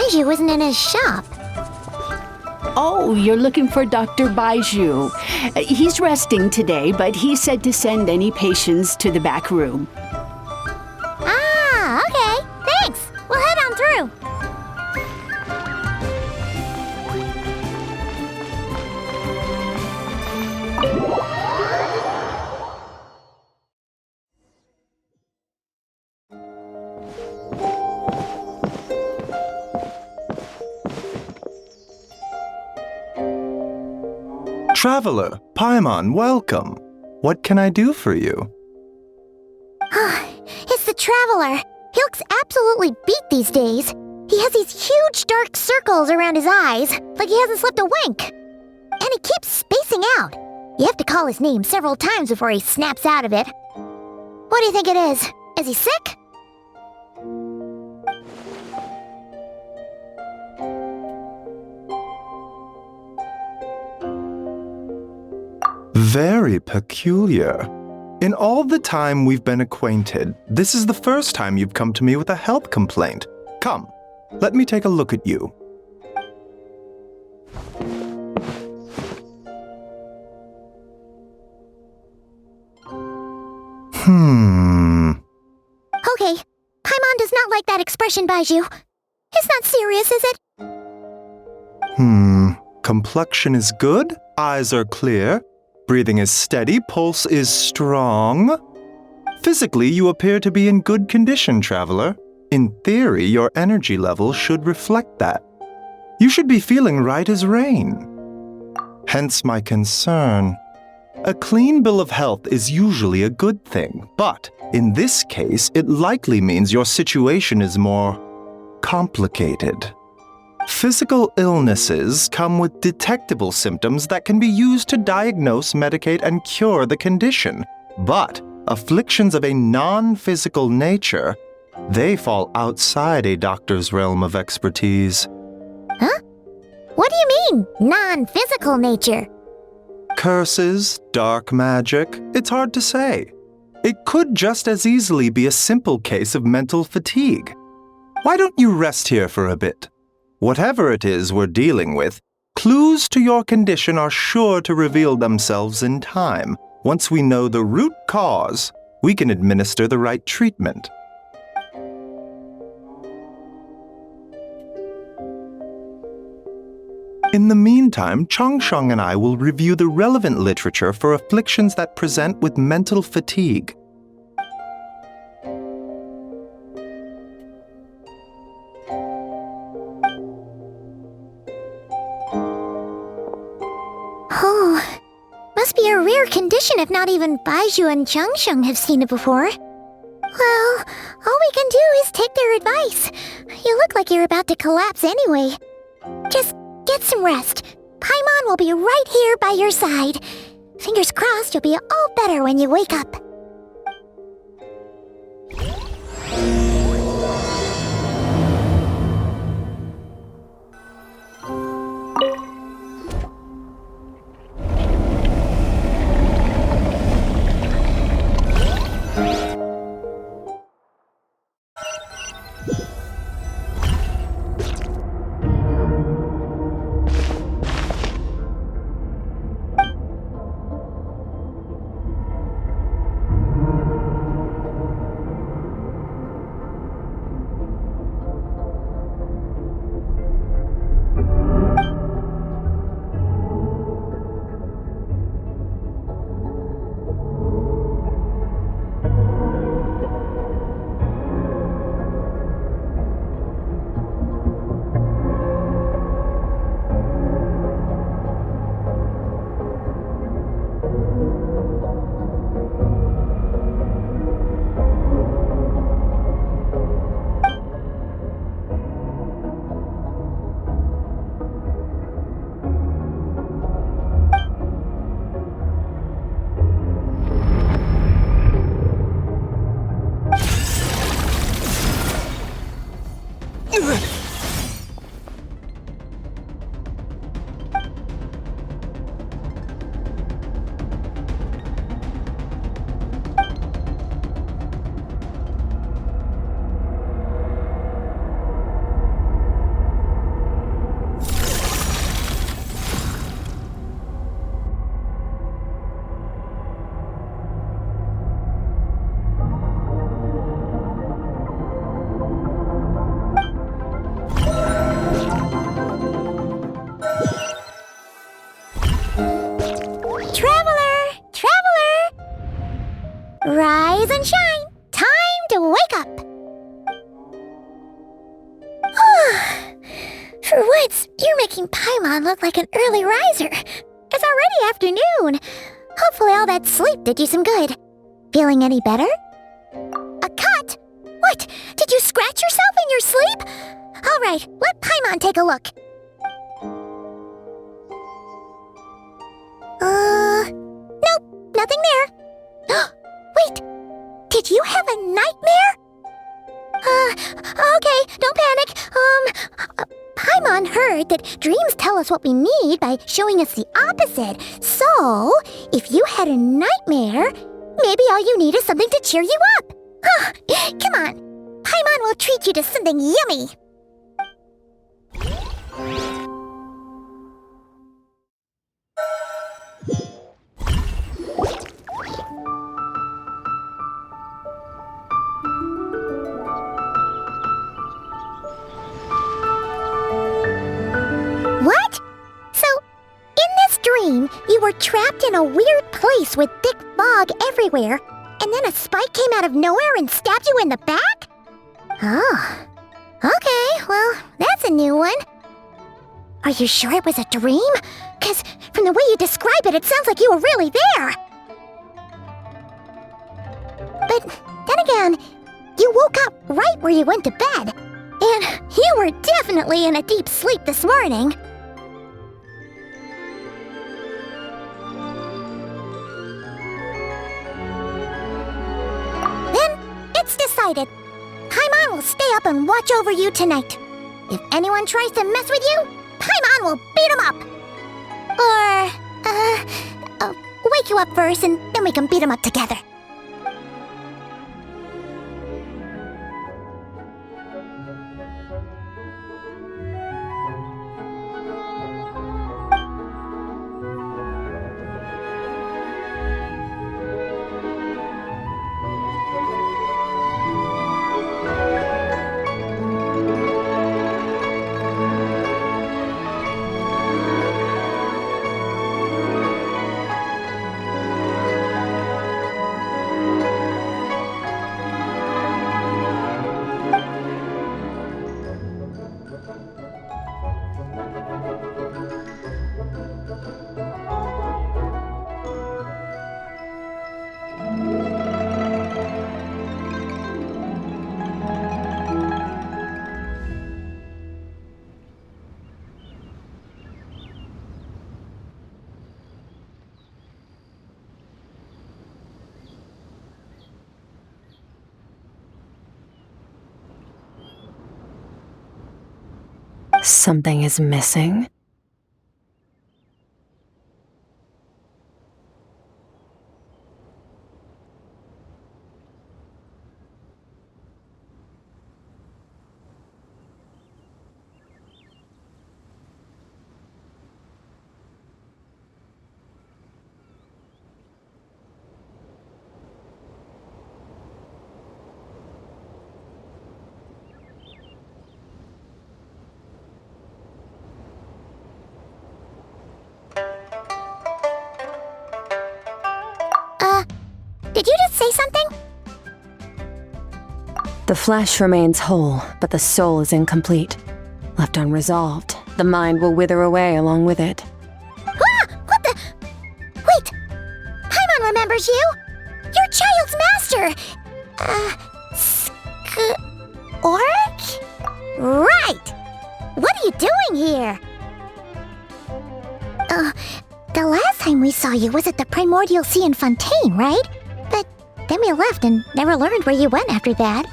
Baiju isn't in his shop. Oh, you're looking for Dr. Baiju. He's resting today, but he said to send any patients to the back room. Ah, okay. Thanks. We'll head on through. Traveler, Paimon, welcome. What can I do for you? It's the Traveler. He looks absolutely beat these days. He has these huge dark circles around his eyes, like he hasn't slept a wink. And he keeps spacing out. You have to call his name several times before he snaps out of it. What do you think it is? Is he sick? Very peculiar. In all the time we've been acquainted, this is the first time you've come to me with a health complaint. Come, let me take a look at you. Okay, Paimon does not like that expression, Baiju. It's not serious, is it? Complexion is good, eyes are clear, breathing is steady, pulse is strong. Physically, you appear to be in good condition, Traveler. In theory, your energy level should reflect that. You should be feeling right as rain. Hence my concern. A clean bill of health is usually a good thing, but in this case, it likely means your situation is more complicated. Physical illnesses come with detectable symptoms that can be used to diagnose, medicate, and cure the condition. But afflictions of a non-physical nature, they fall outside a doctor's realm of expertise. Huh? What do you mean, non-physical nature? Curses, dark magic, it's hard to say. It could just as easily be a simple case of mental fatigue. Why don't you rest here for a bit? Whatever it is we're dealing with, clues to your condition are sure to reveal themselves in time. Once we know the root cause, we can administer the right treatment. In the meantime, Changsheng and I will review the relevant literature for afflictions that present with mental fatigue. Oh, must be a rare condition if not even Baiju and Changsheng have seen it before. Well, all we can do is take their advice. You look like you're about to collapse anyway. Just get some rest. Paimon will be right here by your side. Fingers crossed you'll be all better when you wake up. Rise and shine! Time to wake up! For once, you're making Paimon look like an early riser. It's already afternoon. Hopefully all that sleep did you some good. Feeling any better? A cut? What? Did you scratch yourself in your sleep? All right, let Paimon take a look. Nope, nothing there. Wait, did you have a nightmare? Okay, don't panic. Paimon heard that dreams tell us what we need by showing us the opposite. So, if you had a nightmare, maybe all you need is something to cheer you up. Come on, Paimon will treat you to something yummy. What? So, in this dream, you were trapped in a weird place with thick fog everywhere, and then a spike came out of nowhere and stabbed you in the back? Oh. Okay, well, that's a new one. Are you sure it was a dream? 'Cause from the way you describe it, it sounds like you were really there. But then again, you woke up right where you went to bed. And you were definitely in a deep sleep this morning. Then, it's decided. Paimon will stay up and watch over you tonight. If anyone tries to mess with you, Paimon will beat him up. Or, wake you up first and then we can beat him up together. Something is missing? Did you just say something? The flesh remains whole, but the soul is incomplete. Left unresolved, the mind will wither away along with it. Ah! What the? Wait! Paimon remembers you! Your child's master! Skirk? Right! What are you doing here? The last time we saw you was at the Primordial Sea in Fontaine, right? But then we left and never learned where you went after that.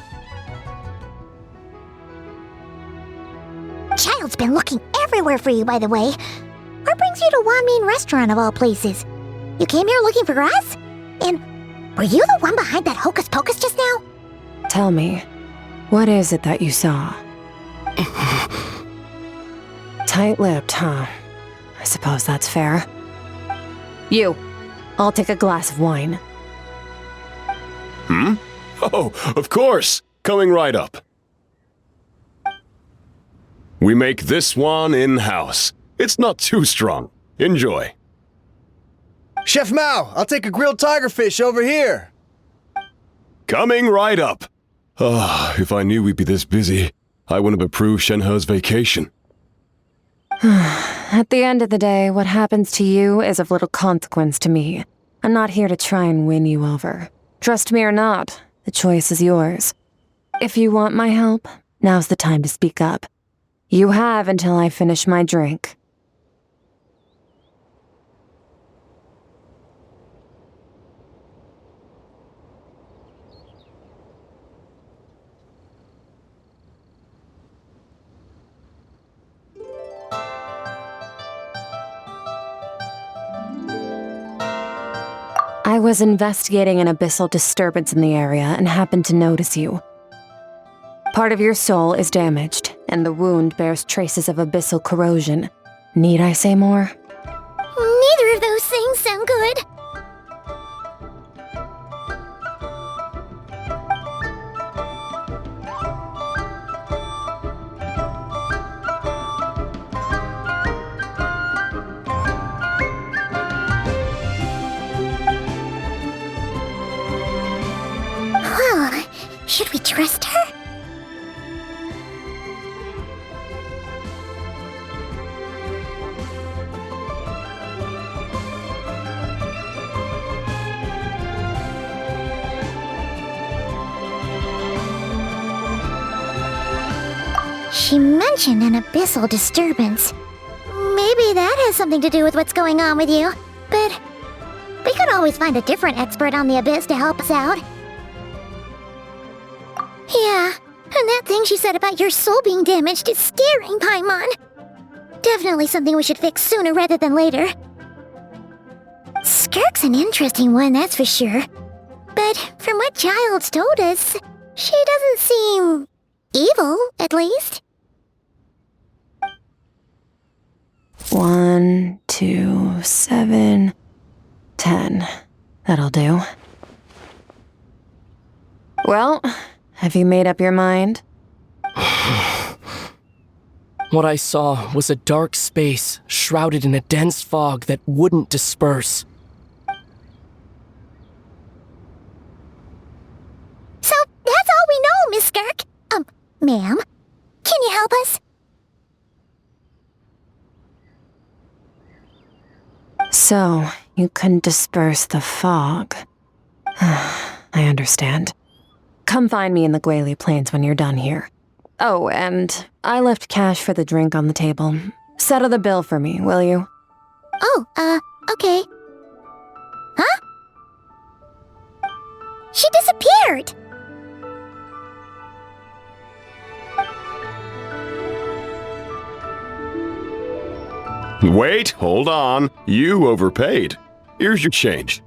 Child's been looking everywhere for you, by the way. What brings you to Wanmin Restaurant of all places? You came here looking for us? And were you the one behind that hocus pocus just now? Tell me, what is it that you saw? Tight-lipped, huh? I suppose that's fair. You, I'll take a glass of wine. Hmm? Oh, of course! Coming right up. We make this one in-house. It's not too strong. Enjoy. Chef Mao, I'll take a grilled tigerfish over here. Coming right up. If I knew we'd be this busy, I wouldn't have approved Shenhe's vacation. At the end of the day, what happens to you is of little consequence to me. I'm not here to try and win you over. Trust me or not, the choice is yours. If you want my help, now's the time to speak up. You have until I finish my drink. I was investigating an abyssal disturbance in the area and happened to notice you. Part of your soul is damaged, and the wound bears traces of abyssal corrosion. Need I say more? Neither of those things sound good. Well, should we trust her? She mentioned an abyssal disturbance. Maybe that has something to do with what's going on with you. But we could always find a different expert on the abyss to help us out. Yeah, and that thing she said about your soul being damaged is scaring, Paimon. Definitely something we should fix sooner rather than later. Skirk's an interesting one, that's for sure. But from what Child's told us, she doesn't seem evil, at least. 1, 2, 7, 10. That'll do. Well, have you made up your mind? What I saw was a dark space shrouded in a dense fog that wouldn't disperse. So that's all we know, Miss Skirk. Ma'am, can you help us? So, you couldn't disperse the fog. I understand. Come find me in the Guili Plains when you're done here. Oh, and I left cash for the drink on the table. Settle the bill for me, will you? Oh, okay. Huh? She disappeared! Wait, hold on. You overpaid. Here's your change.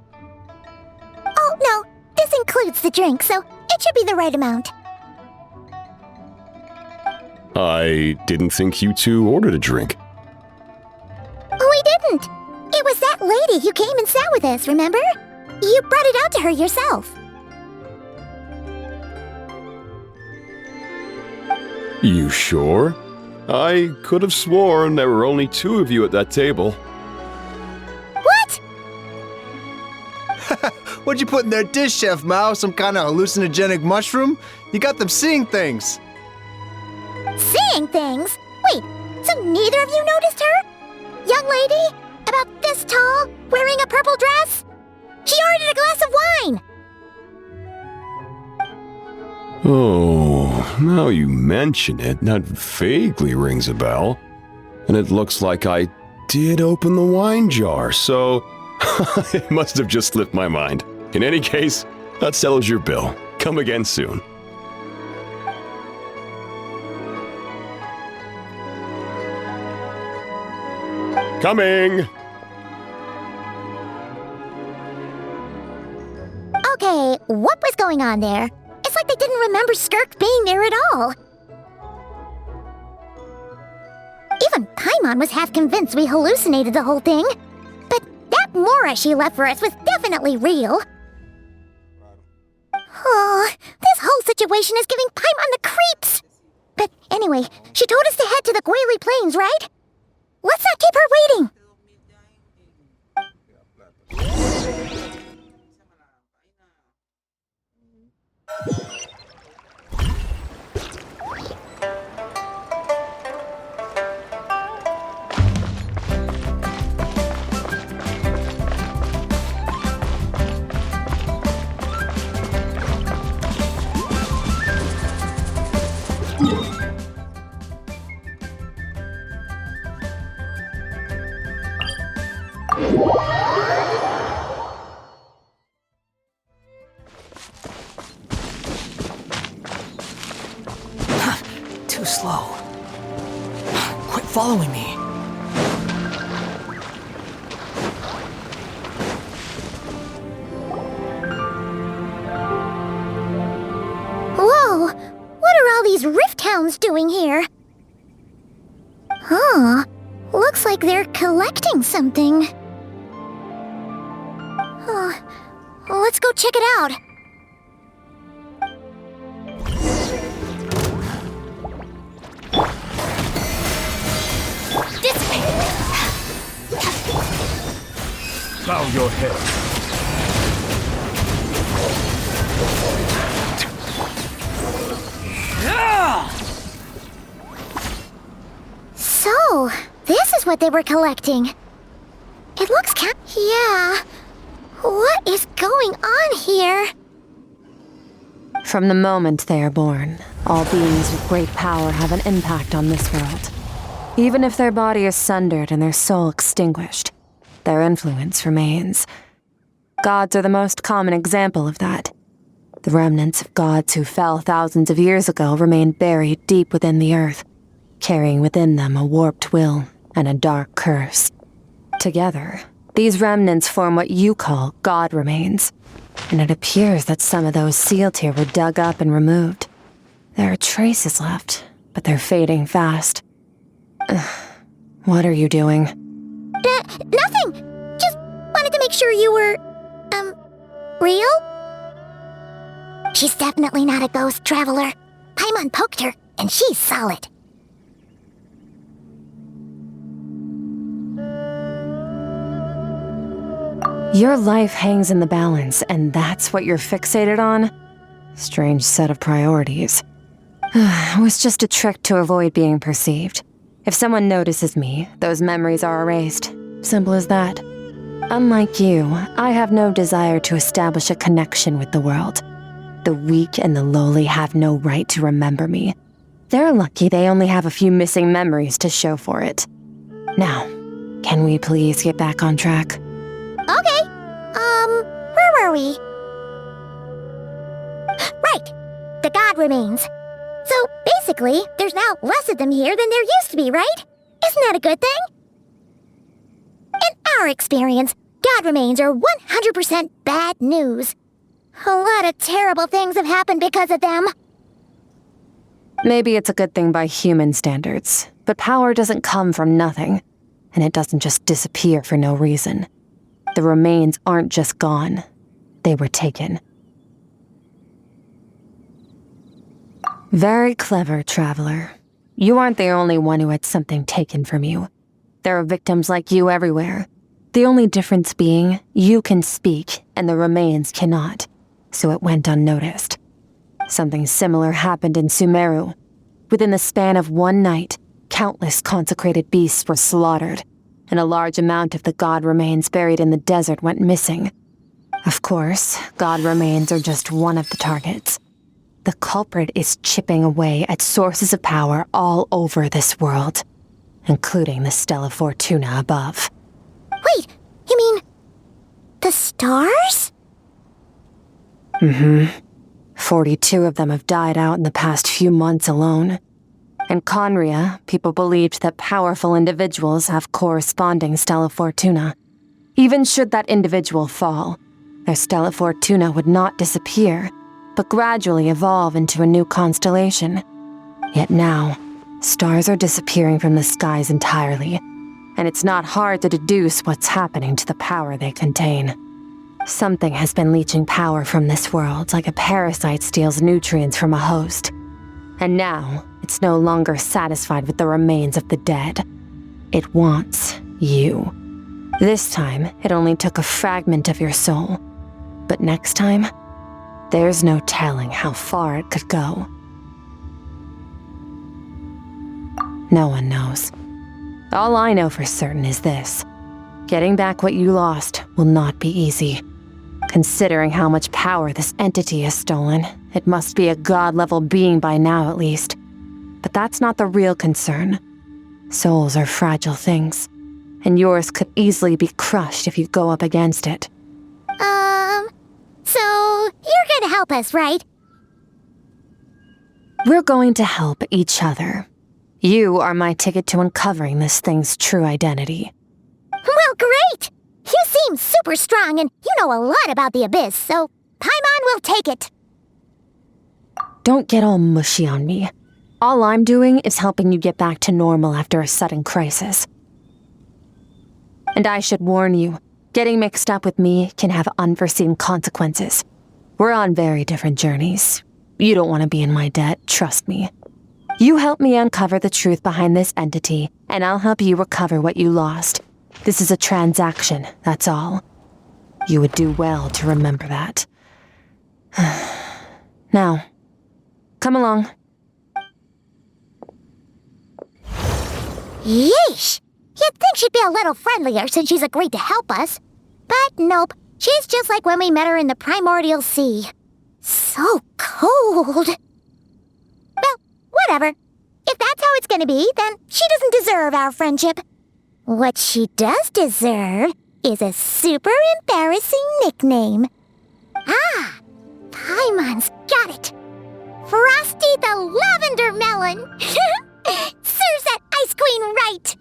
Oh, no. This includes the drink, so it should be the right amount. I didn't think you two ordered a drink. We didn't. It was that lady who came and sat with us, remember? You brought it out to her yourself. You sure? I could have sworn there were only 2 of you at that table. What? What'd you put in their dish, Chef Mao? Some kind of hallucinogenic mushroom? You got them seeing things. Seeing things? Wait, so neither of you noticed her? Young lady? About this tall, wearing a purple dress? She ordered a glass of wine! Oh, now you mention it, that vaguely rings a bell. And it looks like I did open the wine jar, so it must have just slipped my mind. In any case, that settles your bill. Come again soon. Coming! Okay, what was going on there? It's like they didn't remember Skirk being there at all. Even Paimon was half convinced we hallucinated the whole thing. But that Mora she left for us was definitely real. Oh, this whole situation is giving Paimon the creeps. But anyway, she told us to head to the Guili Plains, right? Let's not keep her waiting. Too slow. Quit following me. Whoa! What are all these rift hounds doing here? Huh. Looks like they're collecting something. Let's go check it out. Bow your head. So, this is what they were collecting. It looks yeah. What is going on here? From the moment they are born, all beings with great power have an impact on this world. Even if their body is sundered and their soul extinguished, their influence remains. Gods are the most common example of that. The remnants of gods who fell thousands of years ago remain buried deep within the earth, carrying within them a warped will and a dark curse. Together, these remnants form what you call god remains, and it appears that some of those sealed here were dug up and removed. There are traces left, but they're fading fast. What are you doing? Nothing! Just wanted to make sure you were, real? She's definitely not a ghost traveler. Paimon poked her, and she's solid. Your life hangs in the balance, and that's what you're fixated on? Strange set of priorities. It was just a trick to avoid being perceived. If someone notices me, those memories are erased. Simple as that. Unlike you, I have no desire to establish a connection with the world. The weak and the lowly have no right to remember me. They're lucky they only have a few missing memories to show for it. Now, can we please get back on track? Okay. Where were we? Right. The god remains. So, basically, there's now less of them here than there used to be, right? Isn't that a good thing? In our experience, god remains are 100% bad news. A lot of terrible things have happened because of them. Maybe it's a good thing by human standards, but power doesn't come from nothing, and it doesn't just disappear for no reason. The remains aren't just gone. They were taken. Very clever, traveler. You aren't the only one who had something taken from you. There are victims like you everywhere. The only difference being, you can speak, and the remains cannot, so it went unnoticed. Something similar happened in Sumeru. Within the span of one night, countless consecrated beasts were slaughtered, and a large amount of the god remains buried in the desert went missing. Of course, god remains are just one of the targets. The culprit is chipping away at sources of power all over this world, including the Stella Fortuna above. Wait, you mean... the stars? 42 of them have died out in the past few months alone. In Conria, people believed that powerful individuals have corresponding Stella Fortuna. Even should that individual fall, their Stella Fortuna would not disappear, but gradually evolve into a new constellation. Yet now, stars are disappearing from the skies entirely, and it's not hard to deduce what's happening to the power they contain. Something has been leeching power from this world like a parasite steals nutrients from a host. And now, it's no longer satisfied with the remains of the dead. It wants you. This time, it only took a fragment of your soul. But next time, There's no telling how far it could go. No one knows. All I know for certain is this. Getting back what you lost will not be easy. Considering how much power this entity has stolen, it must be a god-level being by now at least. But that's not the real concern. Souls are fragile things, and yours could easily be crushed if you go up against it. So you're gonna help us, right? We're going to help each other. You are my ticket to uncovering this thing's true identity. Well, great! You seem super strong and you know a lot about the Abyss, so Paimon will take it. Don't get all mushy on me. All I'm doing is helping you get back to normal after a sudden crisis. And I should warn you, getting mixed up with me can have unforeseen consequences. We're on very different journeys. You don't want to be in my debt, trust me. You help me uncover the truth behind this entity, and I'll help you recover what you lost. This is a transaction, that's all. You would do well to remember that. Now, come along. Yeesh! You'd think she'd be a little friendlier since she's agreed to help us. But nope, she's just like when we met her in the primordial sea. So cold. Well, whatever. If that's how it's gonna be, then she doesn't deserve our friendship. What she does deserve is a super embarrassing nickname. Ah, Paimon's got it. Frosty the Lavender Melon. Serves that Ice Queen right.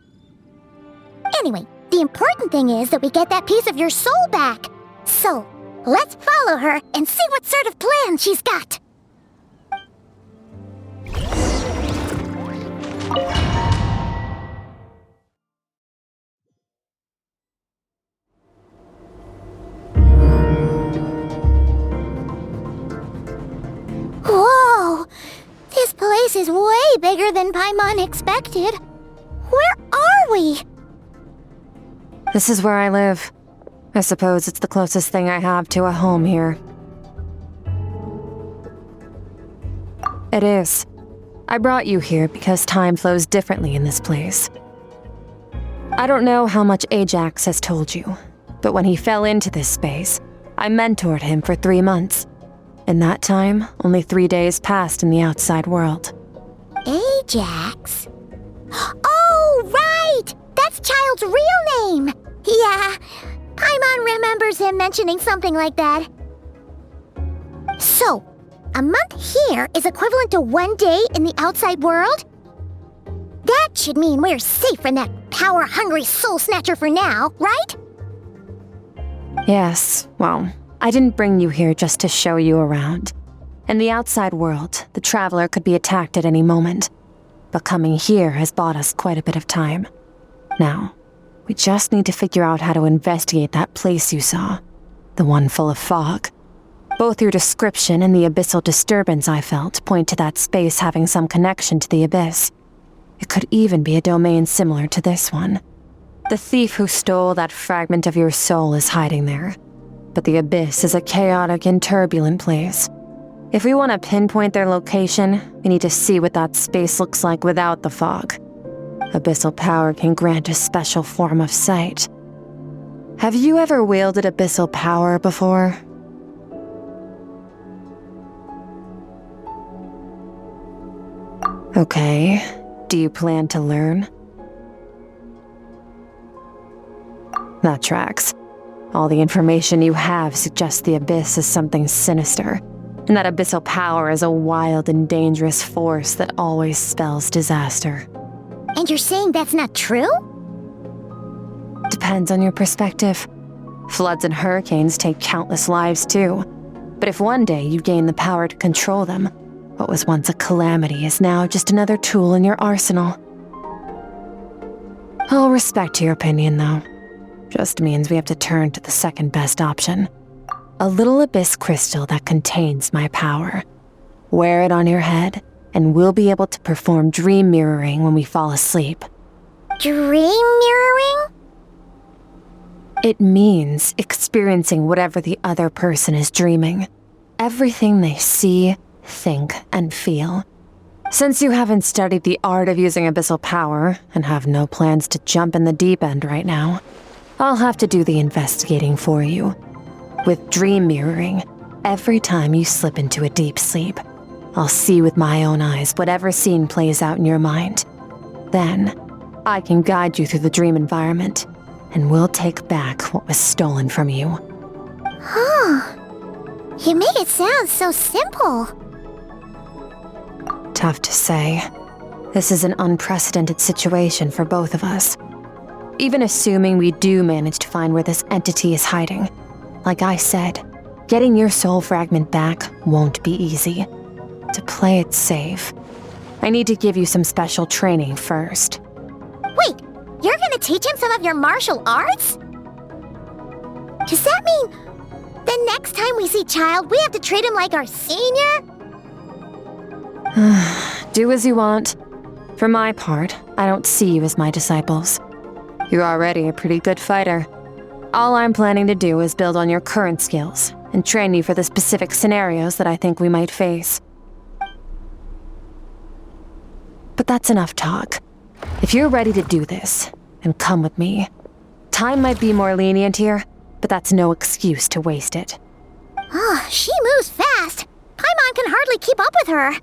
Anyway, the important thing is that we get that piece of your soul back. So, let's follow her and see what sort of plan she's got. Whoa! This place is way bigger than Paimon expected. Where are we? This is where I live. I suppose it's the closest thing I have to a home here. It is. I brought you here because time flows differently in this place. I don't know how much Ajax has told you, but when he fell into this space, I mentored him for 3 months. In that time, only 3 days passed in the outside world. Ajax? Oh, right! That's Child's real name! Yeah, Paimon remembers him mentioning something like that. So, a month here is equivalent to 1 day in the outside world? That should mean we're safe from that power-hungry soul snatcher for now, right? Yes, well, I didn't bring you here just to show you around. In the outside world, the traveler could be attacked at any moment. But coming here has bought us quite a bit of time. Now, we just need to figure out how to investigate that place you saw. The one full of fog. Both your description and the abyssal disturbance I felt point to that space having some connection to the abyss. It could even be a domain similar to this one. The thief who stole that fragment of your soul is hiding there. But the abyss is a chaotic and turbulent place. If we want to pinpoint their location, we need to see what that space looks like without the fog. Abyssal power can grant a special form of sight. Have you ever wielded abyssal power before? Okay, do you plan to learn? That tracks. All the information you have suggests the abyss is something sinister, and that abyssal power is a wild and dangerous force that always spells disaster. And you're saying that's not true? Depends on your perspective. Floods and hurricanes take countless lives too. But if one day you gain the power to control them, what was once a calamity is now just another tool in your arsenal. I'll respect your opinion, though. Just means we have to turn to the second best option. A little abyss crystal that contains my power. Wear it on your head, and we'll be able to perform dream mirroring when we fall asleep. Dream mirroring? It means experiencing whatever the other person is dreaming. everything they see, think, and feel. Since you haven't studied the art of using abyssal power and have no plans to jump in the deep end right now, I'll have to do the investigating for you. With dream mirroring, every time you slip into a deep sleep, I'll see with my own eyes whatever scene plays out in your mind. Then, I can guide you through the dream environment, and we'll take back what was stolen from you. You make it sound so simple. Tough to say. This is an unprecedented situation for both of us. Even assuming we do manage to find where this entity is hiding, like I said, getting your soul fragment back won't be easy. To play it safe, I need to give you some special training first. Wait, you're gonna teach him some of your martial arts? Does that mean the next time we see Child, we have to treat him like our senior? Do as you want. For my part, I don't see you as my disciples. You're already a pretty good fighter. All I'm planning to do is build on your current skills and train you for the specific scenarios that I think we might face. But that's enough talk. If you're ready to do this, then come with me. Time might be more lenient here, but that's no excuse to waste it. She moves fast. Paimon can hardly keep up with her.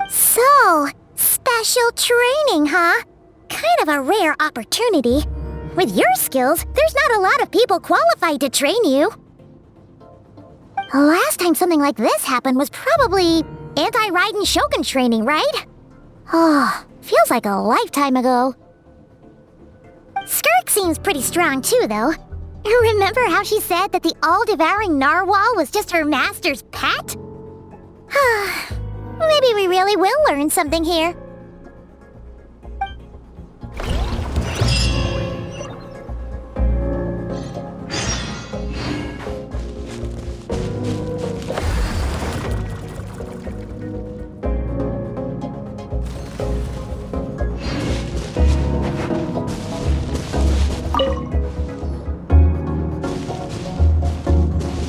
So, special training, huh? Kind of a rare opportunity. With your skills, there's not a lot of people qualified to train you. The last time something like this happened was probably anti-Raiden Shogun training, right? Feels like a lifetime ago. Skirk seems pretty strong too, though. Remember how she said that the all-devouring narwhal was just her master's pet? Maybe we really will learn something here.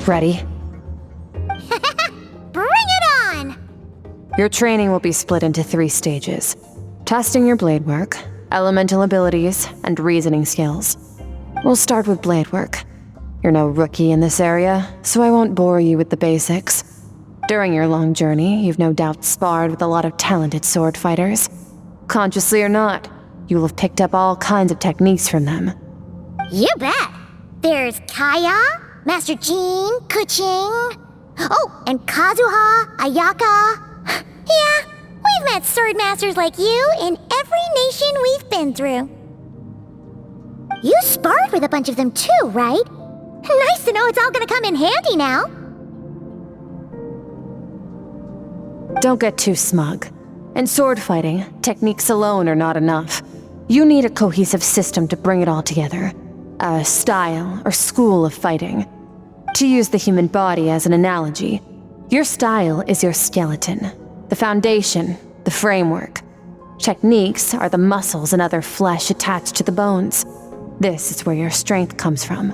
Ready? Bring it on! Your training will be split into 3 stages. Testing your blade work, elemental abilities, and reasoning skills. We'll start with blade work. You're no rookie in this area, so I won't bore you with the basics. During your long journey, you've no doubt sparred with a lot of talented sword fighters. Consciously or not, you will have picked up all kinds of techniques from them. You bet! There's Kaya, Master Jean, Kuching... Oh, and Kazuha, Ayaka... Yeah, we've met sword masters like you in every nation we've been through. You sparred with a bunch of them too, right? Nice to know it's all gonna come in handy now. Don't get too smug. In sword fighting, techniques alone are not enough. You need a cohesive system to bring it all together. A style or school of fighting. To use the human body as an analogy, your style is your skeleton, the foundation, the framework. Techniques are the muscles and other flesh attached to the bones. This is where your strength comes from.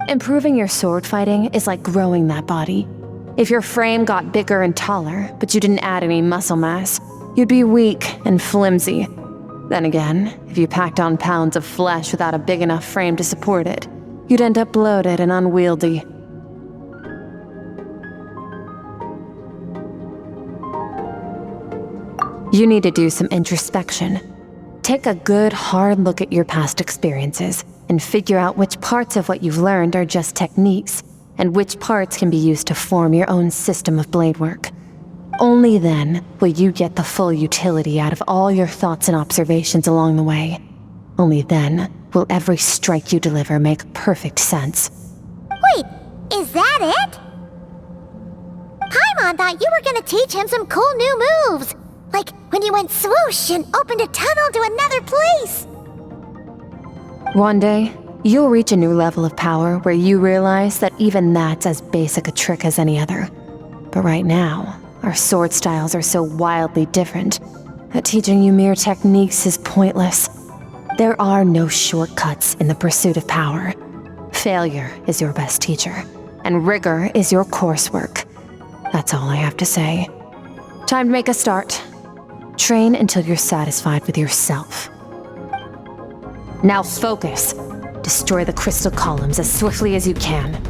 Improving your sword fighting is like growing that body. If your frame got bigger and taller, but you didn't add any muscle mass, you'd be weak and flimsy. Then again, if you packed on pounds of flesh without a big enough frame to support it, you'd end up bloated and unwieldy. You need to do some introspection. Take a good, hard look at your past experiences and figure out which parts of what you've learned are just techniques, and which parts can be used to form your own system of blade work. Only then will you get the full utility out of all your thoughts and observations along the way. Only then will every strike you deliver make perfect sense. Wait, is that it? Paimon thought you were gonna teach him some cool new moves. Like when you went swoosh and opened a tunnel to another place. One day, you'll reach a new level of power where you realize that even that's as basic a trick as any other. But right now, our sword styles are so wildly different that teaching you mere techniques is pointless. There are no shortcuts in the pursuit of power. Failure is your best teacher. and rigor is your coursework. That's all I have to say. Time to make a start. Train until you're satisfied with yourself. Now focus. Destroy the crystal columns as swiftly as you can.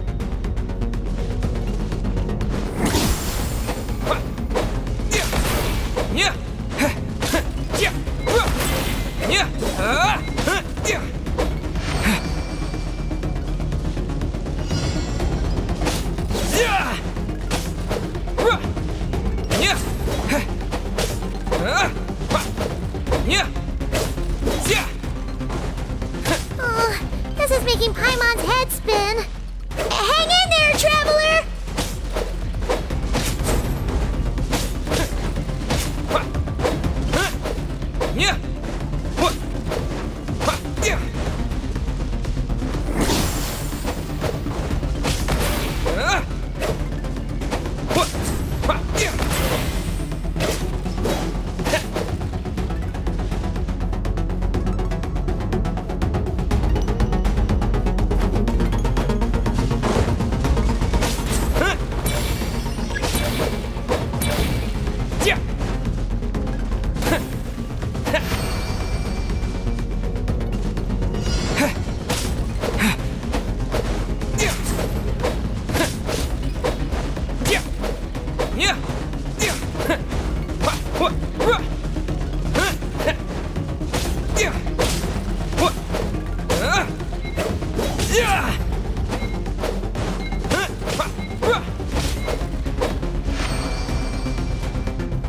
Oh, this is making Paimon's head spin. Hang in there, traveler!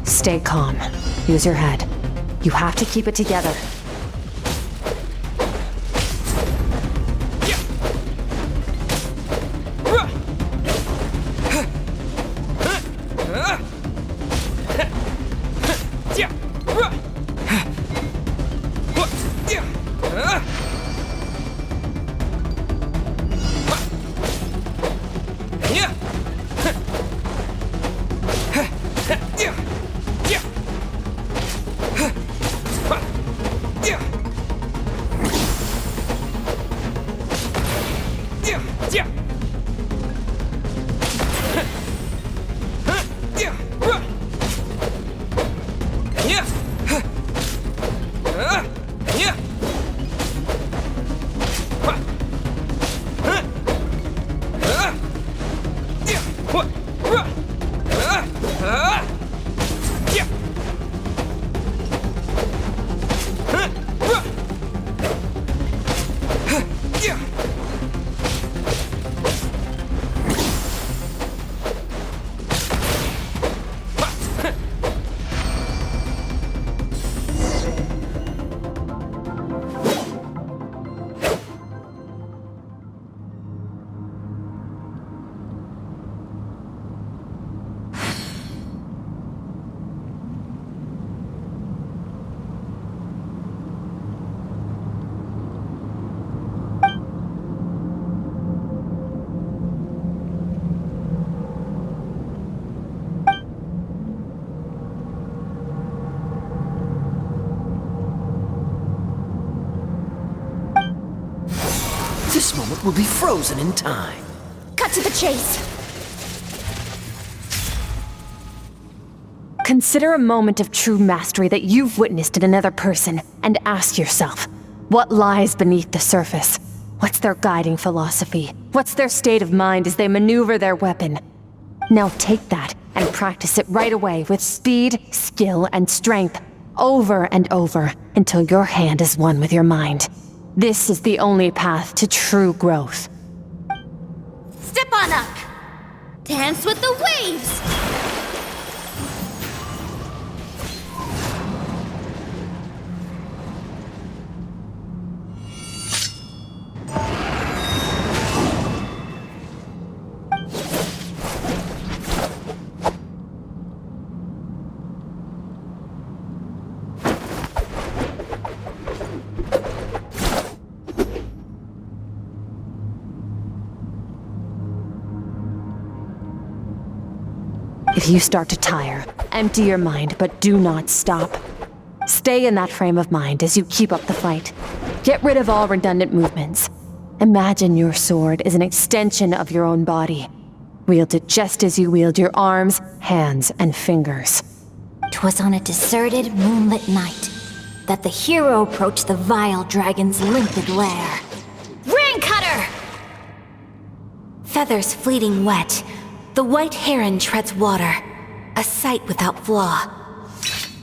Stay calm. Use your head. You have to keep it together. This moment will be frozen in time. Cut to the chase. Consider a moment of true mastery that you've witnessed in another person and ask yourself, what lies beneath the surface? What's their guiding philosophy? What's their state of mind as they maneuver their weapon? Now take that and practice it right away with speed, skill, and strength, over and over, until your hand is one with your mind. This is the only path to true growth. Step on up. Dance with the waves. If you start to tire, empty your mind, but do not stop. Stay in that frame of mind as you keep up the fight. Get rid of all redundant movements. Imagine your sword is an extension of your own body. Wield it just as you wield your arms, hands, and fingers. 'Twas on a deserted, moonlit night that the hero approached the vile dragon's limpid lair. Ring cutter! Feathers fleeting wet, the white heron treads water, a sight without flaw.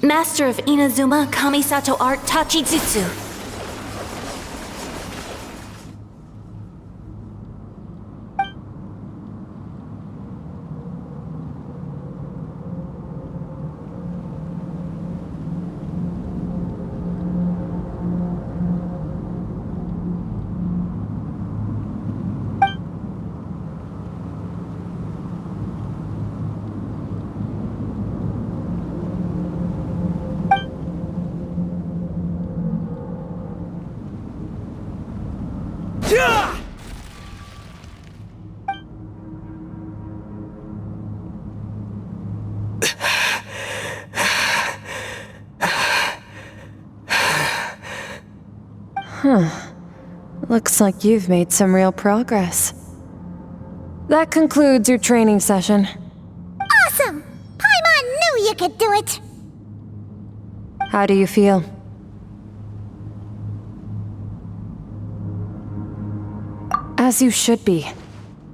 Master of Inazuma Kamisato art Tachijutsu. Looks like you've made some real progress. That concludes your training session. Awesome! Paimon knew you could do it! How do you feel? As you should be.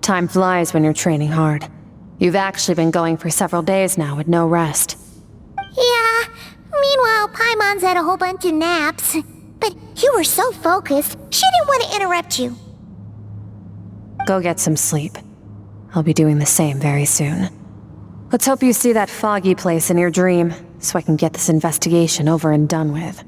Time flies when you're training hard. You've actually been going for several days now with no rest. Yeah, meanwhile Paimon's had a whole bunch of naps. But you were so focused, she didn't want to interrupt you. Go get some sleep. I'll be doing the same very soon. Let's hope you see that foggy place in your dream, so I can get this investigation over and done with.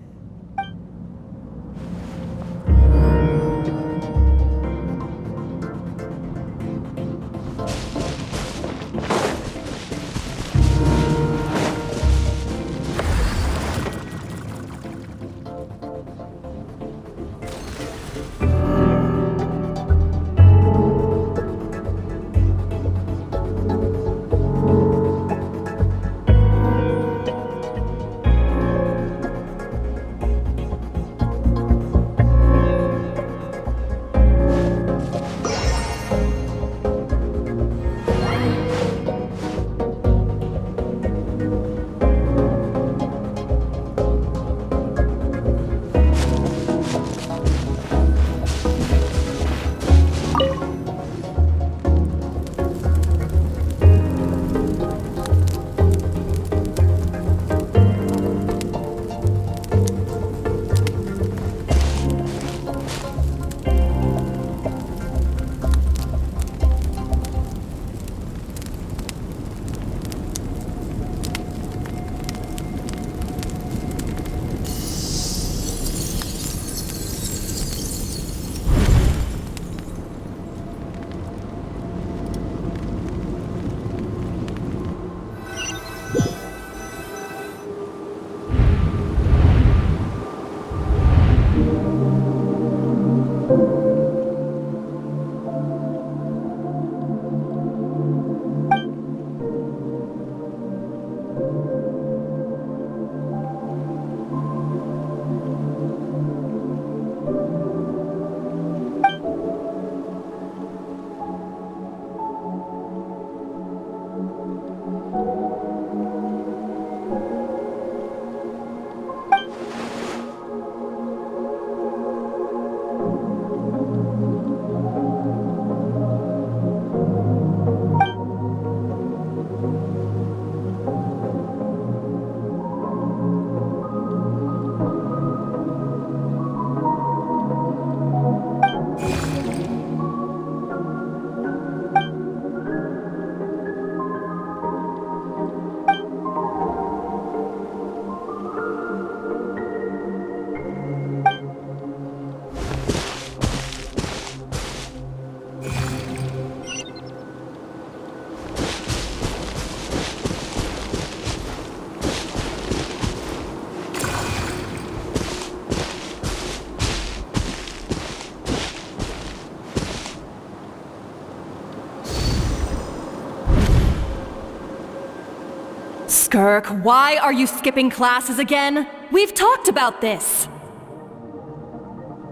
Skirk, why are you skipping classes again? We've talked about this.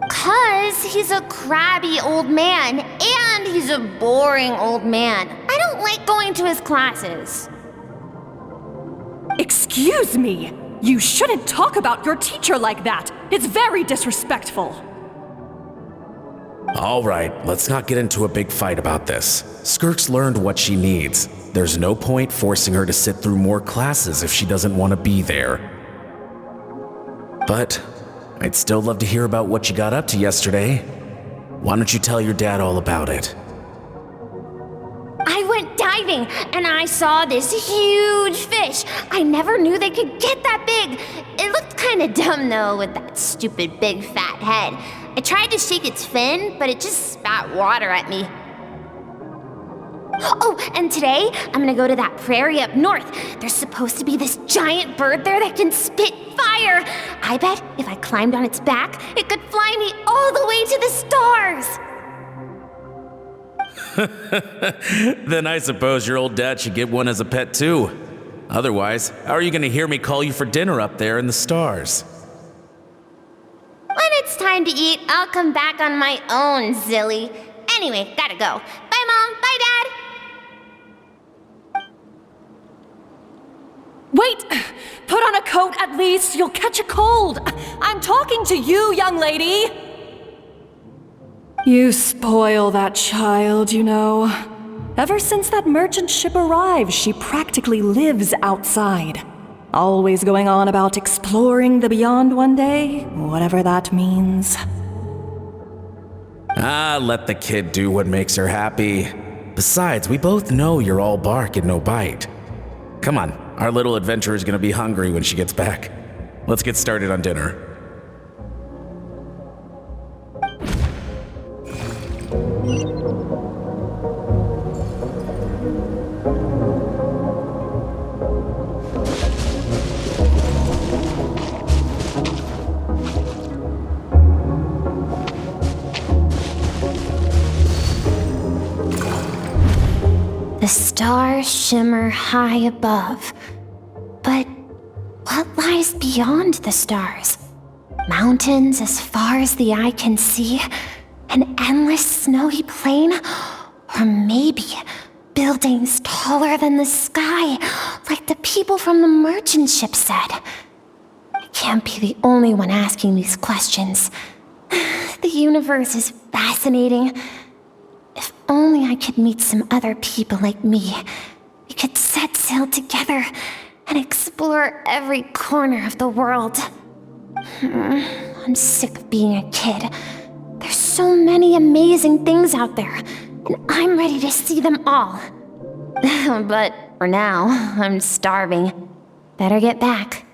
'Cause he's a crabby old man, and he's a boring old man. I don't like going to his classes. Excuse me! You shouldn't talk about your teacher like that! It's very disrespectful! All right, let's not get into a big fight about this. Skirk's learned what she needs. There's no point forcing her to sit through more classes if she doesn't want to be there. But I'd still love to hear about what you got up to yesterday. Why don't you tell your dad all about it? I went diving and I saw this huge fish. I never knew they could get that big. It looked kind of dumb though with that stupid big fat head. I tried to shake its fin, but it just spat water at me. Oh, and today I'm gonna go to that prairie up north. There's supposed to be this giant bird there that can spit fire. I bet if I climbed on its back, it could fly me all the way to the stars. Then I suppose your old dad should get one as a pet too. Otherwise, how are you gonna hear me call you for dinner up there in the stars? When it's time to eat, I'll come back on my own, Zilly. Anyway, gotta go. Bye, Mom. Bye, Dad. Wait! Put on a coat at least, you'll catch a cold! I'm talking to you, young lady! You spoil that child, you know. Ever since that merchant ship arrived, she practically lives outside. Always going on about exploring the beyond one day, whatever that means. Ah, let the kid do what makes her happy. Besides, we both know you're all bark and no bite. Come on, our little adventurer's gonna be hungry when she gets back. Let's get started on dinner. The stars shimmer high above. But what lies beyond the stars? Mountains as far as the eye can see? An endless snowy plain? Or maybe buildings taller than the sky, like the people from the merchant ship said? I can't be the only one asking these questions. The universe is fascinating. If only I could meet some other people like me. We could set sail together and explore every corner of the world. I'm sick of being a kid. There's so many amazing things out there, and I'm ready to see them all. But for now, I'm starving. Better get back.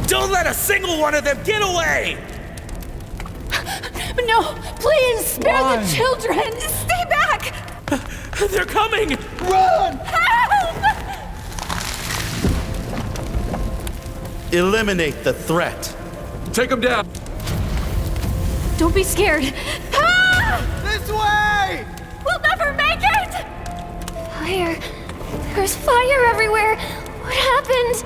Don't let a single one of them get away! No, please, spare the children! Stay back! They're coming! Run! Help! Eliminate the threat. Take them down! Don't be scared. Ah! This way! We'll never make it! Fire. There's fire everywhere. What happened?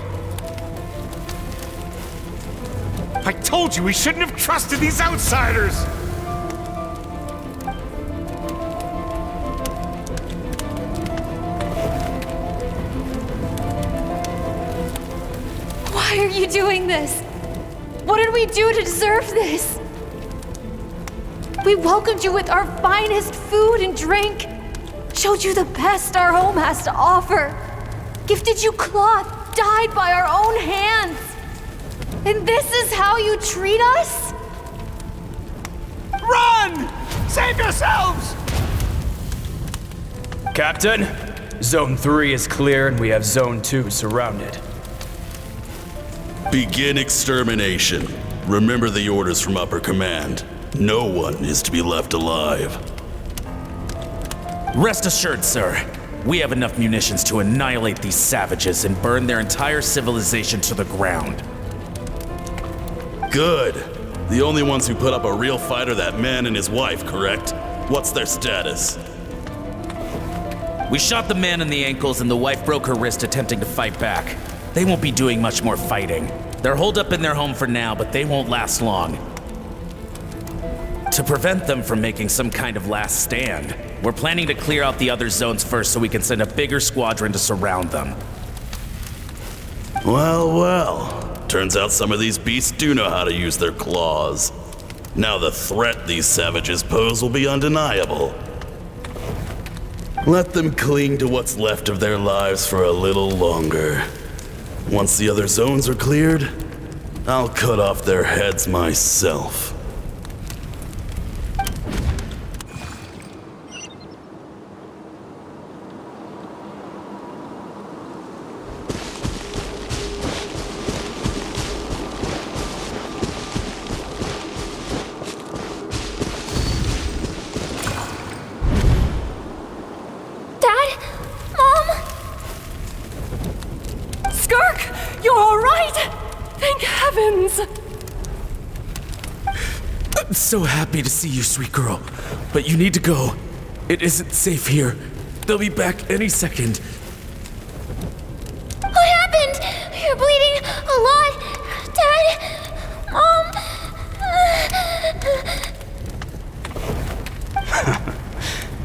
I told you we shouldn't have trusted these outsiders! Why are you doing this? What did we do to deserve this? We welcomed you with our finest food and drink, showed you the best our home has to offer, gifted you cloth dyed by our own hands. And this is how you treat us? Run! Save yourselves! Captain, Zone 3 is clear and we have Zone 2 surrounded. Begin extermination. Remember the orders from upper command. No one is to be left alive. Rest assured, sir. We have enough munitions to annihilate these savages and burn their entire civilization to the ground. Good. The only ones who put up a real fight are that man and his wife, correct? What's their status? We shot the man in the ankles and the wife broke her wrist attempting to fight back. They won't be doing much more fighting. They're holed up in their home for now, but they won't last long. To prevent them from making some kind of last stand, we're planning to clear out the other zones first so we can send a bigger squadron to surround them. Well, well. Turns out some of these beasts do know how to use their claws. Now the threat these savages pose will be undeniable. Let them cling to what's left of their lives for a little longer. Once the other zones are cleared, I'll cut off their heads myself. Skirk, you're all right! Thank heavens! I'm so happy to see you, sweet girl. But you need to go. It isn't safe here. They'll be back any second. What happened? You're bleeding a lot. Dad? Mom?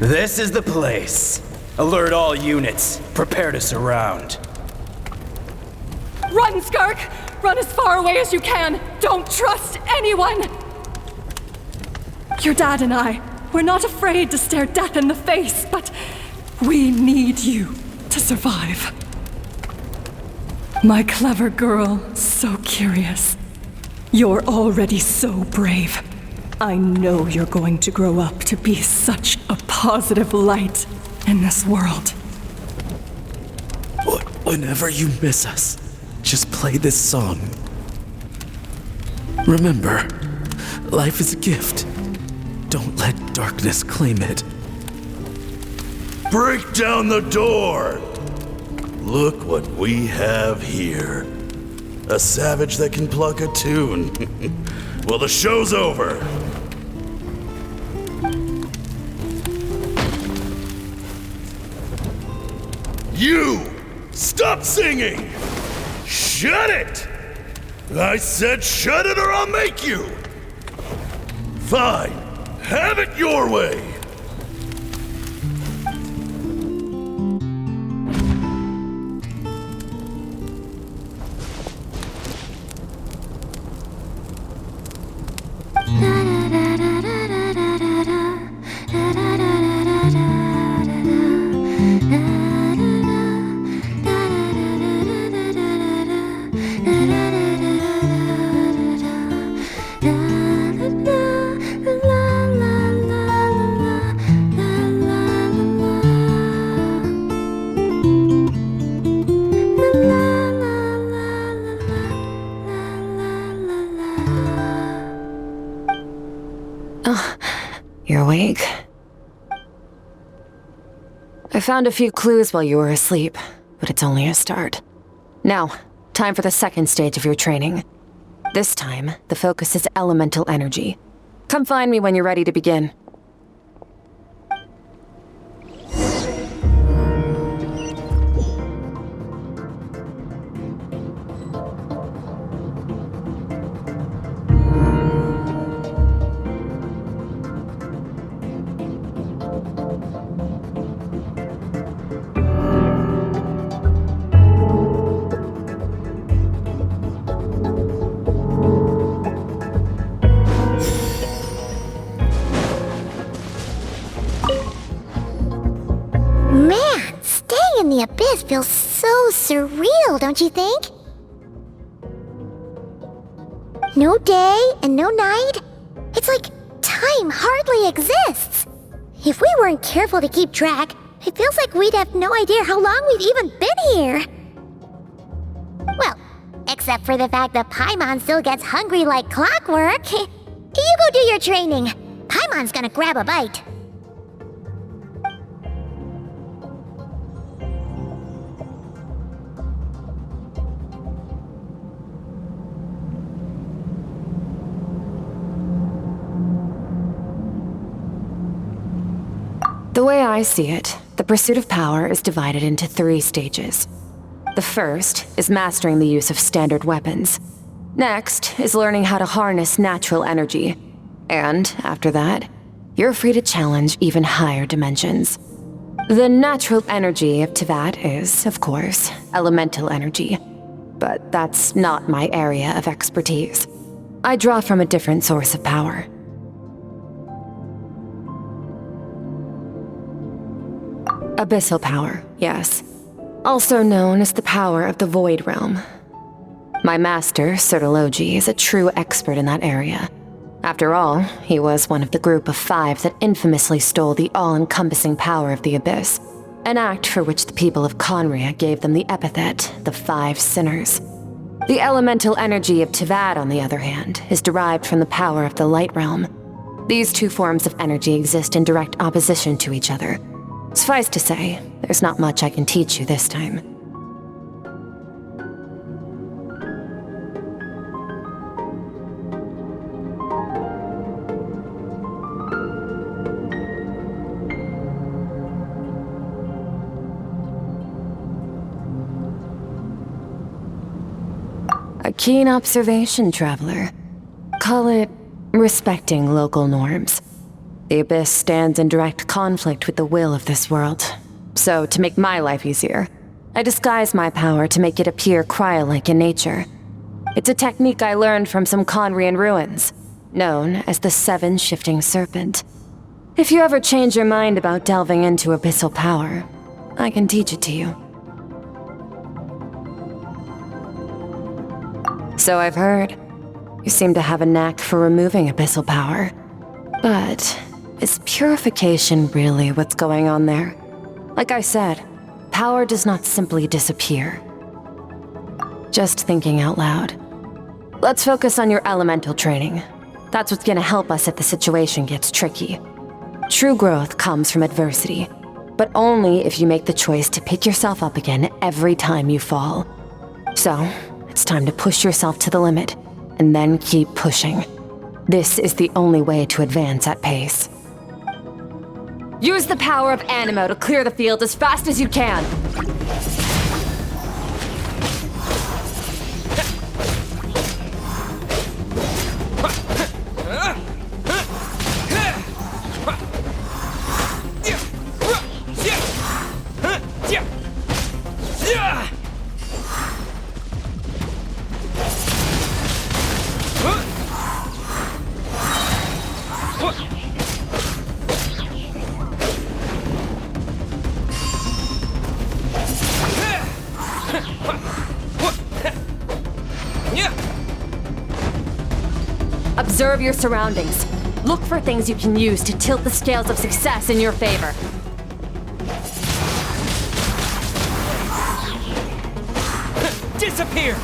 This is the place. Alert all units. Prepare to surround. Run, Skirk! Run as far away as you can! Don't trust anyone! Your dad and I, we're not afraid to stare death in the face, but we need you to survive. My clever girl, so curious. You're already so brave. I know you're going to grow up to be such a positive light in this world. Whenever you miss us, just play this song. Remember, life is a gift. Don't let darkness claim it. Break down the door! Look what we have here. A savage that can pluck a tune. Well, the show's over. You! Stop singing! Shut it! I said shut it or I'll make you! Fine. Have it your way! You're awake. I found a few clues while you were asleep, but it's only a start. Now, time for the second stage of your training. This time, the focus is elemental energy. Come find me when you're ready to begin. Man, staying in the abyss feels so surreal, don't you think? No day and no night. It's like time hardly exists. If we weren't careful to keep track, it feels like we'd have no idea how long we've even been here. Well, except for the fact that Paimon still gets hungry like clockwork. You go do your training. Paimon's gonna grab a bite. The way I see it, the pursuit of power is divided into 3 stages. The first is mastering the use of standard weapons. Next is learning how to harness natural energy. And after that, you're free to challenge even higher dimensions. The natural energy of Teyvat is, of course, elemental energy. But that's not my area of expertise. I draw from a different source of power. Abyssal power, yes. Also known as the power of the Void Realm. My master, Sertologi, is a true expert in that area. After all, he was one of the group of 5 that infamously stole the all-encompassing power of the Abyss, an act for which the people of Conria gave them the epithet, the 5 Sinners. The elemental energy of Teyvat, on the other hand, is derived from the power of the Light Realm. These 2 forms of energy exist in direct opposition to each other. Suffice to say, there's not much I can teach you this time. A keen observation, traveler. Call it respecting local norms. The Abyss stands in direct conflict with the will of this world. So, to make my life easier, I disguise my power to make it appear cryo-like in nature. It's a technique I learned from some Conrian ruins, known as the 7 Shifting Serpent. If you ever change your mind about delving into abyssal power, I can teach it to you. So I've heard. You seem to have a knack for removing abyssal power. But is purification really what's going on there? Like I said, power does not simply disappear. Just thinking out loud. Let's focus on your elemental training. That's what's gonna help us if the situation gets tricky. True growth comes from adversity, but only if you make the choice to pick yourself up again every time you fall. So, it's time to push yourself to the limit, and then keep pushing. This is the only way to advance at pace. Use the power of Animo to clear the field as fast as you can! Observe your surroundings. Look for things you can use to tilt the scales of success in your favor. Disappear!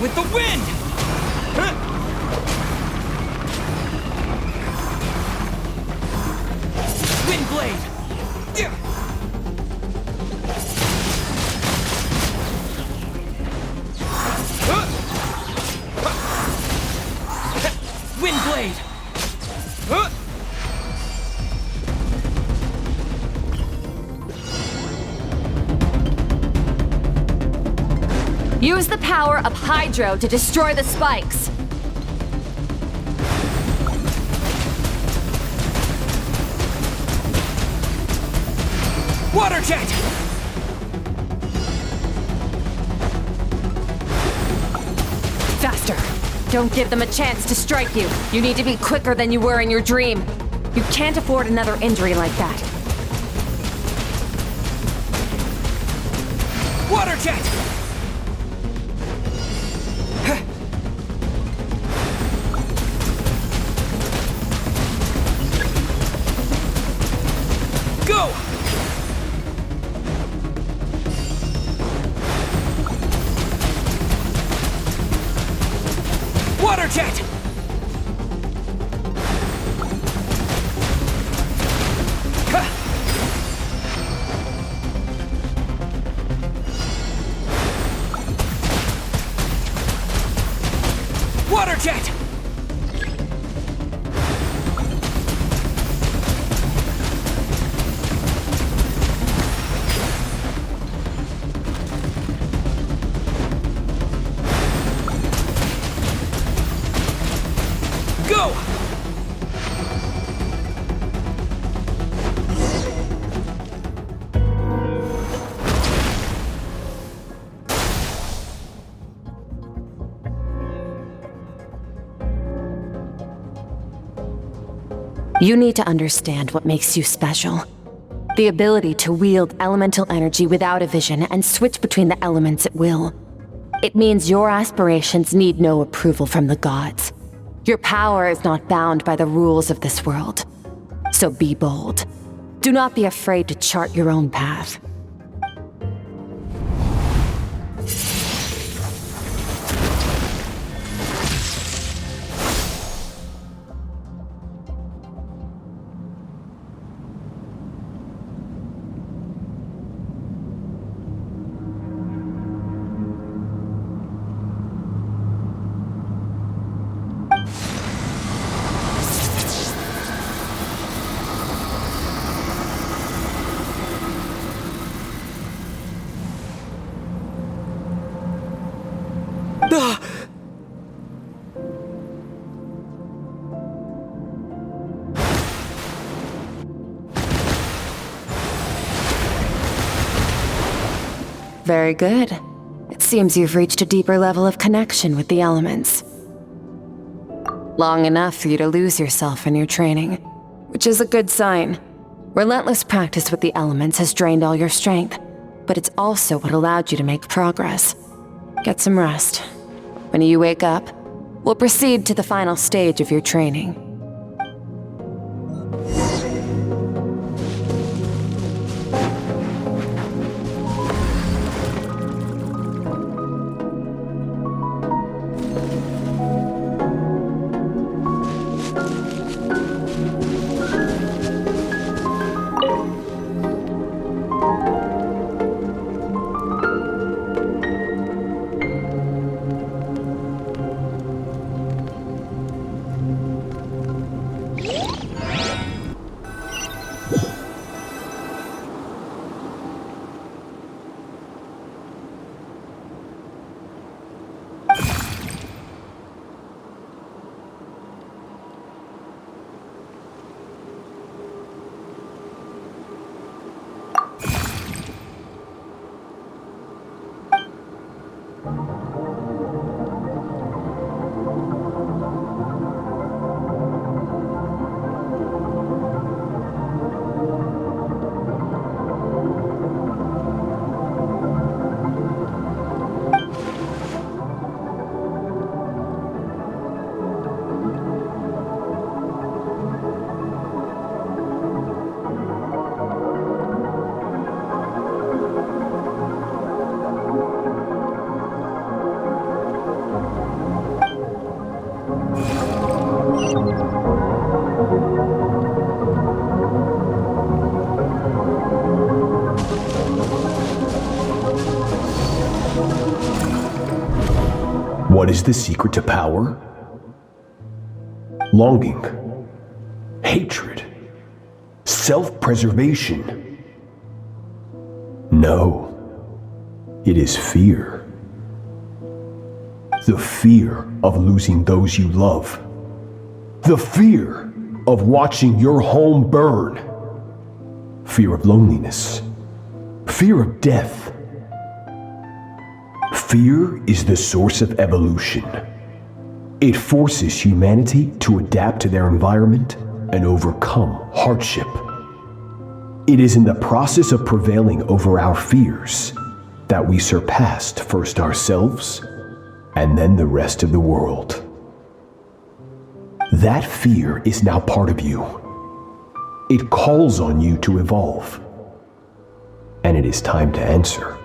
With the wind! Wind blade! Wind blade! Use the power of Hydro to destroy the spikes. Water jet! Faster! Don't give them a chance to strike you. You need to be quicker than you were in your dream. You can't afford another injury like that. Water jet! Go! Water jet! yet! Go! You need to understand what makes you special. The ability to wield elemental energy without a vision and switch between the elements at will. It means your aspirations need no approval from the gods. Your power is not bound by the rules of this world. So be bold. Do not be afraid to chart your own path. Very good. It seems you've reached a deeper level of connection with the elements. Long enough for you to lose yourself in your training, which is a good sign. Relentless practice with the elements has drained all your strength, but it's also what allowed you to make progress. Get some rest. When you wake up, we'll proceed to the final stage of your training. What is the secret to power? Longing, hatred, self-preservation. No, it is fear. The fear of losing those you love. The fear of watching your home burn. Fear of loneliness. Fear of death. Fear is the source of evolution. It forces humanity to adapt to their environment and overcome hardship. It is in the process of prevailing over our fears that we surpassed first ourselves and then the rest of the world. That fear is now part of you. It calls on you to evolve. And it is time to answer.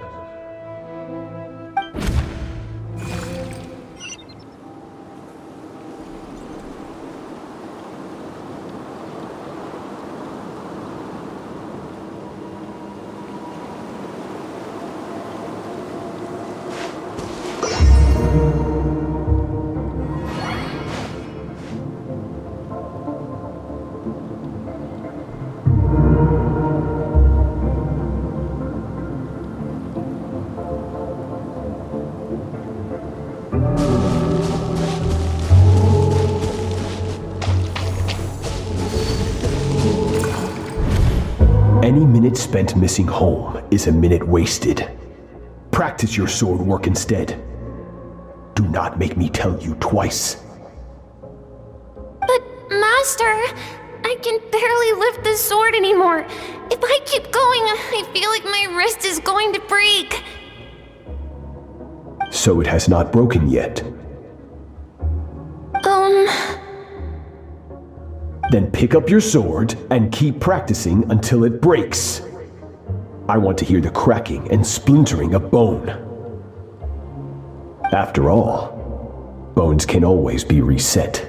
Any minute spent missing home is a minute wasted. Practice your sword work instead. Do not make me tell you twice. But, Master, I can barely lift the sword anymore. If I keep going, I feel like my wrist is going to break. So it has not broken yet. Then pick up your sword and keep practicing until it breaks. I want to hear the cracking and splintering of bone. After all, bones can always be reset.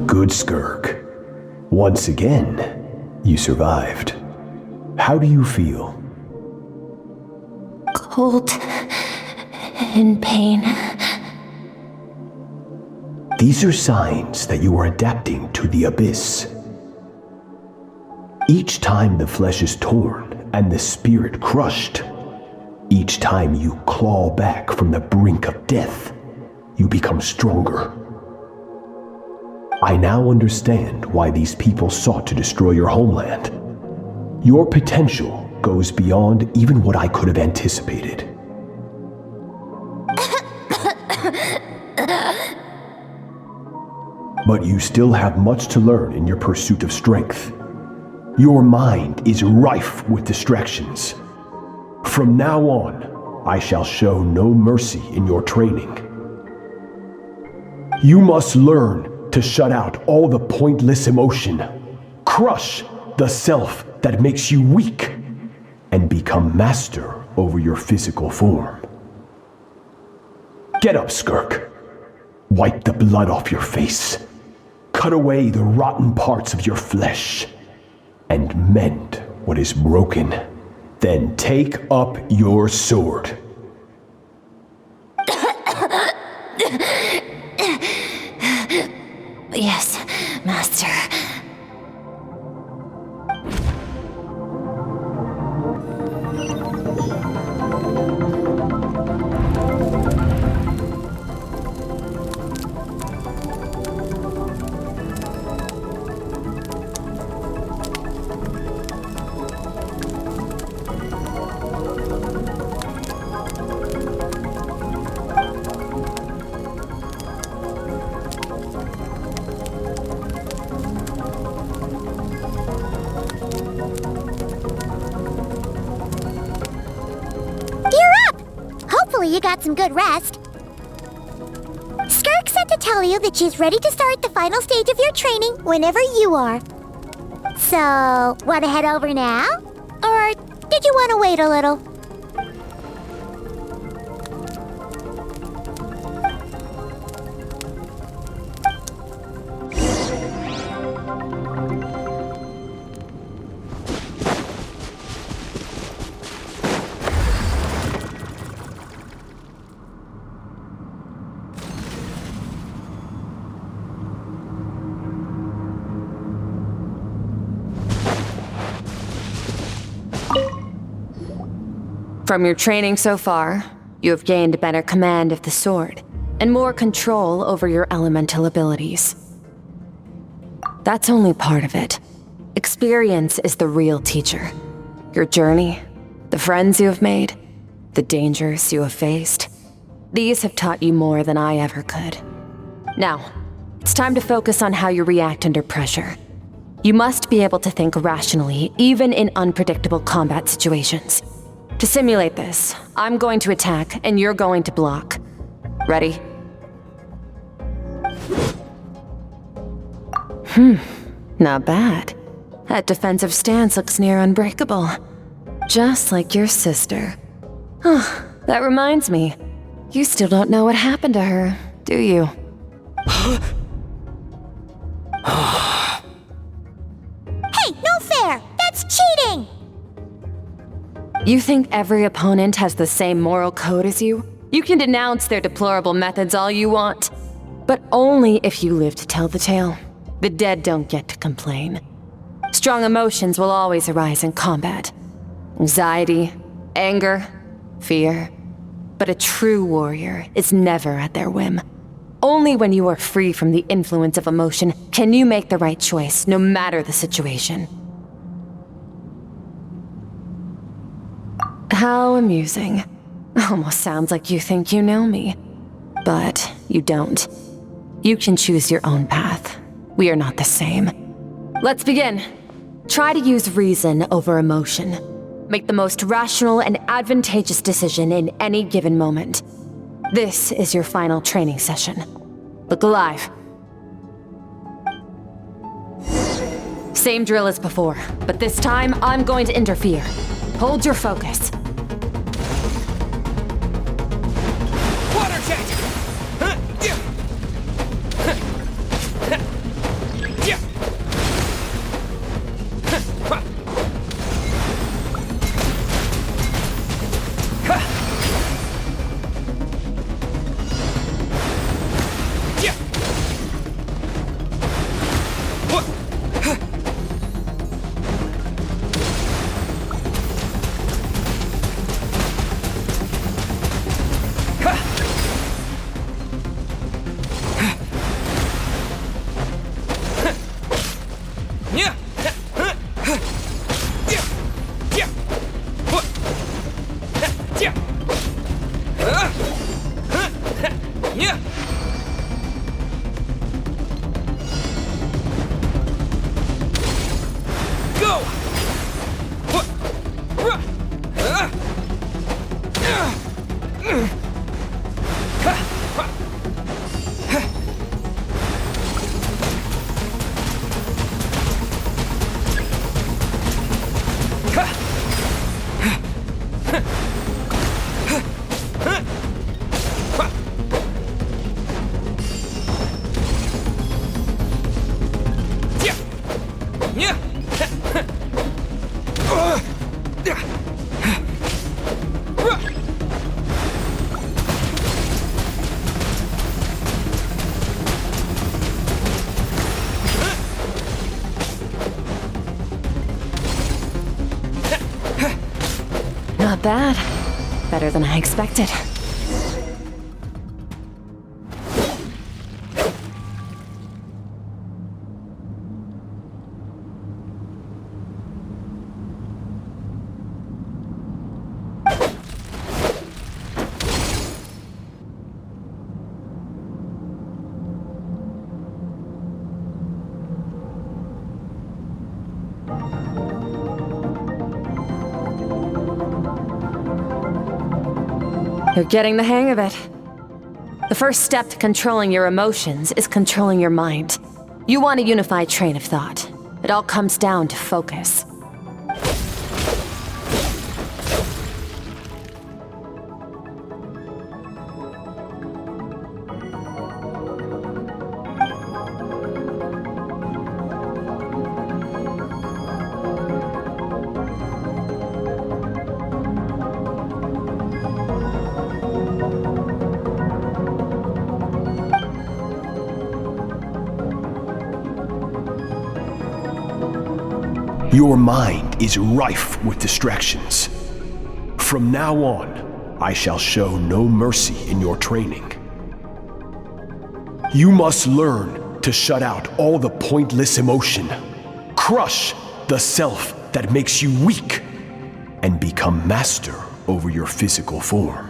Good, Skirk. Once again, you survived. How do you feel? Cold and pain. These are signs that you are adapting to the abyss. Each time the flesh is torn and the spirit crushed, each time you claw back from the brink of death, you become stronger. I now understand why these people sought to destroy your homeland. Your potential goes beyond even what I could have anticipated. But you still have much to learn in your pursuit of strength. Your mind is rife with distractions. From now on, I shall show no mercy in your training. You must learn to shut out all the pointless emotion, crush the self that makes you weak, and become master over your physical form. Get up, Skirk. Wipe the blood off your face. Cut away the rotten parts of your flesh, and mend what is broken. Then take up your sword. Yes, Master. You got some good rest. Skirk said to tell you that she's ready to start the final stage of your training whenever you are. So, want to head over now? Or did you want to wait a little? From your training so far, you have gained better command of the sword, and more control over your elemental abilities. That's only part of it. Experience is the real teacher. Your journey, the friends you have made, the dangers you have faced, these have taught you more than I ever could. Now, it's time to focus on how you react under pressure. You must be able to think rationally, even in unpredictable combat situations. To simulate this, I'm going to attack and you're going to block. Ready? Not bad. That defensive stance looks near unbreakable. Just like your sister. Oh, that reminds me. You still don't know what happened to her, do you? Hey, no fair! That's cheating! You think every opponent has the same moral code as you? You can denounce their deplorable methods all you want, but only if you live to tell the tale. The dead don't get to complain. Strong emotions will always arise in combat. Anxiety, anger, fear. But a true warrior is never at their whim. Only when you are free from the influence of emotion can you make the right choice, no matter the situation. How amusing. Almost sounds like you think you know me. But you don't. You can choose your own path. We are not the same. Let's begin. Try to use reason over emotion. Make the most rational and advantageous decision in any given moment. This is your final training session. Look alive. Same drill as before, but this time I'm going to interfere. Hold your focus. Water jet! Not bad. Better than I expected. You're getting the hang of it. The first step to controlling your emotions is controlling your mind. You want a unified train of thought. It all comes down to focus. Your mind is rife with distractions. From now on, I shall show no mercy in your training. You must learn to shut out all the pointless emotion, crush the self that makes you weak, and become master over your physical form.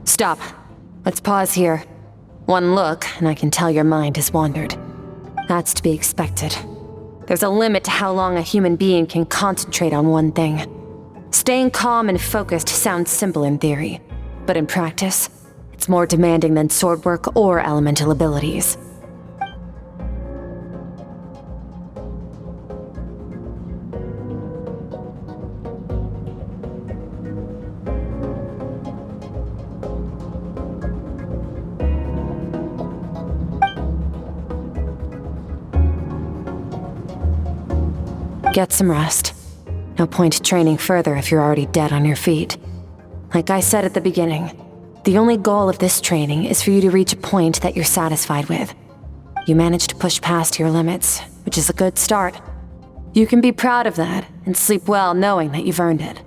Stop. Let's pause here. One look, and I can tell your mind has wandered. That's to be expected. There's a limit to how long a human being can concentrate on one thing. Staying calm and focused sounds simple in theory, but in practice, it's more demanding than sword work or elemental abilities. Get some rest. No point training further if you're already dead on your feet. Like I said at the beginning, the only goal of this training is for you to reach a point that you're satisfied with. You managed to push past your limits, which is a good start. You can be proud of that and sleep well knowing that you've earned it.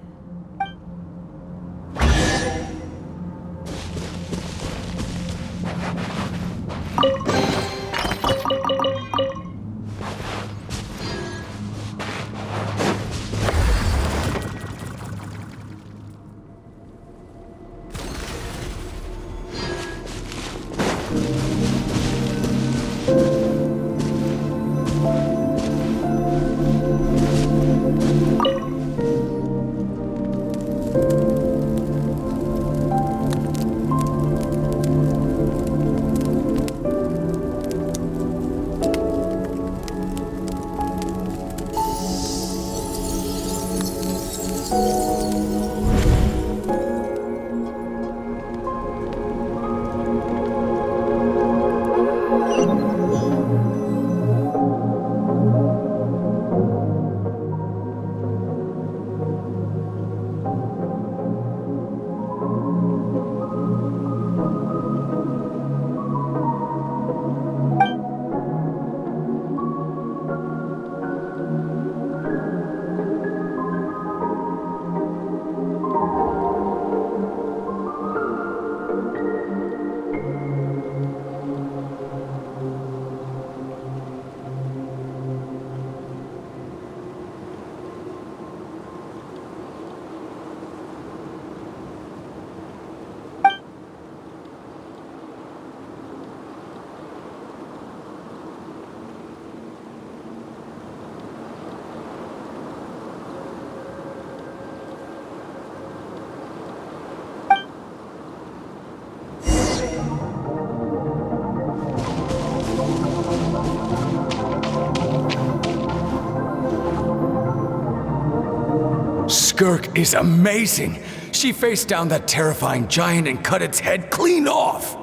Skirk is amazing. She faced down that terrifying giant and cut its head clean off.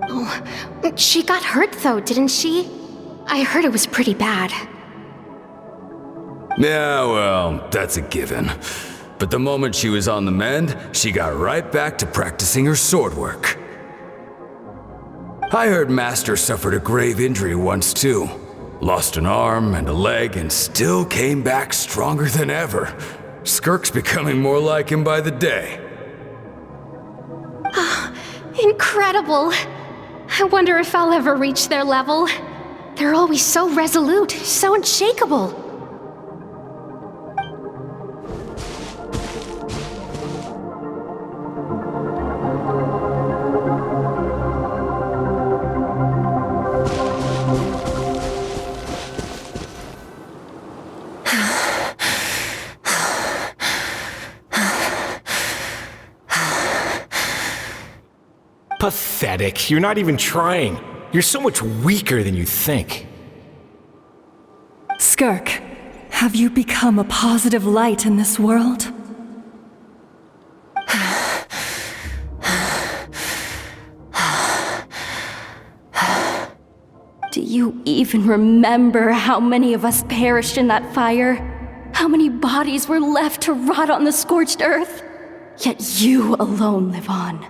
Oh, she got hurt though, didn't she? I heard it was pretty bad. Yeah, well, that's a given. But the moment she was on the mend, she got right back to practicing her sword work. I heard Master suffered a grave injury once too. Lost an arm and a leg and still came back stronger than ever. Skirk's becoming more like him by the day. Incredible! I wonder if I'll ever reach their level. They're always so resolute, so unshakable. Pathetic. You're not even trying. You're so much weaker than you think. Skirk, have you become a positive light in this world? Do you even remember how many of us perished in that fire? How many bodies were left to rot on the scorched earth? Yet you alone live on.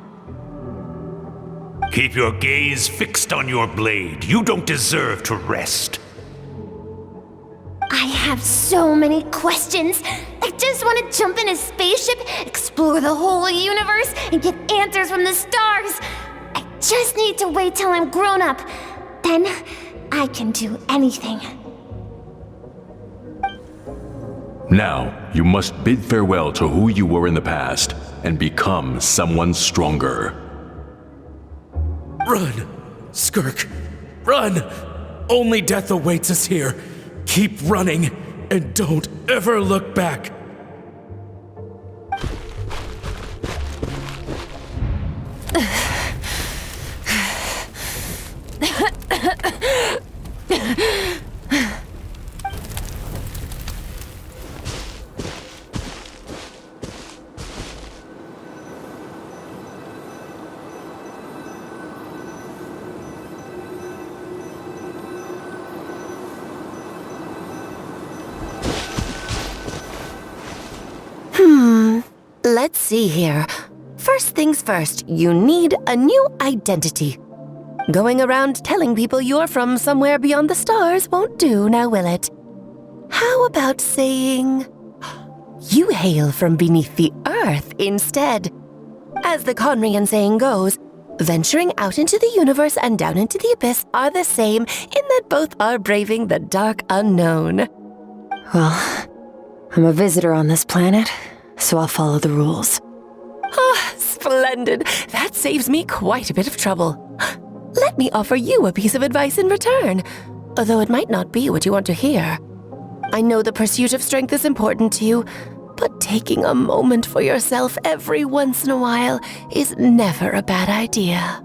Keep your gaze fixed on your blade. You don't deserve to rest. I have so many questions. I just want to jump in a spaceship, explore the whole universe, and get answers from the stars. I just need to wait till I'm grown up. Then I can do anything. Now, you must bid farewell to who you were in the past and become someone stronger. Run! Skirk, run! Only death awaits us here. Keep running, and don't ever look back. Let's see here. First things first, you need a new identity. Going around telling people you're from somewhere beyond the stars won't do, now will it? How about saying, you hail from beneath the earth instead? As the Conrian saying goes, venturing out into the universe and down into the abyss are the same in that both are braving the dark unknown. Well, I'm a visitor on this planet, so I'll follow the rules. Ah, splendid. That saves me quite a bit of trouble. Let me offer you a piece of advice in return, although it might not be what you want to hear. I know the pursuit of strength is important to you, but taking a moment for yourself every once in a while is never a bad idea.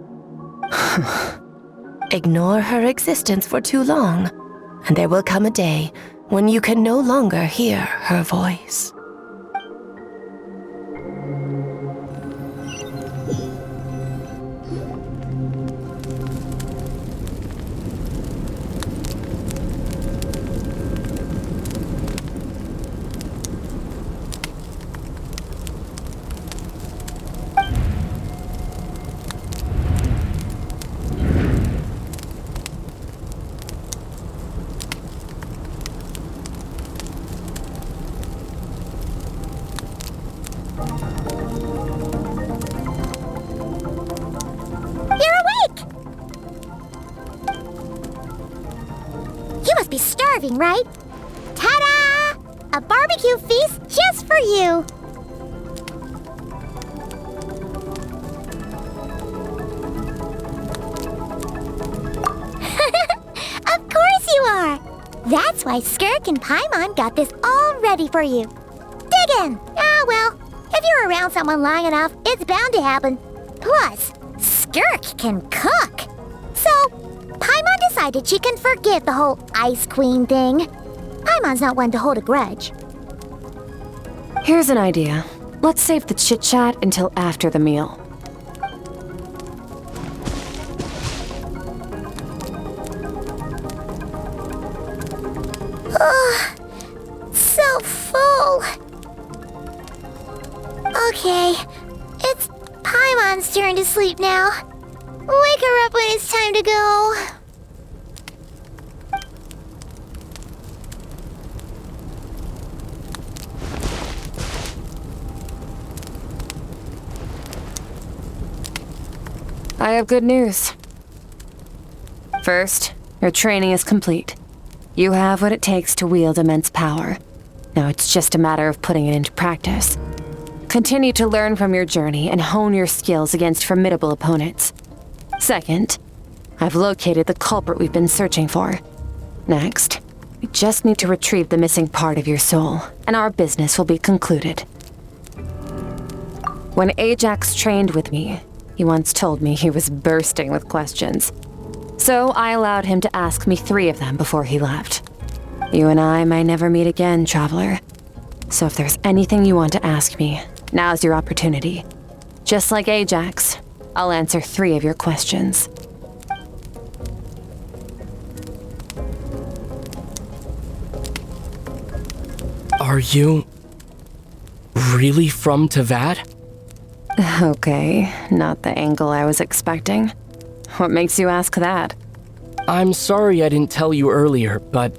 Ignore her existence for too long, and there will come a day when you can no longer hear her voice. Right? Ta-da! A barbecue feast just for you! Of course you are! That's why Skirk and Paimon got this all ready for you. Dig in! Ah, well, if you're around someone long enough, it's bound to happen. Plus, Skirk can cook! So, Paimon decided she can forgive the whole Ice Queen thing. Paimon's not one to hold a grudge. Here's an idea. Let's save the chit-chat until after the meal. So full. Okay, it's Paimon's turn to sleep now. Wake her up when it's time to go. I have good news. First, your training is complete. You have what it takes to wield immense power. Now it's just a matter of putting it into practice. Continue to learn from your journey and hone your skills against formidable opponents. Second, I've located the culprit we've been searching for. Next, we just need to retrieve the missing part of your soul, and our business will be concluded. When Ajax trained with me, he once told me he was bursting with questions. So I allowed him to ask me 3 of them before he left. You and I may never meet again, traveler. So if there's anything you want to ask me, now's your opportunity. Just like Ajax, I'll answer 3 of your questions. Are you really from Tavad? Okay, not the angle I was expecting. What makes you ask that? I'm sorry I didn't tell you earlier, but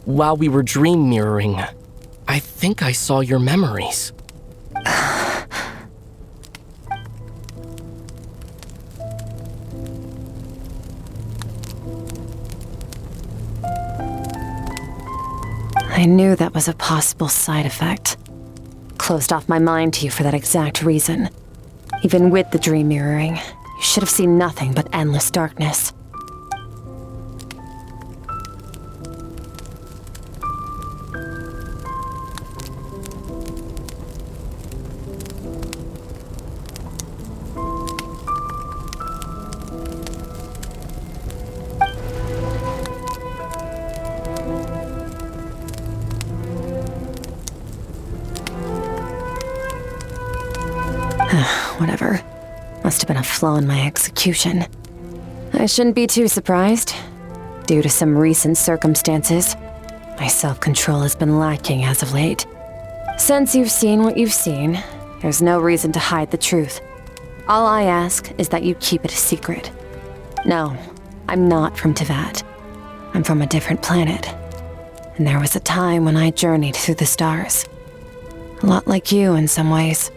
while we were dream mirroring, I think I saw your memories. I knew that was a possible side effect. Closed off my mind to you for that exact reason. Even with the dream mirroring, you should have seen nothing but endless darkness. Whatever. Must have been a flaw in my execution. I shouldn't be too surprised. Due to some recent circumstances, my self-control has been lacking as of late. Since you've seen what you've seen, there's no reason to hide the truth. All I ask is that you keep it a secret. No, I'm not from Teyvat. I'm from a different planet. And there was a time when I journeyed through the stars. A lot like you in some ways.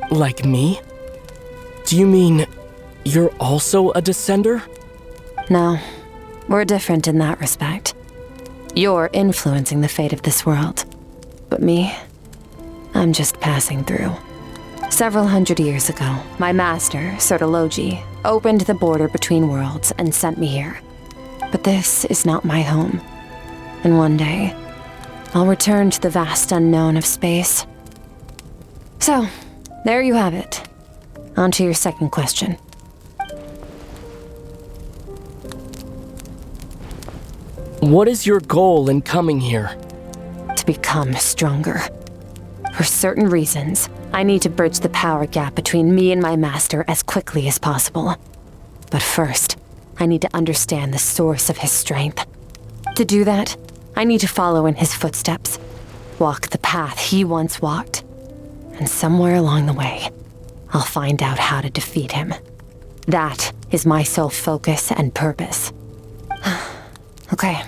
Like me? Do you mean you're also a descender? No, we're different in that respect. You're influencing the fate of this world. But me, I'm just passing through. Several hundred years ago, my master, Sertologi, opened the border between worlds and sent me here. But this is not my home. And one day, I'll return to the vast unknown of space. So, there you have it. On to your second question. What is your goal in coming here? To become stronger. For certain reasons, I need to bridge the power gap between me and my master as quickly as possible. But first, I need to understand the source of his strength. To do that, I need to follow in his footsteps, walk the path he once walked. And somewhere along the way, I'll find out how to defeat him. That is my sole focus and purpose. Okay.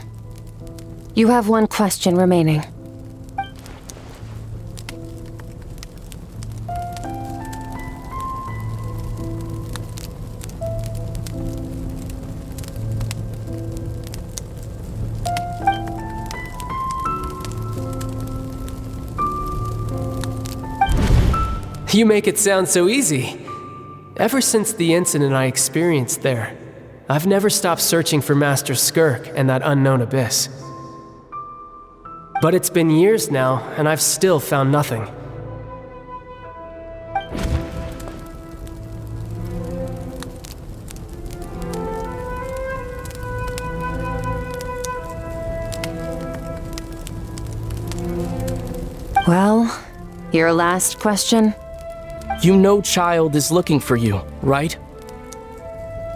You have one question remaining. You make it sound so easy. Ever since the incident I experienced there, I've never stopped searching for Master Skirk and that unknown abyss. But it's been years now, and I've still found nothing. Well, your last question? You know Child is looking for you, right?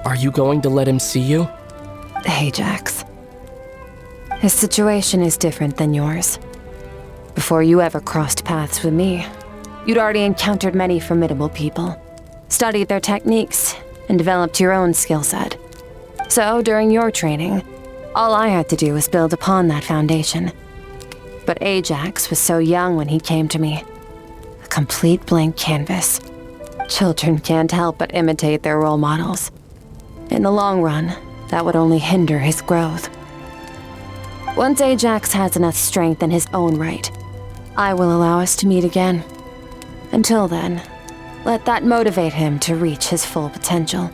Are you going to let him see you? Ajax. His situation is different than yours. Before you ever crossed paths with me, you'd already encountered many formidable people, studied their techniques, and developed your own skill set. So, during your training, all I had to do was build upon that foundation. But Ajax was so young when he came to me. A complete blank canvas. Children can't help but imitate their role models. In the long run, that would only hinder his growth. Once Ajax has enough strength in his own right, I will allow us to meet again. Until then, let that motivate him to reach his full potential.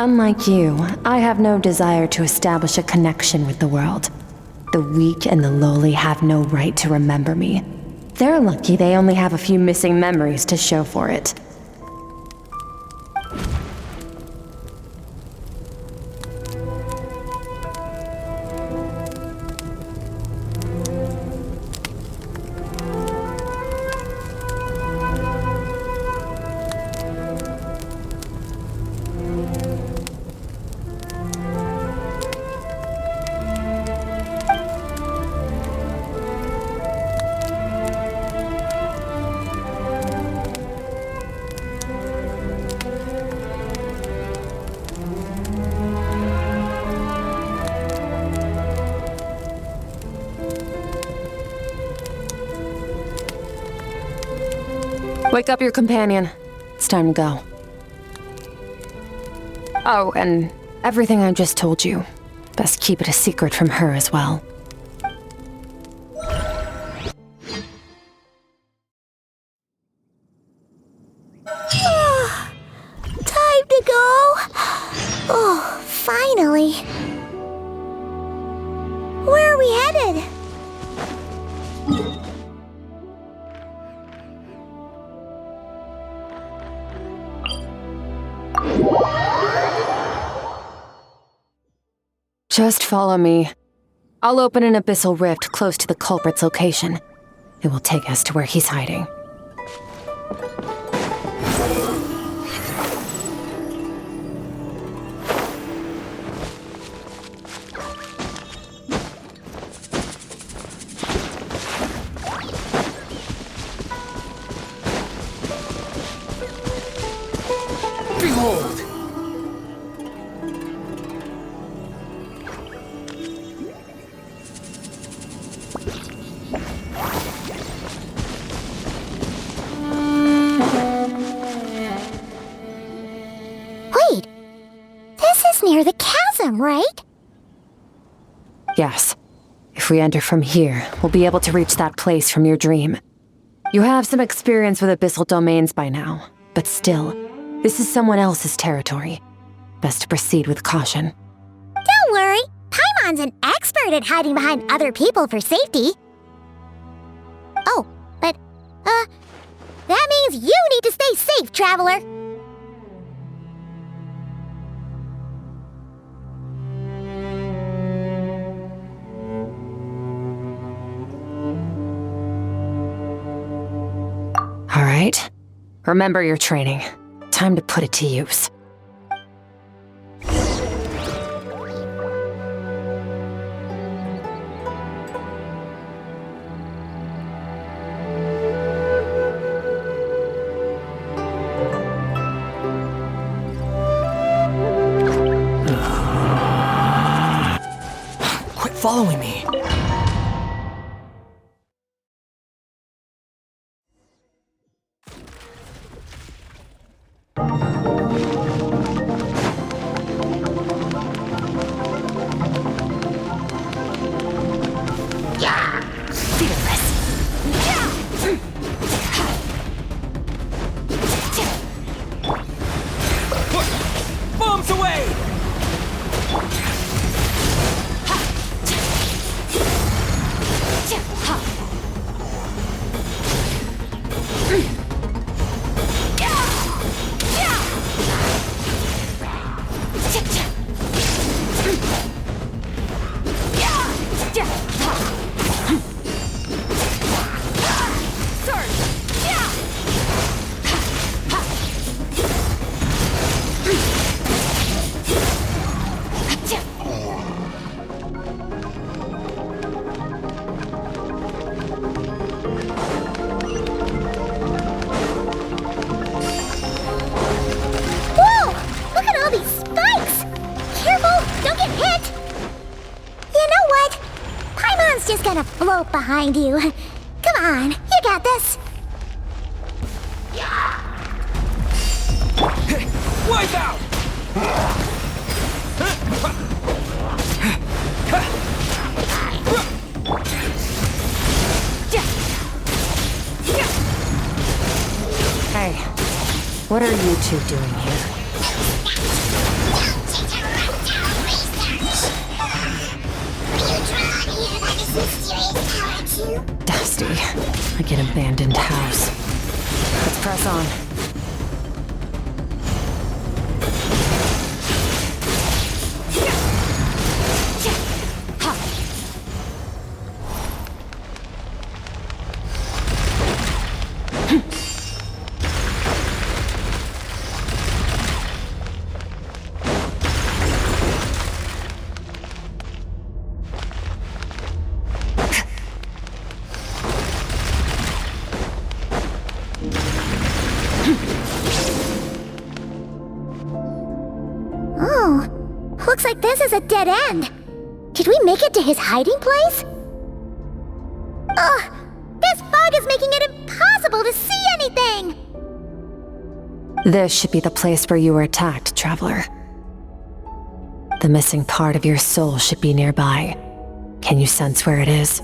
Unlike you, I have no desire to establish a connection with the world. The weak and the lowly have no right to remember me. They're lucky they only have a few missing memories to show for it. Wake up your companion. It's time to go. Oh, and everything I just told you, best keep it a secret from her as well. Time to go. Oh, finally. Where are we headed? Just follow me. I'll open an abyssal rift close to the culprit's location. It will take us to where he's hiding. Behold! Wait! This is near the chasm, right? Yes. If we enter from here, we'll be able to reach that place from your dream. You have some experience with abyssal domains by now, but still, this is someone else's territory. Best to proceed with caution. Don't worry. Paimon's an expert at hiding behind other people for safety. Oh, but, that means you need to stay safe, traveler. All right. Remember your training. Time to put it to use. Quit following me. Bombs away! Just gonna float behind you. Come on, you got this. Wipe out! Hey, what are you two doing here? Dusty, like an abandoned house. Let's press on. Looks like this is a dead end. Did we make it to his hiding place? Ugh! This fog is making it impossible to see anything! This should be the place where you were attacked, Traveler. The missing part of your soul should be nearby. Can you sense where it is?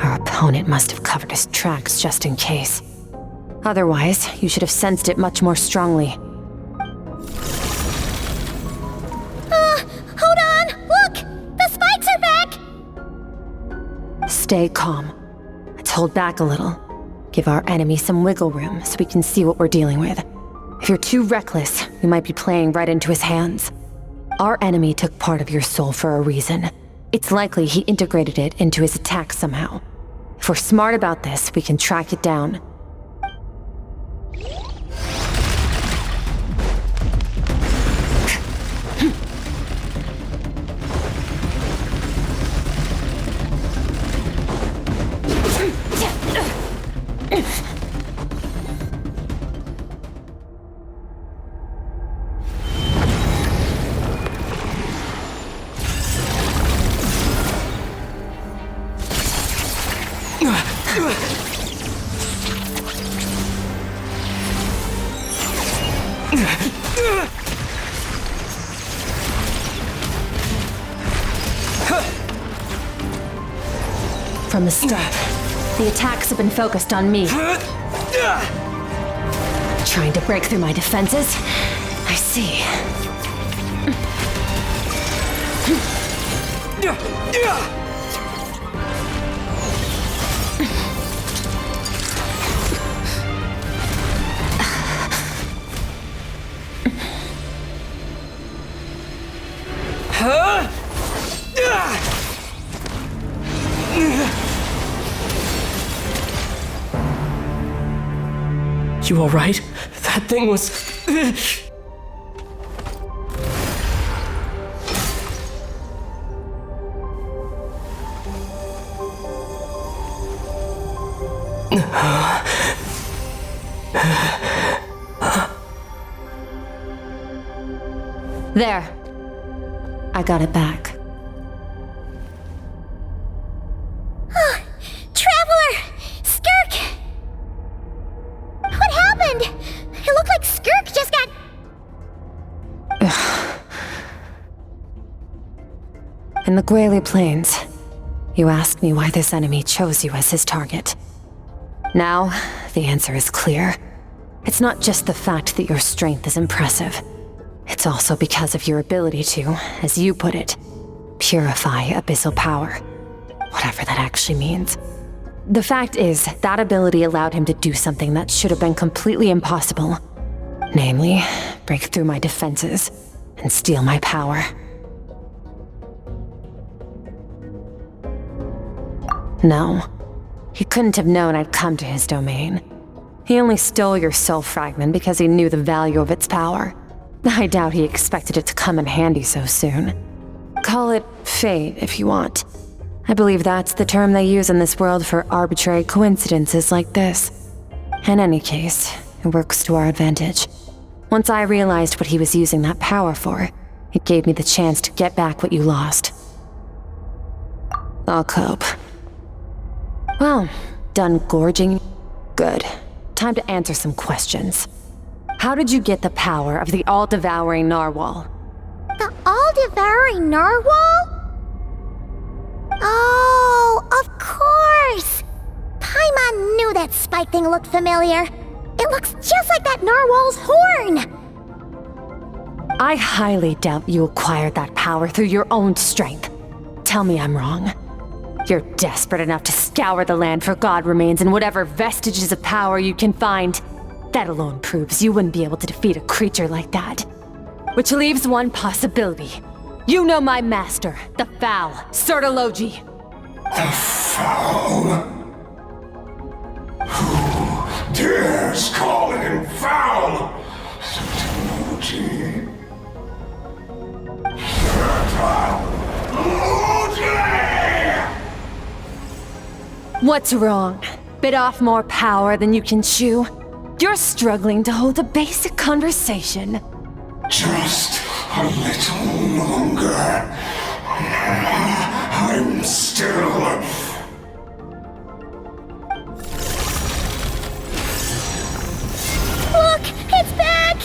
Our opponent must have covered his tracks just in case. Otherwise, you should have sensed it much more strongly. Hold on! Look! The spikes are back! Stay calm. Let's hold back a little. Give our enemy some wiggle room so we can see what we're dealing with. If you're too reckless, we might be playing right into his hands. Our enemy took part of your soul for a reason. It's likely he integrated it into his attack somehow. If we're smart about this, we can track it down. From the start, the attacks have been focused on me. Trying to break through my defenses? I see. You alright? That thing was... There. I got it back. Traveler! Skirk! What happened? It looked like Skirk just got... In the Guili Plains, you asked me why this enemy chose you as his target. Now, the answer is clear. It's not just the fact that your strength is impressive. It's also because of your ability to, as you put it, purify abyssal power. Whatever that actually means. The fact is, that ability allowed him to do something that should have been completely impossible. Namely, break through my defenses and steal my power. No, he couldn't have known I'd come to his domain. He only stole your soul fragment because he knew the value of its power. I doubt he expected it to come in handy so soon. Call it fate if you want. I believe that's the term they use in this world for arbitrary coincidences like this. In any case, it works to our advantage. Once I realized what he was using that power for, it gave me the chance to get back what you lost. I'll cope. Well, done gorging? Good. Time to answer some questions. How did you get the power of the all-devouring narwhal? The all-devouring narwhal? Oh, of course! Paimon knew that spike thing looked familiar. It looks just like that narwhal's horn! I highly doubt you acquired that power through your own strength. Tell me I'm wrong. You're desperate enough to scour the land for god remains and whatever vestiges of power you can find. That alone proves you wouldn't be able to defeat a creature like that. Which leaves one possibility. You know my master, the Foul, Sertologi. The Foul? Who dares call him Foul? Sertologi. What's wrong? Bit off more power than you can chew? You're struggling to hold a basic conversation. Just a little longer. I'm still... Look! It's back!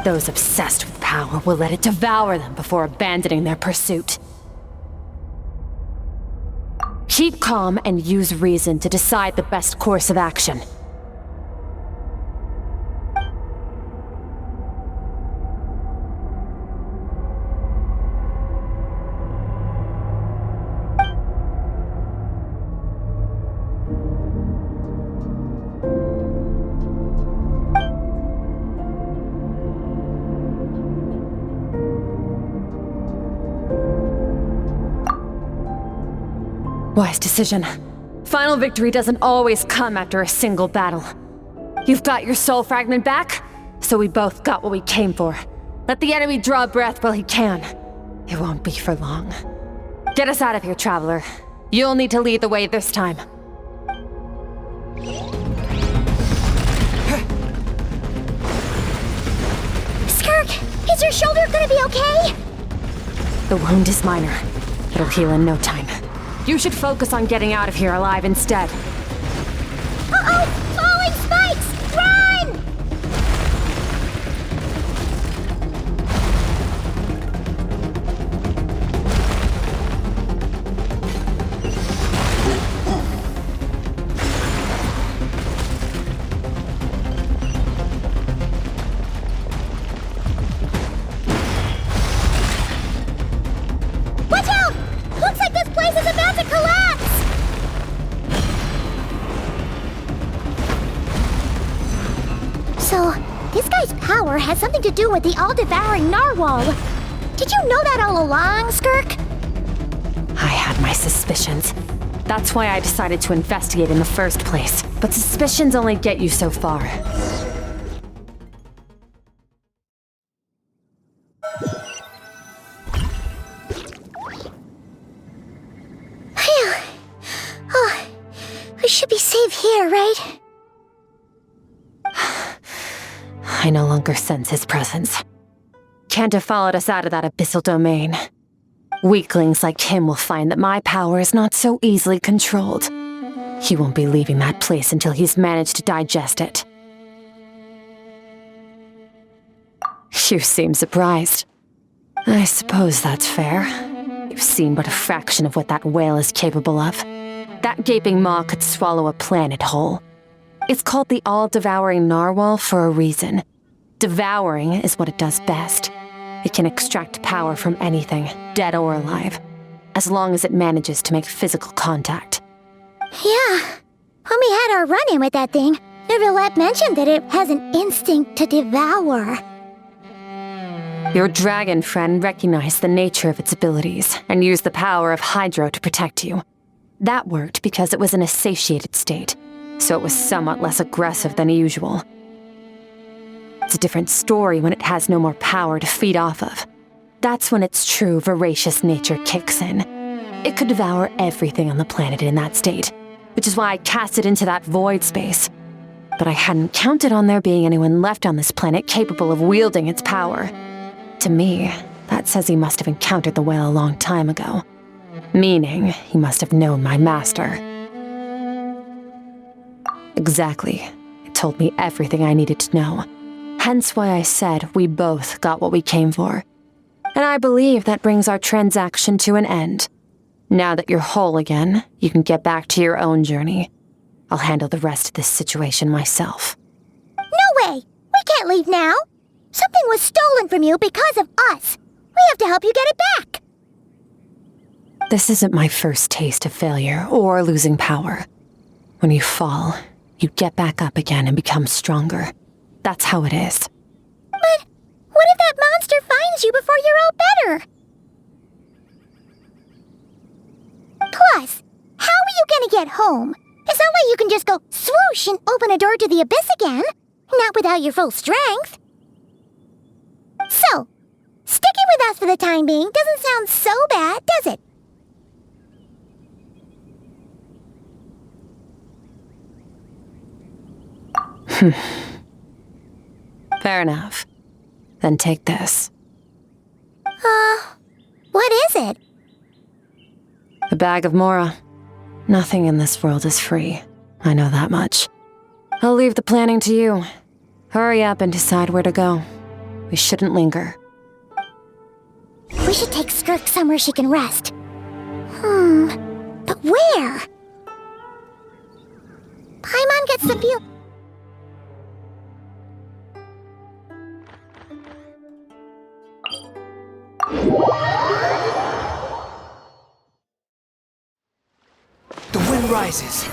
Those obsessed with power will let it devour them before abandoning their pursuit. Keep calm and use reason to decide the best course of action. Wise decision. Final victory doesn't always come after a single battle. You've got your soul fragment back, so we both got what we came for. Let the enemy draw breath while he can. It won't be for long. Get us out of here, Traveler. You'll need to lead the way this time. Skirk, is your shoulder gonna be okay? The wound is minor. It'll heal in no time. You should focus on getting out of here alive instead. Uh-oh! Falling spikes! Run! Watch out! Looks like this place is about to collapse! So, this guy's power has something to do with the all-devouring narwhal. Did you know that all along, Skirk? I had my suspicions. That's why I decided to investigate in the first place. But suspicions only get you so far. Phew. Oh, we should be safe here, right? I no longer sense his presence. Can't have followed us out of that abyssal domain. Weaklings like him will find that my power is not so easily controlled. He won't be leaving that place until he's managed to digest it. You seem surprised. I suppose that's fair. You've seen but a fraction of what that whale is capable of. That gaping maw could swallow a planet whole. It's called the all-devouring narwhal for a reason. Devouring is what it does best. It can extract power from anything, dead or alive, as long as it manages to make physical contact. Yeah. When we had our run-in with that thing, Neverlet mentioned that it has an instinct to devour. Your dragon friend recognized the nature of its abilities and used the power of Hydro to protect you. That worked because it was in a satiated state, so it was somewhat less aggressive than usual. It's a different story when it has no more power to feed off of. That's when its true voracious nature kicks in. It could devour everything on the planet in that state, which is why I cast it into that void space. But I hadn't counted on there being anyone left on this planet capable of wielding its power. To me, that says he must have encountered the whale a long time ago. Meaning, he must have known my master. Exactly. It told me everything I needed to know. Hence why I said we both got what we came for. And I believe that brings our transaction to an end. Now that you're whole again, you can get back to your own journey. I'll handle the rest of this situation myself. No way! We can't leave now! Something was stolen from you because of us! We have to help you get it back! This isn't my first taste of failure or losing power. When you fall, you get back up again and become stronger. That's how it is. But what if that monster finds you before you're all better? Plus, how are you gonna get home? It's not like you can just go swoosh and open a door to the abyss again. Not without your full strength. So, sticking with us for the time being doesn't sound so bad, does it? Fair enough. Then take this. What is it? A bag of Mora. Nothing in this world is free. I know that much. I'll leave the planning to you. Hurry up and decide where to go. We shouldn't linger. We should take Skirk somewhere she can rest. But where? Paimon gets the view. The wind rises.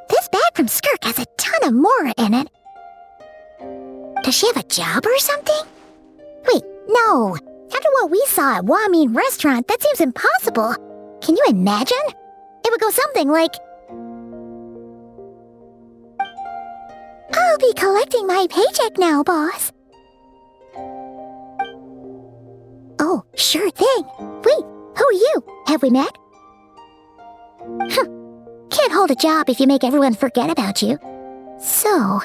This bag from Skirk has a ton of Mora in it. Does she have a job or something? Wait, no. After what we saw at Wamin Restaurant, that seems impossible. Can you imagine? It would go something like, I'll be collecting my paycheck now, boss. Oh, sure thing. Wait, who are you? Have we met? Can't hold a job if you make everyone forget about you. So,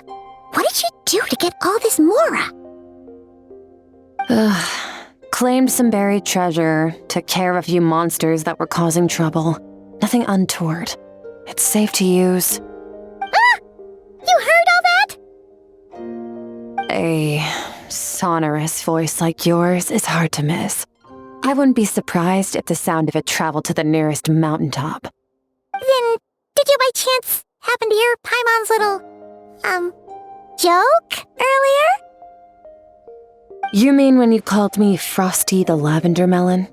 what did you do to get all this Mora? Claimed some buried treasure, took care of a few monsters that were causing trouble. Nothing untoward. It's safe to use. Ah! You heard all that? A sonorous voice like yours is hard to miss. I wouldn't be surprised if the sound of it traveled to the nearest mountaintop. Then, did you by chance happen to hear Paimon's little, joke earlier? You mean when you called me Frosty the Lavender Melon?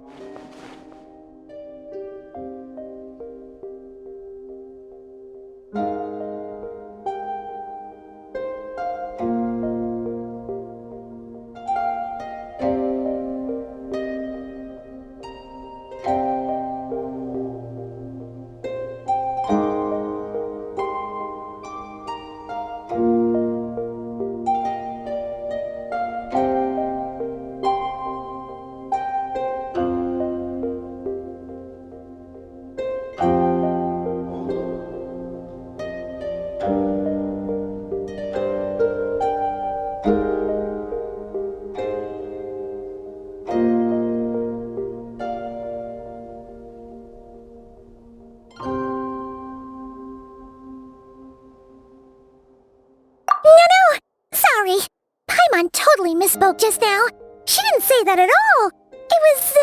Totally misspoke just now. She didn't say that at all. It was,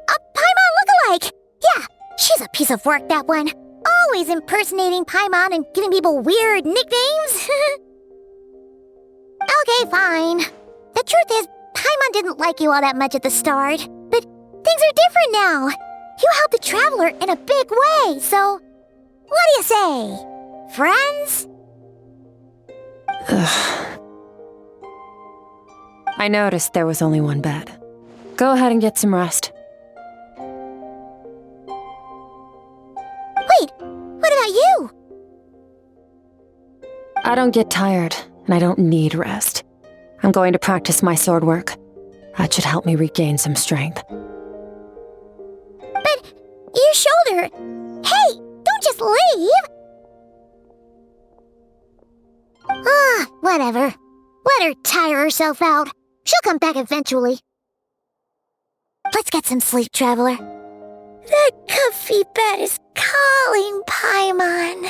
a Paimon lookalike. Yeah, she's a piece of work, that one. Always impersonating Paimon and giving people weird nicknames. Okay, fine. The truth is, Paimon didn't like you all that much at the start. But things are different now. You helped the Traveler in a big way, so... What do you say? Friends? I noticed there was only one bed. Go ahead and get some rest. Wait, what about you? I don't get tired, and I don't need rest. I'm going to practice my sword work. That should help me regain some strength. But your shoulder... Hey, don't just leave! Whatever. Let her tire herself out. She'll come back eventually. Let's get some sleep, Traveler. That comfy bed is calling, Paimon.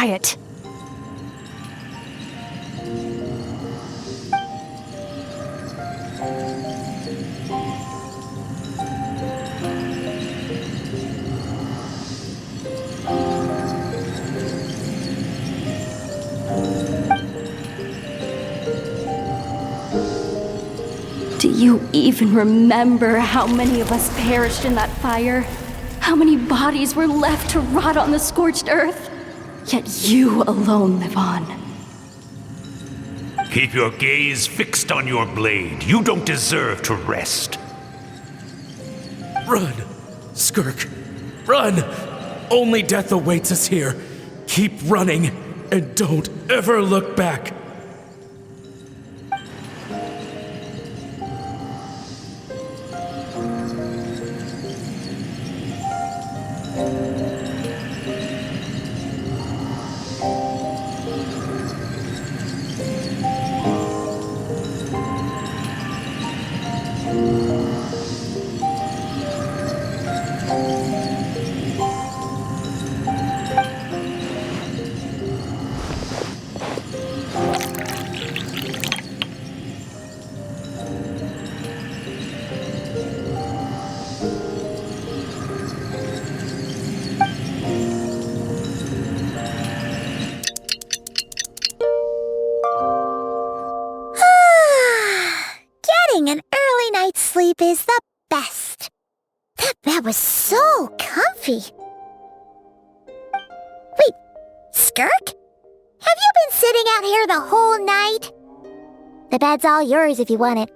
quiet. Do you even remember how many of us perished in that fire? How many bodies were left to rot on the scorched earth? Yet you alone live on. Keep your gaze fixed on your blade. You don't deserve to rest. Run, Skirk. Run! Only death awaits us here. Keep running, and don't ever look back. Getting an early night's sleep is the best. That bed was so comfy. Wait, Skirk? Have you been sitting out here the whole night? The bed's all yours if you want it.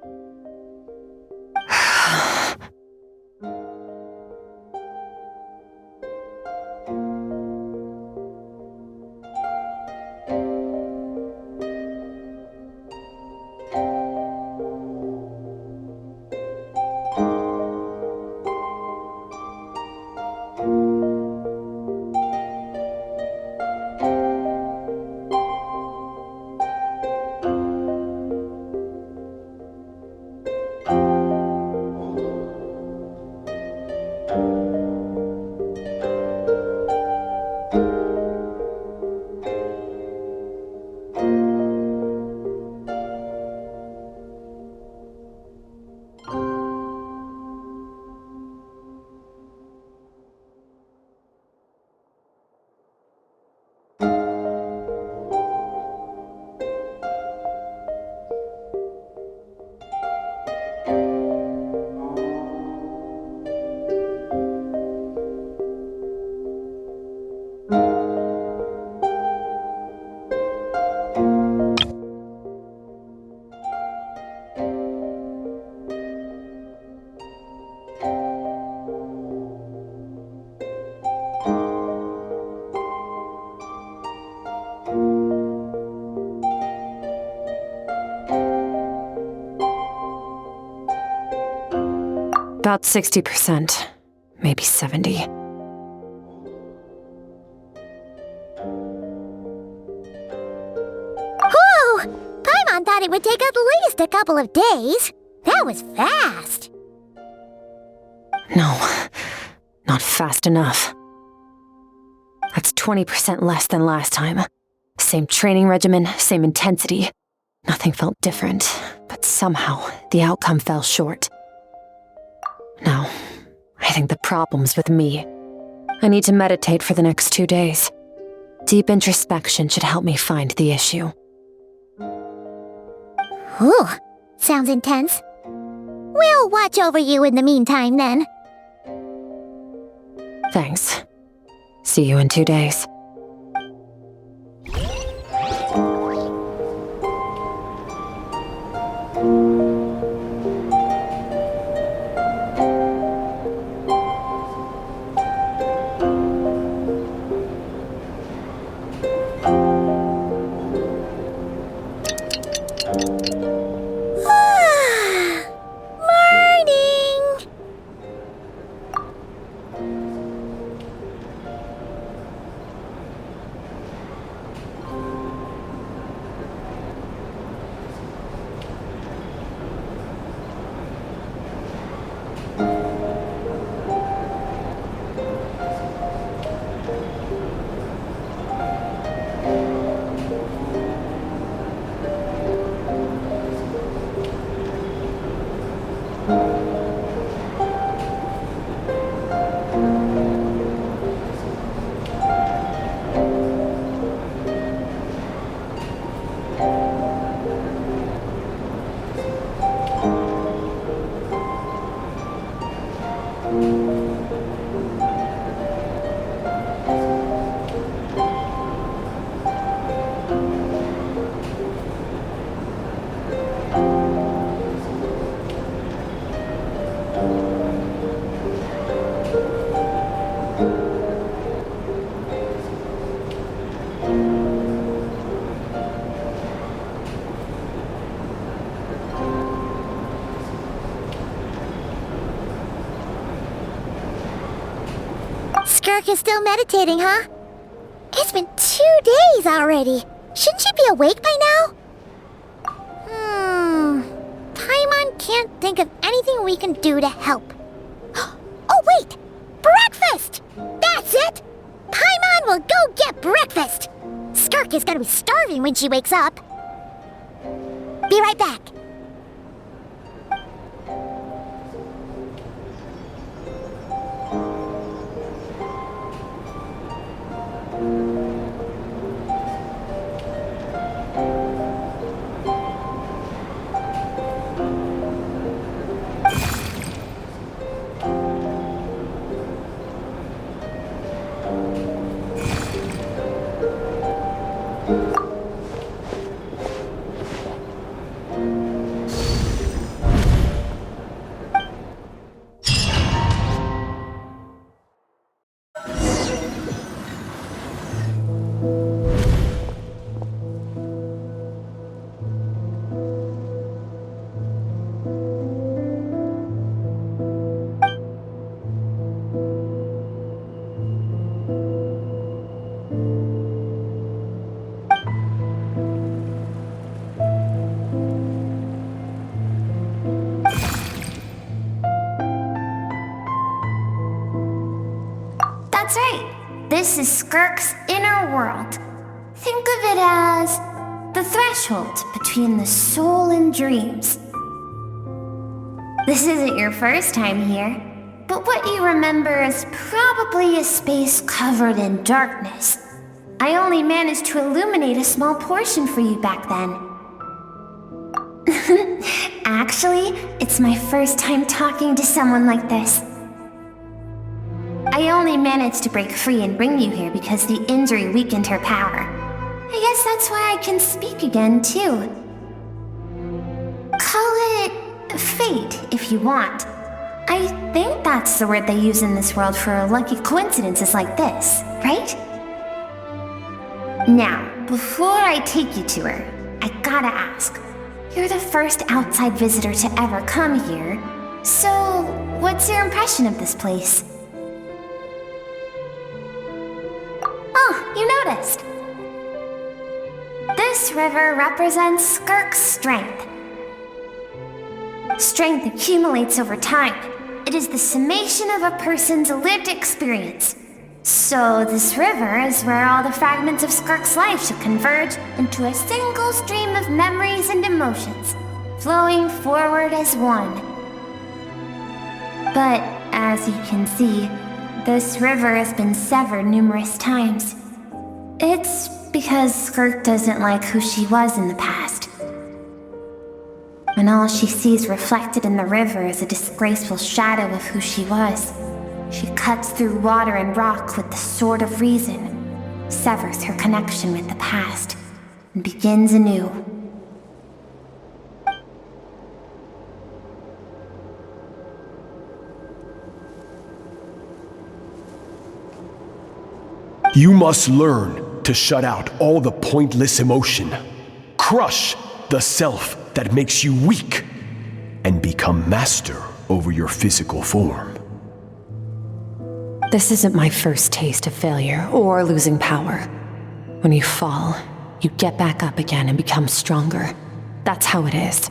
About 60%, maybe 70. Whoa! Paimon thought it would take at least a couple of days. That was fast. No, not fast enough. That's 20% less than last time. Same training regimen, same intensity. Nothing felt different, but somehow the outcome fell short. No, I think the problem's with me. I need to meditate for the next 2 days. Deep introspection should help me find the issue. Ooh, sounds intense. We'll watch over you in the meantime, then. Thanks. See you in 2 days. Skirk is still meditating, huh? It's been 2 days already. Shouldn't she be awake by now? Paimon can't think of anything we can do to help. Oh, wait! Breakfast! That's it! Paimon will go get breakfast! Skirk is gonna be starving when she wakes up. Be right back. That's right. This is Skirk's inner world. Think of it as the threshold between the soul and dreams. This isn't your first time here, but what you remember is probably a space covered in darkness. I only managed to illuminate a small portion for you back then. Actually, it's my first time talking to someone like this. I only managed to break free and bring you here because the injury weakened her power. I guess that's why I can speak again, too. Call it fate, if you want. I think that's the word they use in this world for lucky coincidences like this, right? Now, before I take you to her, I gotta ask. You're the first outside visitor to ever come here, so what's your impression of this place? Oh, you noticed. This river represents Skirk's strength. Strength accumulates over time. It is the summation of a person's lived experience. So this river is where all the fragments of Skirk's life should converge into a single stream of memories and emotions, flowing forward as one. But as you can see, this river has been severed numerous times. It's because Skirk doesn't like who she was in the past. And all she sees reflected in the river is a disgraceful shadow of who she was. She cuts through water and rock with the sword of reason, severs her connection with the past, and begins anew. You must learn to shut out all the pointless emotion. Crush the self that makes you weak, and become master over your physical form. This isn't my first taste of failure or losing power. When you fall, you get back up again and become stronger. That's how it is.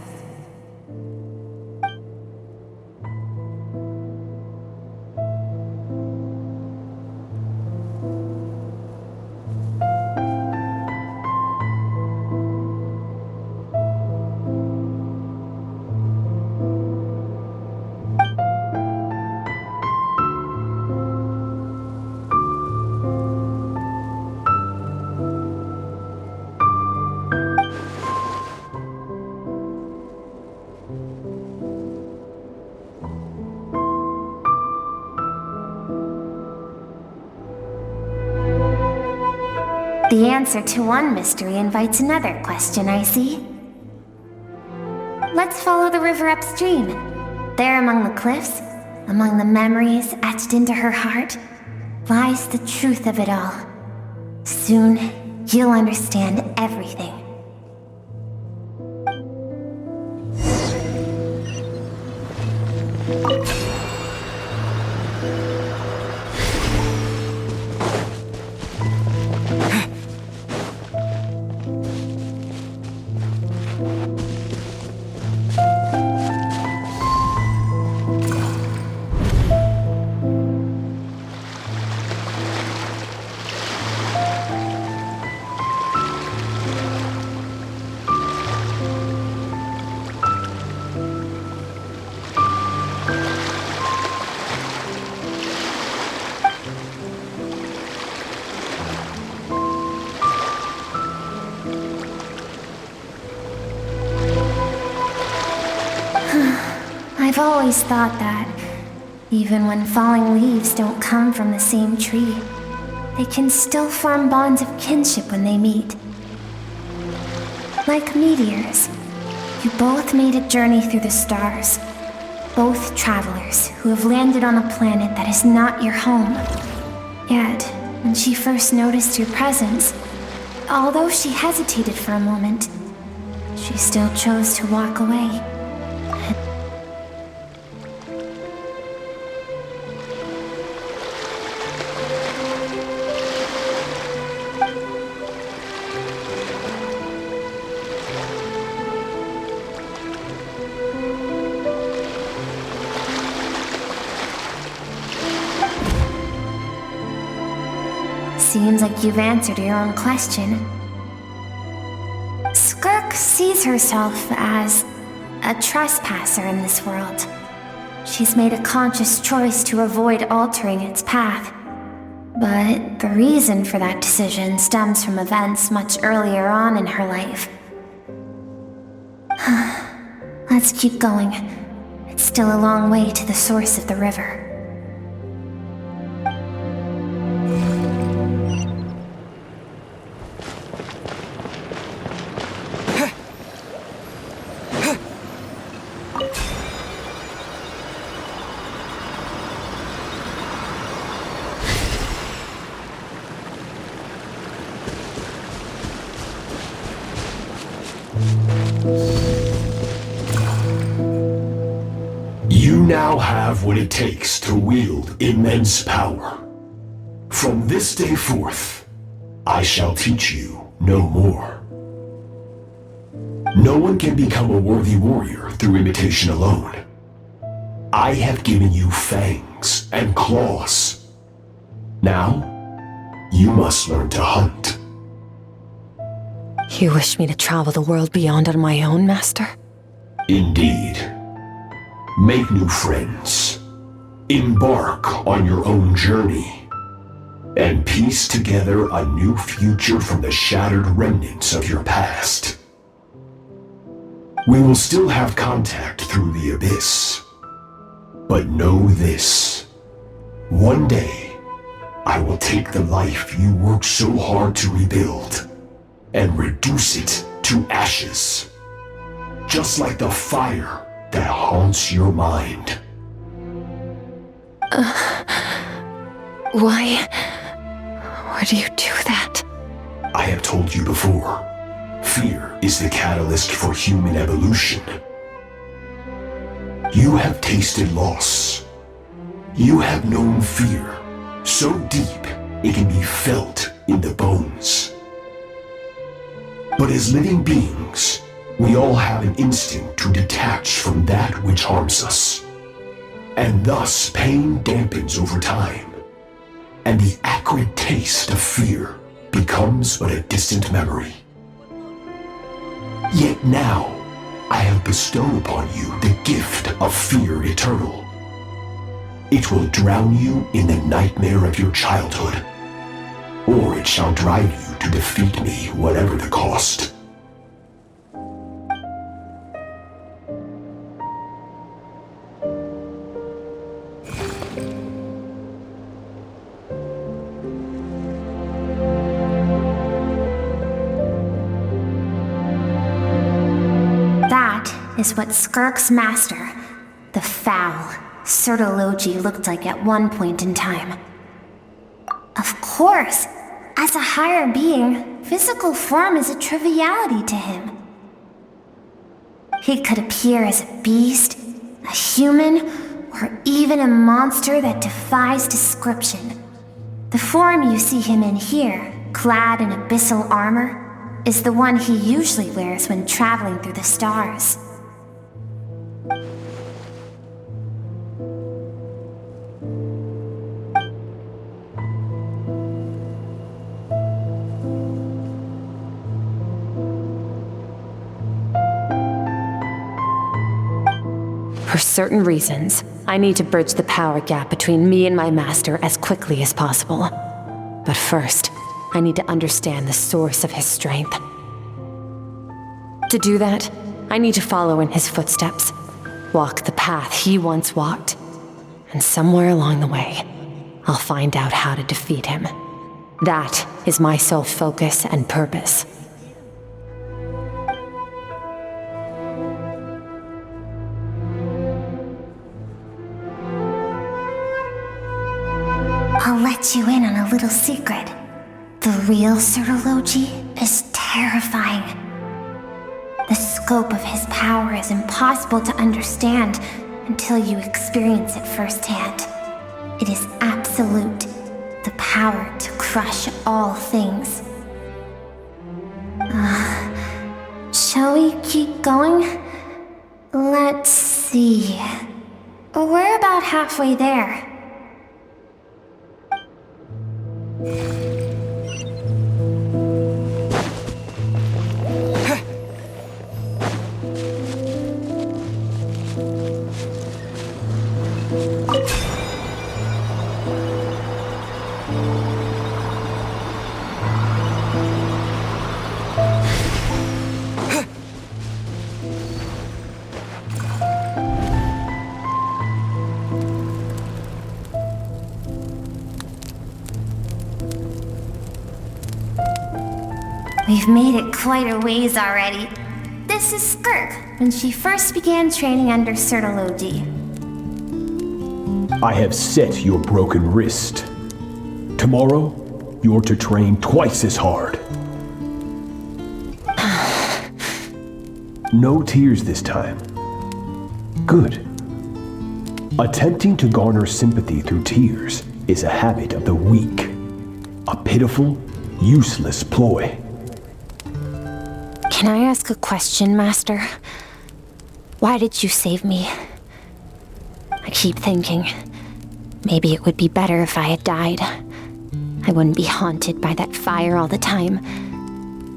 The answer to one mystery invites another question, I see. Let's follow the river upstream. There among the cliffs, among the memories etched into her heart, lies the truth of it all. Soon, you'll understand everything. I've always thought that, even when falling leaves don't come from the same tree, they can still form bonds of kinship when they meet. Like meteors, you both made a journey through the stars. Both travelers who have landed on a planet that is not your home. Yet, when she first noticed your presence, although she hesitated for a moment, she still chose to walk away. Seems like you've answered your own question. Skirk sees herself as a trespasser in this world. She's made a conscious choice to avoid altering its path. But the reason for that decision stems from events much earlier on in her life. Let's keep going. It's still a long way to the source of the river. You now have what it takes to wield immense power. From this day forth, I shall teach you no more. No one can become a worthy warrior through imitation alone. I have given you fangs and claws. Now, you must learn to hunt. You wish me to travel the world beyond on my own, Master? Indeed. Make new friends. Embark on your own journey. And piece together a new future from the shattered remnants of your past. We will still have contact through the abyss. But know this. One day, I will take the life you worked so hard to rebuild and reduce it to ashes. Just like the fire that haunts your mind. Why do you do that? I have told you before, fear is the catalyst for human evolution. You have tasted loss. You have known fear so deep it can be felt in the bones. But as living beings, we all have an instinct to detach from that which harms us. And thus pain dampens over time, and the acrid taste of fear becomes but a distant memory. Yet now, I have bestowed upon you the gift of fear eternal. It will drown you in the nightmare of your childhood, or it shall drive you to defeat me, whatever the cost. Is what Skirk's master, the foul Sertologi, looked like at one point in time. Of course, as a higher being, physical form is a triviality to him. He could appear as a beast, a human, or even a monster that defies description. The form you see him in here, clad in abyssal armor, is the one he usually wears when traveling through the stars. For certain reasons, I need to bridge the power gap between me and my master as quickly as possible. But first, I need to understand the source of his strength. To do that, I need to follow in his footsteps. walk the path he once walked. And somewhere along the way, I'll find out how to defeat him. That is my sole focus and purpose. I'll let you in on a little secret. The real Surology is terrifying. The scope of his power is impossible to understand until you experience it firsthand. It is absolute, the power to crush all things. Shall we keep going? Let's see. We're about halfway there. We've made it quite a ways already. This is Skirk, when she first began training under Surology. I have set your broken wrist. Tomorrow, you're to train twice as hard. No tears this time. Good. Attempting to garner sympathy through tears is a habit of the weak. A pitiful, useless ploy. Can I ask a question, Master? Why did you save me? I keep thinking, maybe it would be better if I had died. I wouldn't be haunted by that fire all the time.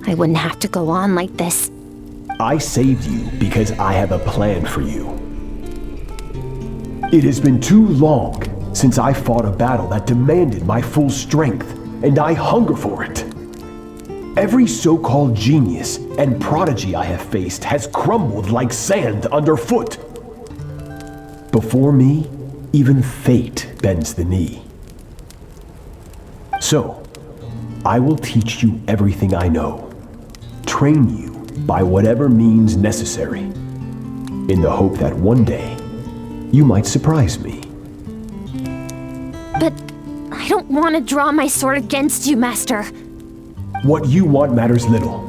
I wouldn't have to go on like this. I saved you because I have a plan for you. It has been too long since I fought a battle that demanded my full strength, and I hunger for it. Every so-called genius and prodigy I have faced has crumbled like sand underfoot. Before me, even fate bends the knee. So, I will teach you everything I know, train you by whatever means necessary, in the hope that one day, you might surprise me. But I don't want to draw my sword against you, Master. What you want matters little.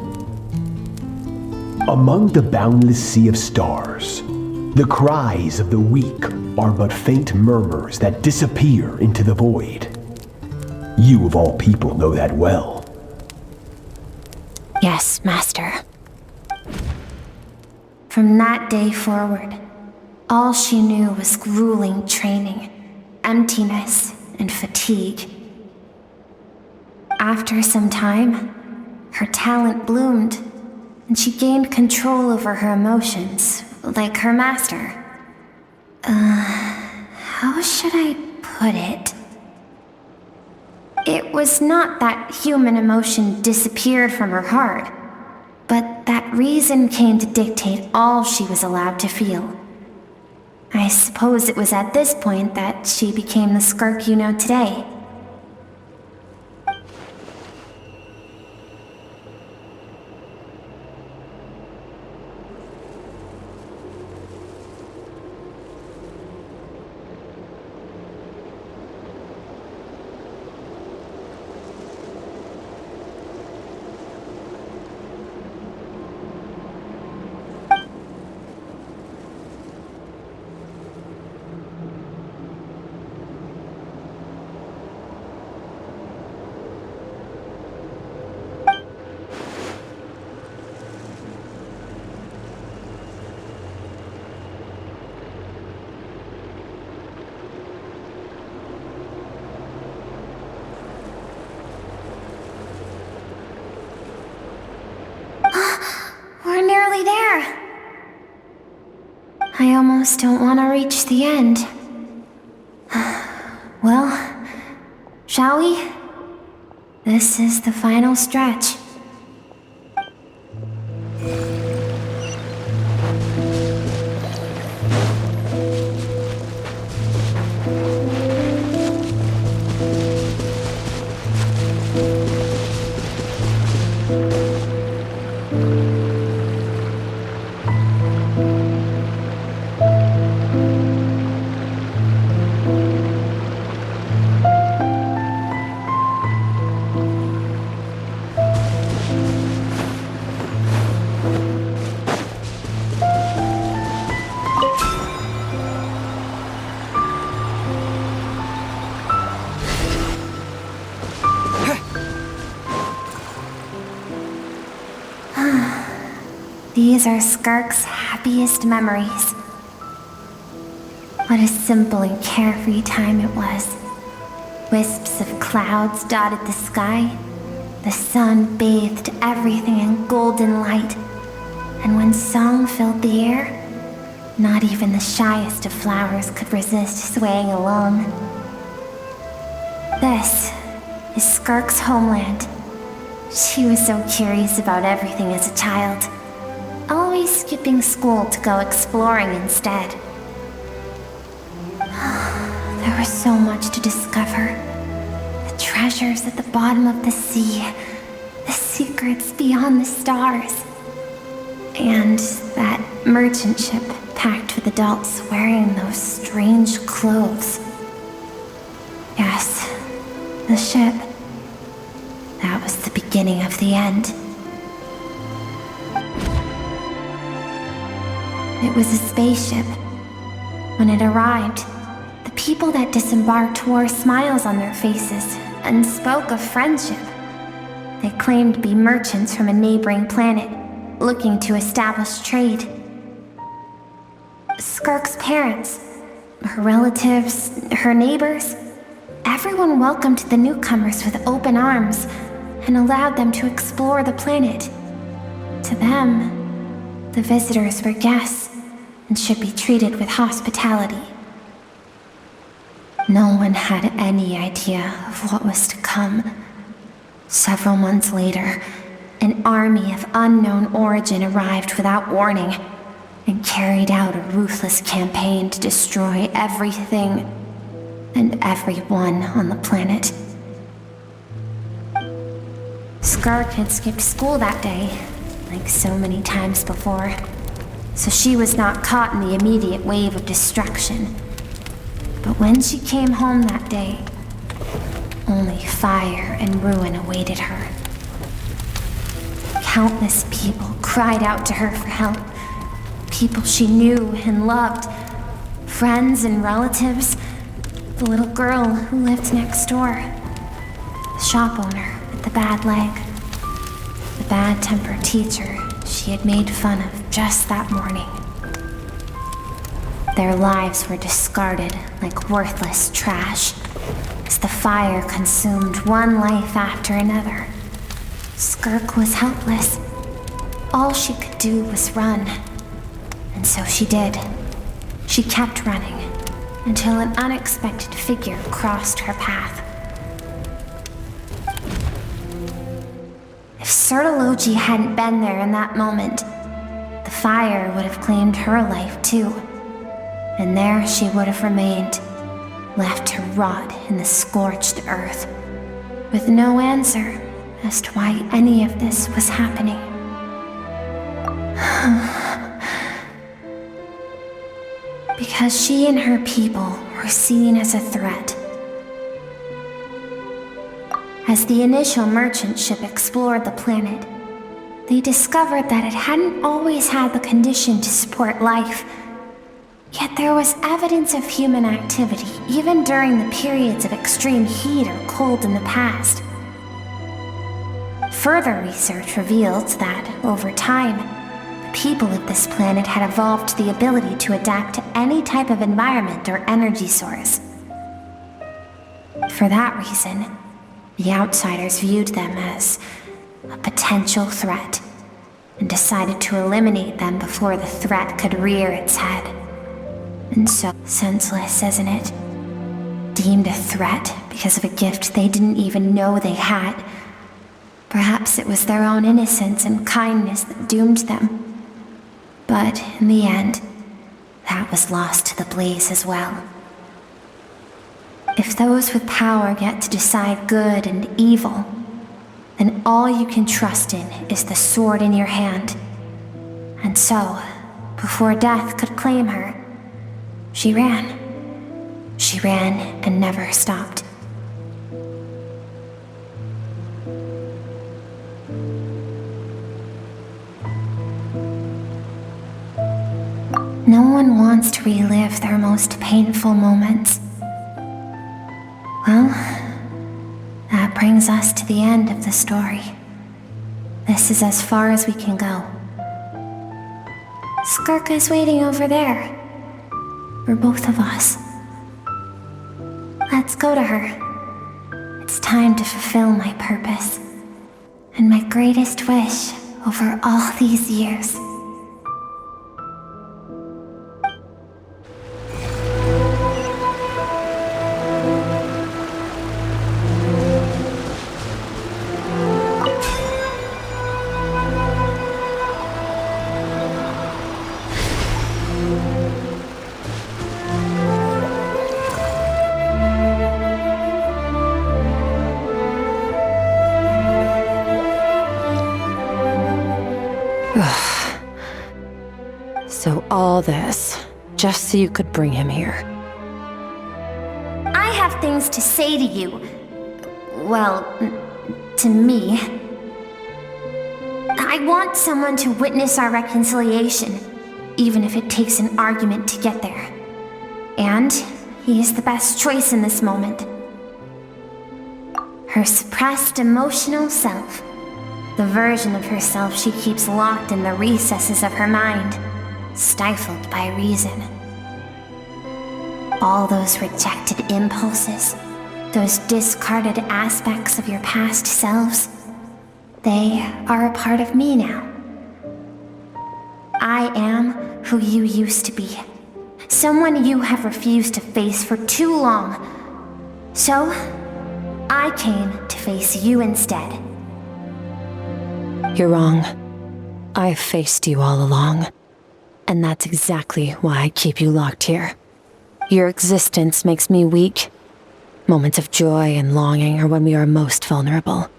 Among the boundless sea of stars, the cries of the weak are but faint murmurs that disappear into the void. You of all people know that well. Yes, Master. From that day forward, all she knew was grueling training, emptiness, and fatigue. After some time, her talent bloomed, and she gained control over her emotions, like her master. How should I put it? It was not that human emotion disappeared from her heart, but that reason came to dictate all she was allowed to feel. I suppose it was at this point that she became the Skirk you know today. We're nearly there. I almost don't want to reach the end. Well, shall we? This is the final stretch. These are Skirk's happiest memories. What a simple and carefree time it was. Wisps of clouds dotted the sky. The sun bathed everything in golden light. And when song filled the air, not even the shyest of flowers could resist swaying along. This is Skirk's homeland. She was so curious about everything as a child, always skipping school to go exploring instead. There was so much to discover. The treasures at the bottom of the sea, the secrets beyond the stars, and that merchant ship packed with adults wearing those strange clothes. Yes, the ship. That was the beginning of the end. It was a spaceship. When it arrived, the people that disembarked wore smiles on their faces and spoke of friendship. They claimed to be merchants from a neighboring planet, looking to establish trade. Skirk's parents, her relatives, her neighbors, everyone welcomed the newcomers with open arms and allowed them to explore the planet. To them, the visitors were guests and should be treated with hospitality. No one had any idea of what was to come. Several months later, an army of unknown origin arrived without warning and carried out a ruthless campaign to destroy everything and everyone on the planet. Skirk had skipped school that day, like so many times before, so she was not caught in the immediate wave of destruction. But when she came home that day, only fire and ruin awaited her. Countless people cried out to her for help. People she knew and loved, friends and relatives, the little girl who lived next door, the shop owner with the bad leg, the bad-tempered teacher she had made fun of just that morning. Their lives were discarded like worthless trash as the fire consumed one life after another. Skirk was helpless. All she could do was run. And so she did. She kept running until an unexpected figure crossed her path. If Sertology hadn't been there in that moment, the fire would have claimed her life too. And there she would have remained, left to rot in the scorched earth, with no answer as to why any of this was happening. Because she and her people were seen as a threat. As the initial merchant ship explored the planet, they discovered that it hadn't always had the condition to support life. Yet there was evidence of human activity, even during the periods of extreme heat or cold in the past. Further research revealed that, over time, the people of this planet had evolved the ability to adapt to any type of environment or energy source. For that reason, the outsiders viewed them as a potential threat and decided to eliminate them before the threat could rear its head. And so senseless, isn't it? Deemed a threat because of a gift they didn't even know they had. Perhaps it was their own innocence and kindness that doomed them. But in the end, that was lost to the blaze as well. If those with power get to decide good and evil, then all you can trust in is the sword in your hand. And so, before death could claim her, she ran. She ran and never stopped. No one wants to relive their most painful moments. Well, that brings us to the end of the story. This is as far as we can go. Skirk is waiting over there. For both of us. Let's go to her. It's time to fulfill my purpose. And my greatest wish over all these years. So all this, just so you could bring him here. I have things to say to you. Well, to me. I want someone to witness our reconciliation, even if it takes an argument to get there. And he is the best choice in this moment. Her suppressed emotional self. The version of herself she keeps locked in the recesses of her mind, stifled by reason. All those rejected impulses, those discarded aspects of your past selves, they are a part of me now. I am who you used to be. Someone you have refused to face for too long. So, I came to face you instead. You're wrong. I've faced you all along. And that's exactly why I keep you locked here. Your existence makes me weak. Moments of joy and longing are when we are most vulnerable.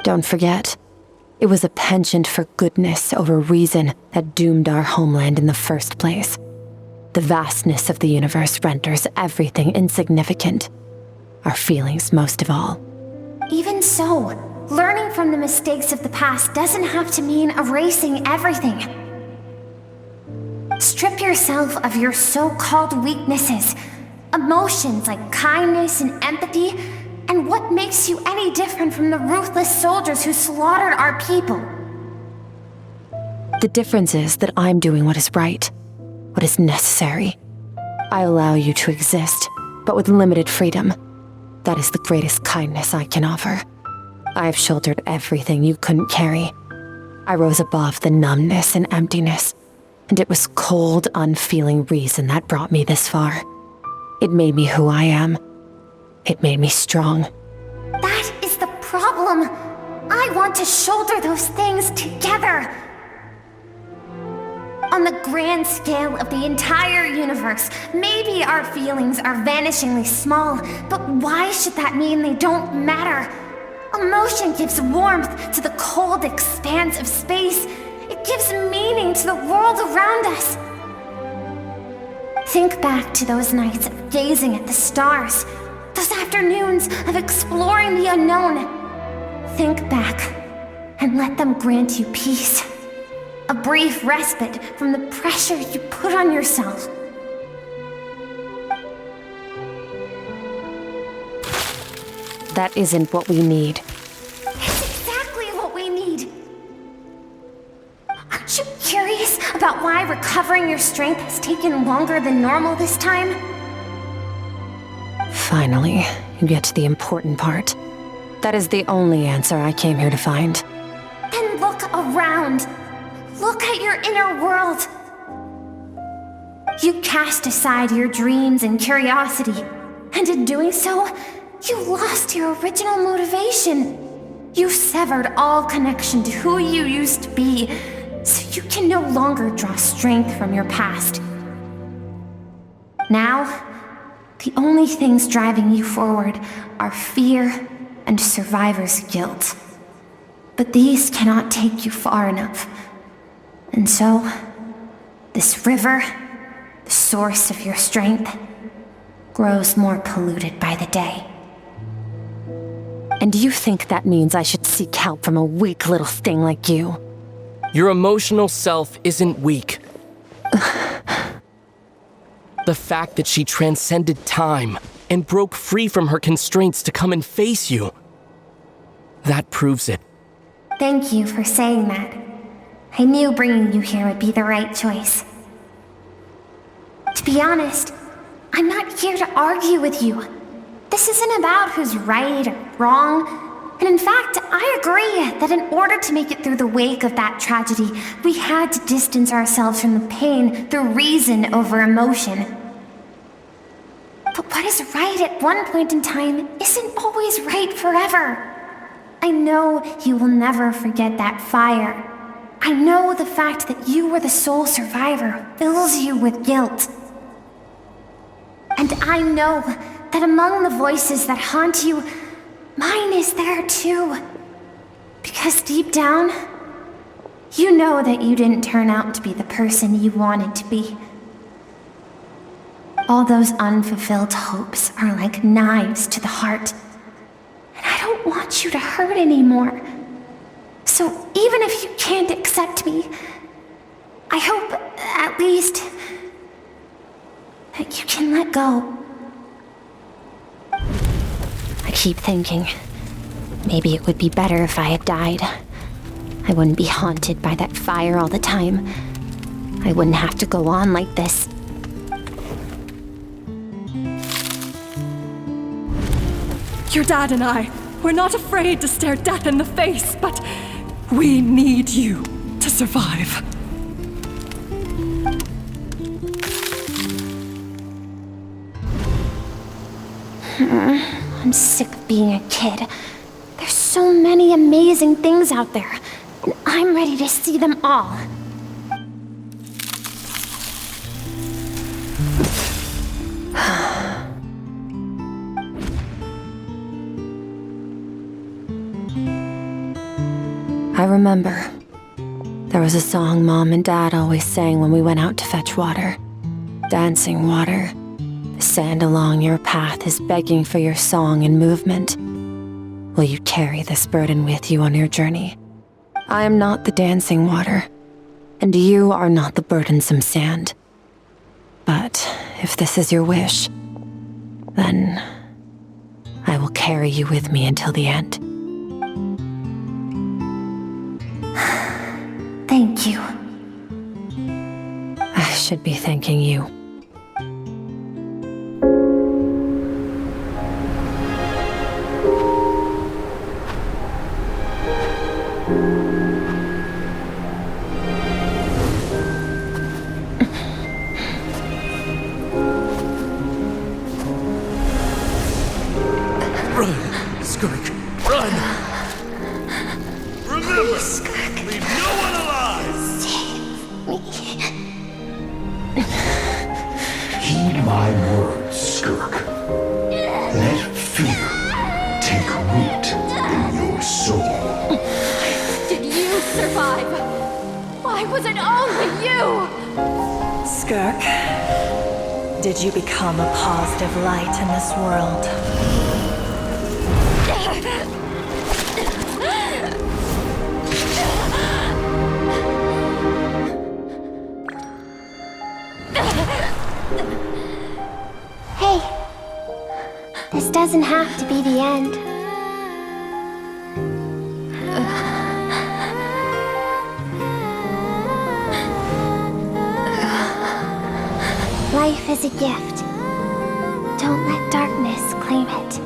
Don't forget, it was a penchant for goodness over reason that doomed our homeland in the first place. The vastness of the universe renders everything insignificant. Our feelings most of all. Even so, learning from the mistakes of the past doesn't have to mean erasing everything. Strip yourself of your so-called weaknesses, emotions like kindness and empathy, and what makes you any different from the ruthless soldiers who slaughtered our people? The difference is that I'm doing what is right, what is necessary. I allow you to exist, but with limited freedom. That is the greatest kindness I can offer. I've shouldered everything you couldn't carry. I rose above the numbness and emptiness, and it was cold, unfeeling reason that brought me this far. It made me who I am. It made me strong. That is the problem. I want to shoulder those things together. On the grand scale of the entire universe, maybe our feelings are vanishingly small, but why should that mean they don't matter? Emotion gives warmth to the cold expanse of space. It gives meaning to the world around us. Think back to those nights of gazing at the stars, those afternoons of exploring the unknown. Think back and let them grant you peace. A brief respite from the pressure you put on yourself. That isn't what we need. It's exactly what we need. Aren't you curious about why recovering your strength has taken longer than normal this time? Finally, you get to the important part. That is the only answer I came here to find. Then look around. Look at your inner world. You cast aside your dreams and curiosity, and in doing so, you lost your original motivation. You severed all connection to who you used to be, so you can no longer draw strength from your past. Now, the only things driving you forward are fear and survivor's guilt. But these cannot take you far enough. And so, this river, the source of your strength, grows more polluted by the day. And you think that means I should seek help from a weak little thing like you? Your emotional self isn't weak. The fact that she transcended time and broke free from her constraints to come and face you, that proves it. Thank you for saying that. I knew bringing you here would be the right choice. To be honest, I'm not here to argue with you. This isn't about who's right or wrong. And in fact, I agree that in order to make it through the wake of that tragedy, we had to distance ourselves from the pain through reason over emotion. But what is right at one point in time isn't always right forever. I know you will never forget that fire. I know the fact that you were the sole survivor fills you with guilt. And I know that among the voices that haunt you, mine is there too. Because deep down, you know that you didn't turn out to be the person you wanted to be. All those unfulfilled hopes are like knives to the heart. And I don't want you to hurt anymore. So even if you can't accept me, I hope, at least, that you can let go. I keep thinking, maybe it would be better if I had died. I wouldn't be haunted by that fire all the time. I wouldn't have to go on like this. Your dad and I, we're not afraid to stare death in the face, but we need you to survive. I'm sick of being a kid. There's so many amazing things out there, and I'm ready to see them all. I remember. There was a song Mom and Dad always sang when we went out to fetch water. Dancing water. The sand along your path is begging for your song and movement. Will you carry this burden with you on your journey? I am not the dancing water, and you are not the burdensome sand. But if this is your wish, then I will carry you with me until the end. Thank you. I should be thanking you. Run, Skirk, run! Remember, leave no one alive! Heed my words, Skirk. Let fear take root in your soul. Did you survive? Why was it only you? Skirk, did you become a positive light in this world? Hey, this doesn't have to be the end. Life is a gift. Don't let darkness claim it.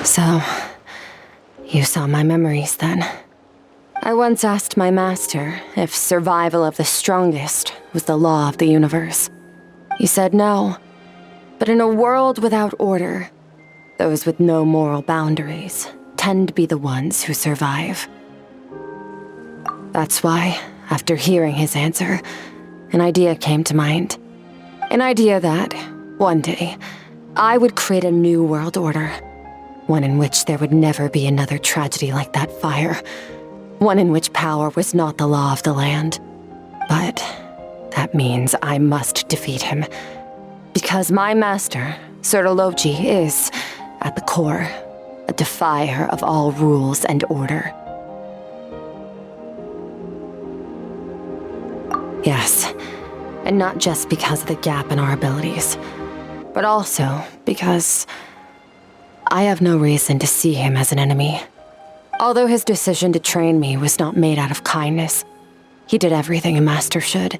So, you saw my memories then. I once asked my master if survival of the strongest was the law of the universe. He said no, but in a world without order, Those with no moral boundaries tend to be the ones who survive. That's why, after hearing his answer, an idea came to mind. An idea that, one day, I would create a new world order. One in which there would never be another tragedy like that fire. One in which power was not the law of the land. But that means I must defeat him. Because my master, Surtologi, is, at the core, a defier of all rules and order. Yes, and not just because of the gap in our abilities, but also because I have no reason to see him as an enemy. Although his decision to train me was not made out of kindness, he did everything a master should.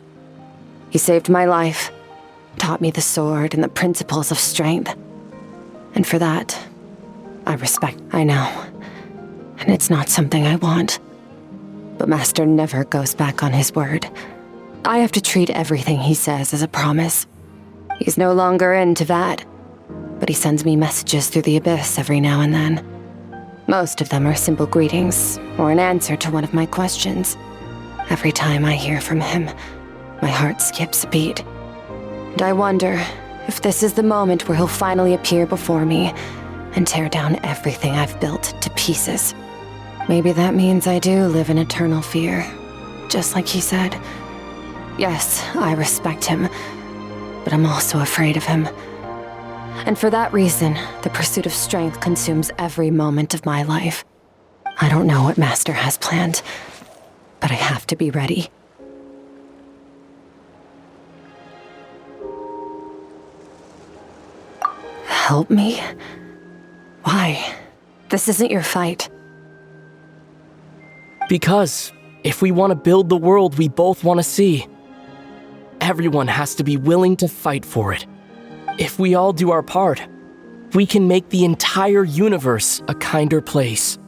He saved my life, taught me the sword and the principles of strength. And for that, I respect. I know, and it's not something I want. But Master never goes back on his word. I have to treat everything he says as a promise. He's no longer into that, but he sends me messages through the abyss every now and then. Most of them are simple greetings, or an answer to one of my questions. Every time I hear from him, my heart skips a beat. And I wonder if this is the moment where he'll finally appear before me and tear down everything I've built to pieces. Maybe that means I do live in eternal fear, just like he said. Yes, I respect him, but I'm also afraid of him. And for that reason, the pursuit of strength consumes every moment of my life. I don't know what Master has planned, but I have to be ready. Help me? Why? This isn't your fight. Because if we want to build the world we both want to see, everyone has to be willing to fight for it. If we all do our part, we can make the entire universe a kinder place.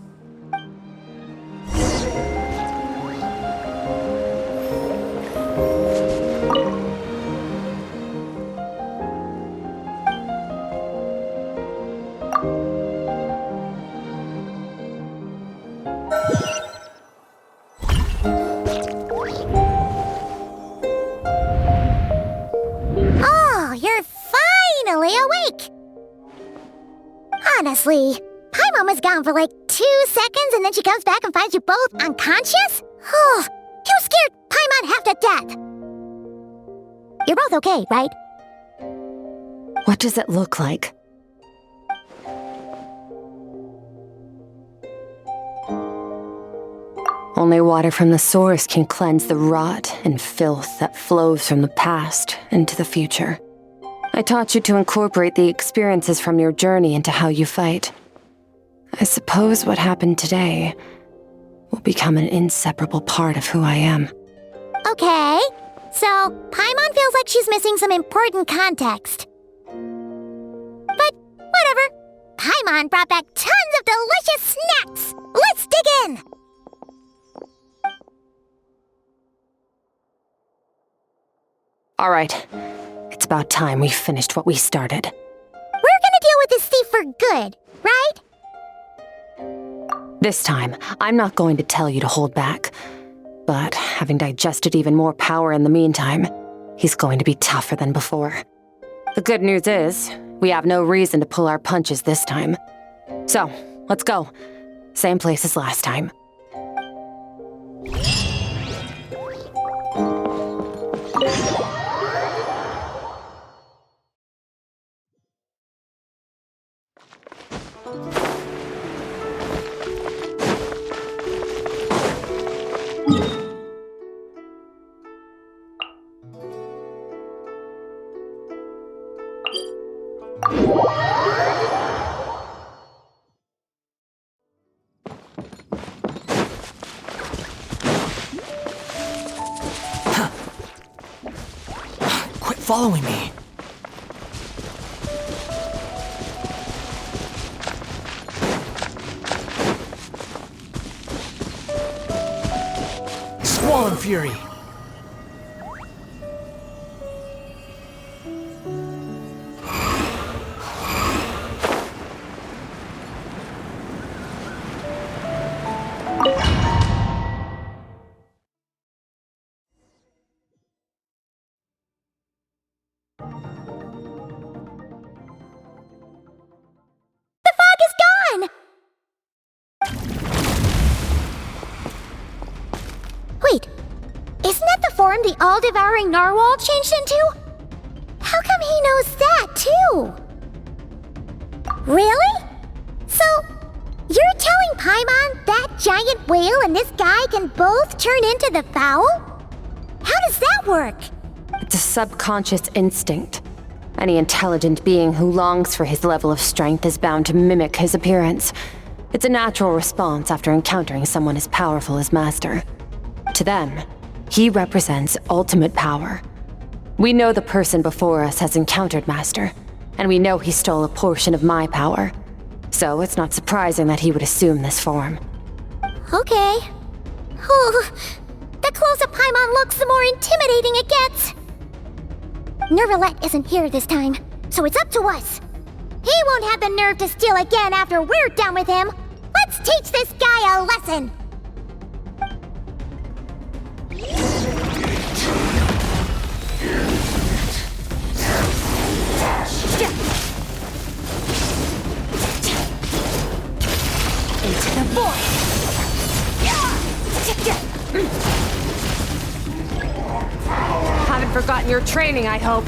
Honestly, Paimon was gone for like 2 seconds and then she comes back and finds you both unconscious? Oh, you scared Paimon half to death! You're both okay, right? What does it look like? Only water from the source can cleanse the rot and filth that flows from the past into the future. I taught you to incorporate the experiences from your journey into how you fight. I suppose what happened today will become an inseparable part of who I am. Okay, so Paimon feels like she's missing some important context. But whatever. Paimon brought back tons of delicious snacks! Let's dig in! All right. It's about time we finished what we started. We're gonna deal with this thief for good, right? This time, I'm not going to tell you to hold back. But having digested even more power in the meantime, he's going to be tougher than before. The good news is, we have no reason to pull our punches this time. So, let's go. Same place as last time. Quit following me. Squall and Fury. form the all-devouring narwhal changed into? How come he knows that, too? Really? So, you're telling Paimon that giant whale and this guy can both turn into the fowl? How does that work? It's a subconscious instinct. Any intelligent being who longs for his level of strength is bound to mimic his appearance. It's a natural response after encountering someone as powerful as Master. To them, he represents ultimate power. We know the person before us has encountered Master, and we know he stole a portion of my power. So it's not surprising that he would assume this form. Okay. Oh, the closer Paimon looks, the more intimidating it gets. Nervalette isn't here this time, so it's up to us. He won't have the nerve to steal again after we're done with him. Let's teach this guy a lesson. Into the void! Haven't forgotten your training, I hope.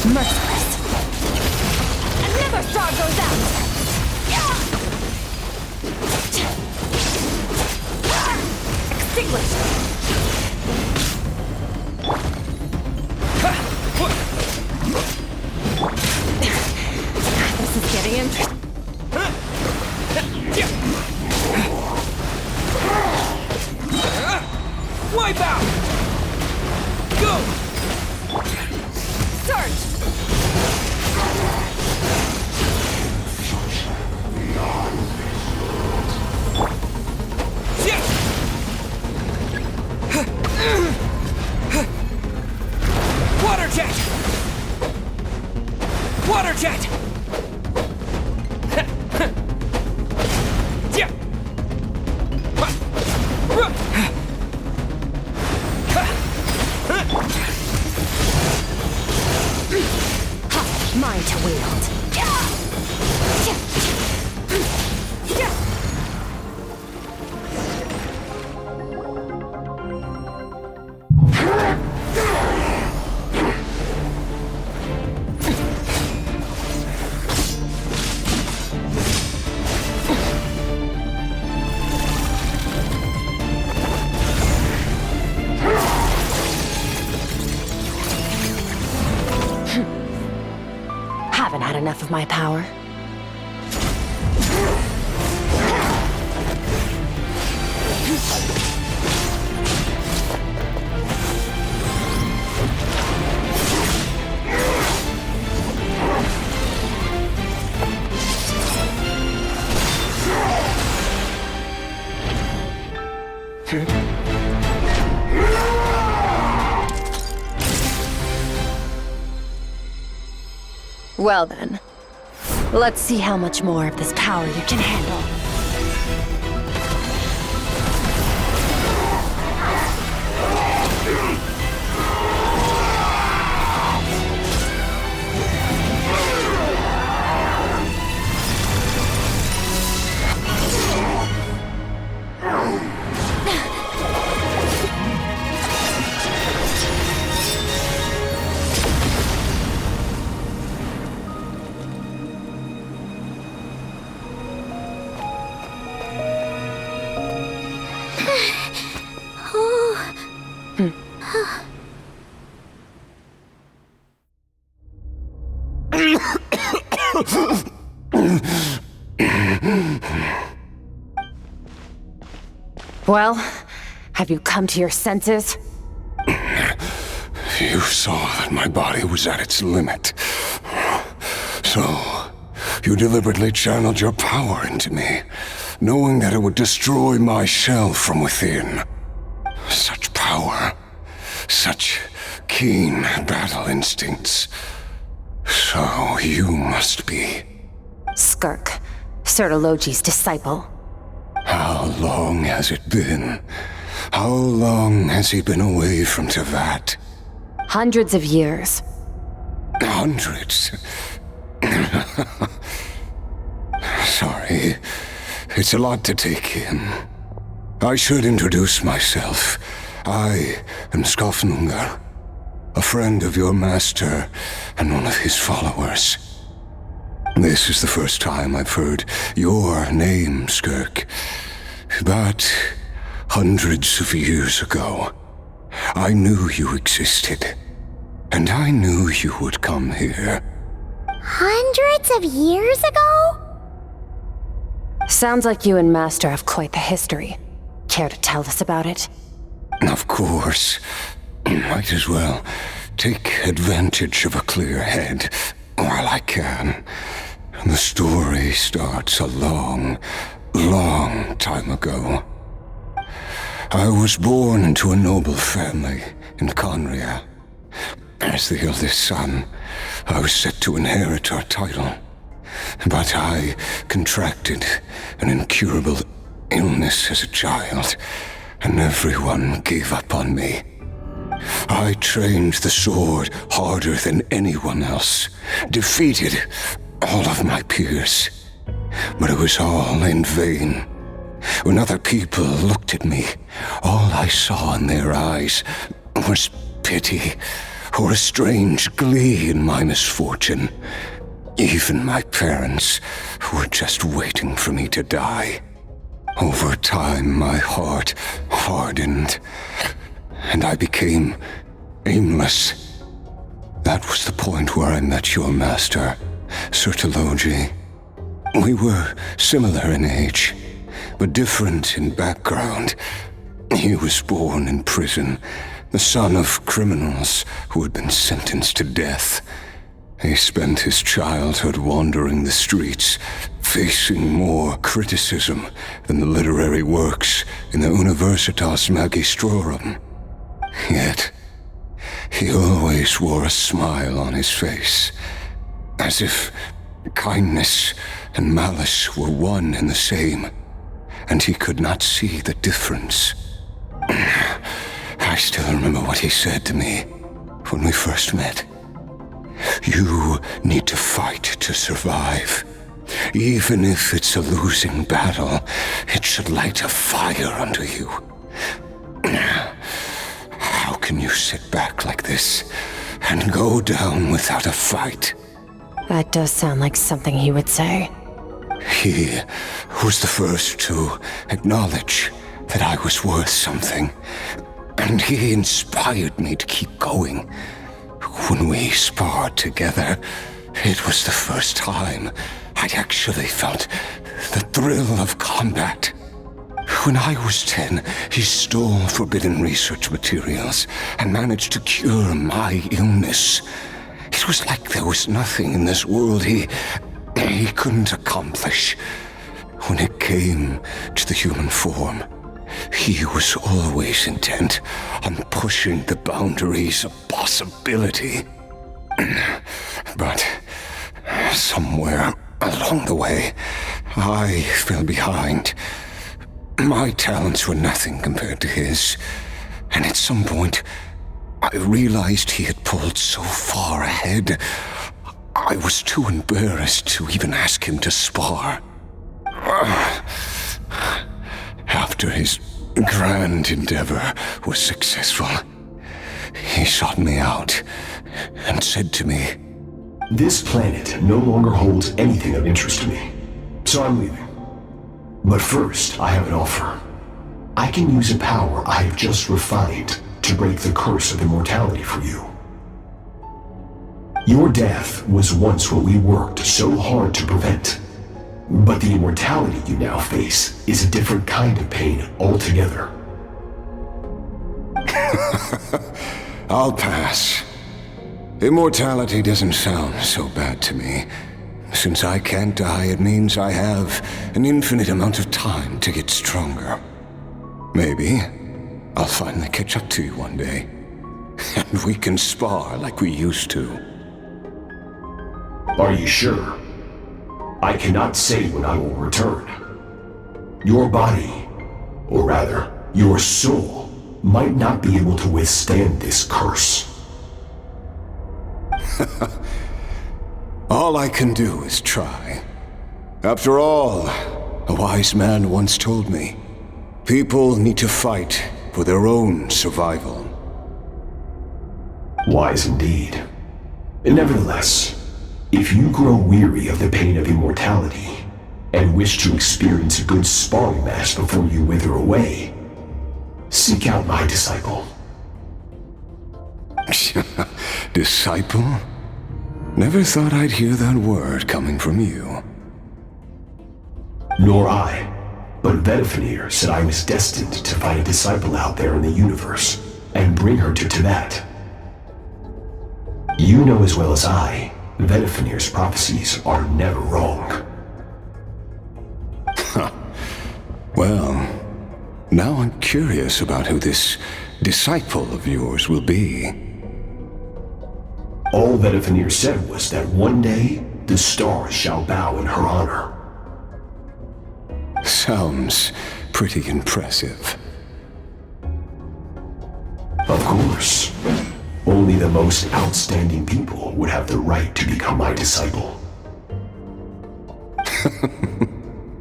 Merciless. Another star goes out! Extinguished! This is getting interesting. Wipe out! Go! Surge! Water jet! Water jet! Mine to wield. Haven't had enough of my power. Well then, let's see how much more of this power you can handle. Well, have you come to your senses? You saw that my body was at its limit. So, you deliberately channeled your power into me, knowing that it would destroy my shell from within. Such power, such keen battle instincts. So you must be... Skirk, Sertologi's disciple. How long has it been? How long has he been away from Tevat? Hundreds of years. Hundreds? Sorry, it's a lot to take in. I should introduce myself. I am Skofnungar, a friend of your master and one of his followers. This is the first time I've heard your name, Skirk. But hundreds of years ago, I knew you existed, and I knew you would come here. Hundreds of years ago? Sounds like you and Master have quite the history. Care to tell us about it? Of course. Might as well take advantage of a clear head while I can. The story starts a long, long time ago. I was born into a noble family in Conria. As the eldest son, I was set to inherit our title. But I contracted an incurable illness as a child, and everyone gave up on me. I trained the sword harder than anyone else, defeated all of my peers. But it was all in vain. When other people looked at me, all I saw in their eyes was pity or a strange glee in my misfortune. Even my parents were just waiting for me to die. Over time, my heart hardened, and I became aimless. That was the point where I met your master, Sertologi. We were similar in age, but different in background. He was born in prison, the son of criminals who had been sentenced to death. He spent his childhood wandering the streets, facing more criticism than the literary works in the Universitas Magistrorum. Yet, he always wore a smile on his face, as if kindness and malice were one and the same, and he could not see the difference. I still remember what he said to me when we first met. You need to fight to survive. Even if it's a losing battle, it should light a fire under you. How can you sit back like this and go down without a fight? That does sound like something he would say. He was the first to acknowledge that I was worth something, and he inspired me to keep going. When we sparred together, it was the first time I'd actually felt the thrill of combat. When I was 10, he stole forbidden research materials and managed to cure my illness. It was like there was nothing in this world he couldn't accomplish. When it came to the human form, he was always intent on pushing the boundaries of possibility. But somewhere along the way, I fell behind. My talents were nothing compared to his, and at some point, I realized he had pulled so far ahead, I was too embarrassed to even ask him to spar. After his grand endeavor was successful, he sought me out and said to me, "This planet no longer holds anything of interest to me, so I'm leaving. But first, I have an offer. I can use a power I have just refined to break the curse of immortality for you. Your death was once what we worked so hard to prevent. But the immortality you now face is a different kind of pain altogether." I'll pass. Immortality doesn't sound so bad to me. Since I can't die, it means I have an infinite amount of time to get stronger. Maybe I'll finally catch up to you one day, and we can spar like we used to. Are you sure? I cannot say when I will return. Your body, or rather, your soul, might not be able to withstand this curse. All I can do is try. After all, a wise man once told me, people need to fight for their own survival. Wise indeed. Nevertheless, if you grow weary of the pain of immortality, and wish to experience a good sparring match before you wither away, seek out my disciple. Disciple? Never thought I'd hear that word coming from you. Nor I, but Vedifenir said I was destined to find a disciple out there in the universe, and bring her to Tibet. You know as well as I, Vedifenir's prophecies are never wrong. Well, now I'm curious about who this disciple of yours will be. All Vedifenir said was that one day, the stars shall bow in her honor. Sounds pretty impressive. Of course. Only the most outstanding people would have the right to become my disciple.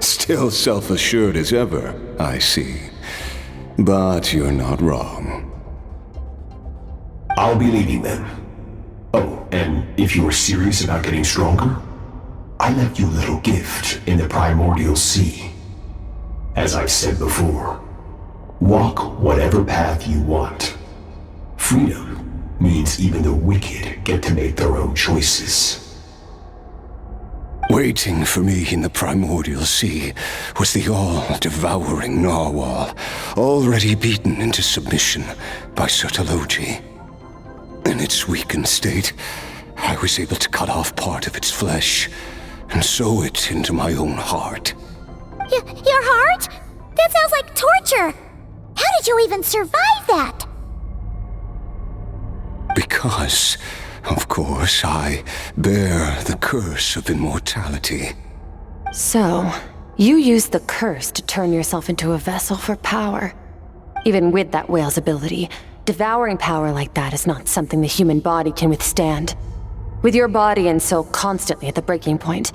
Still self-assured as ever, I see. But you're not wrong. I'll be leading them. Oh, and if you are serious about getting stronger, I left you a little gift in the primordial sea. As I've said before, walk whatever path you want. Freedom means even the wicked get to make their own choices. Waiting for me in the primordial sea was the all-devouring narwhal, already beaten into submission by Sertologi. In its weakened state, I was able to cut off part of its flesh and sew it into my own heart. Your heart? That sounds like torture! How did you even survive that? Because, of course, I bear the curse of immortality. So, you used the curse to turn yourself into a vessel for power. Even with that whale's ability, devouring power like that is not something the human body can withstand. With your body and soul constantly at the breaking point,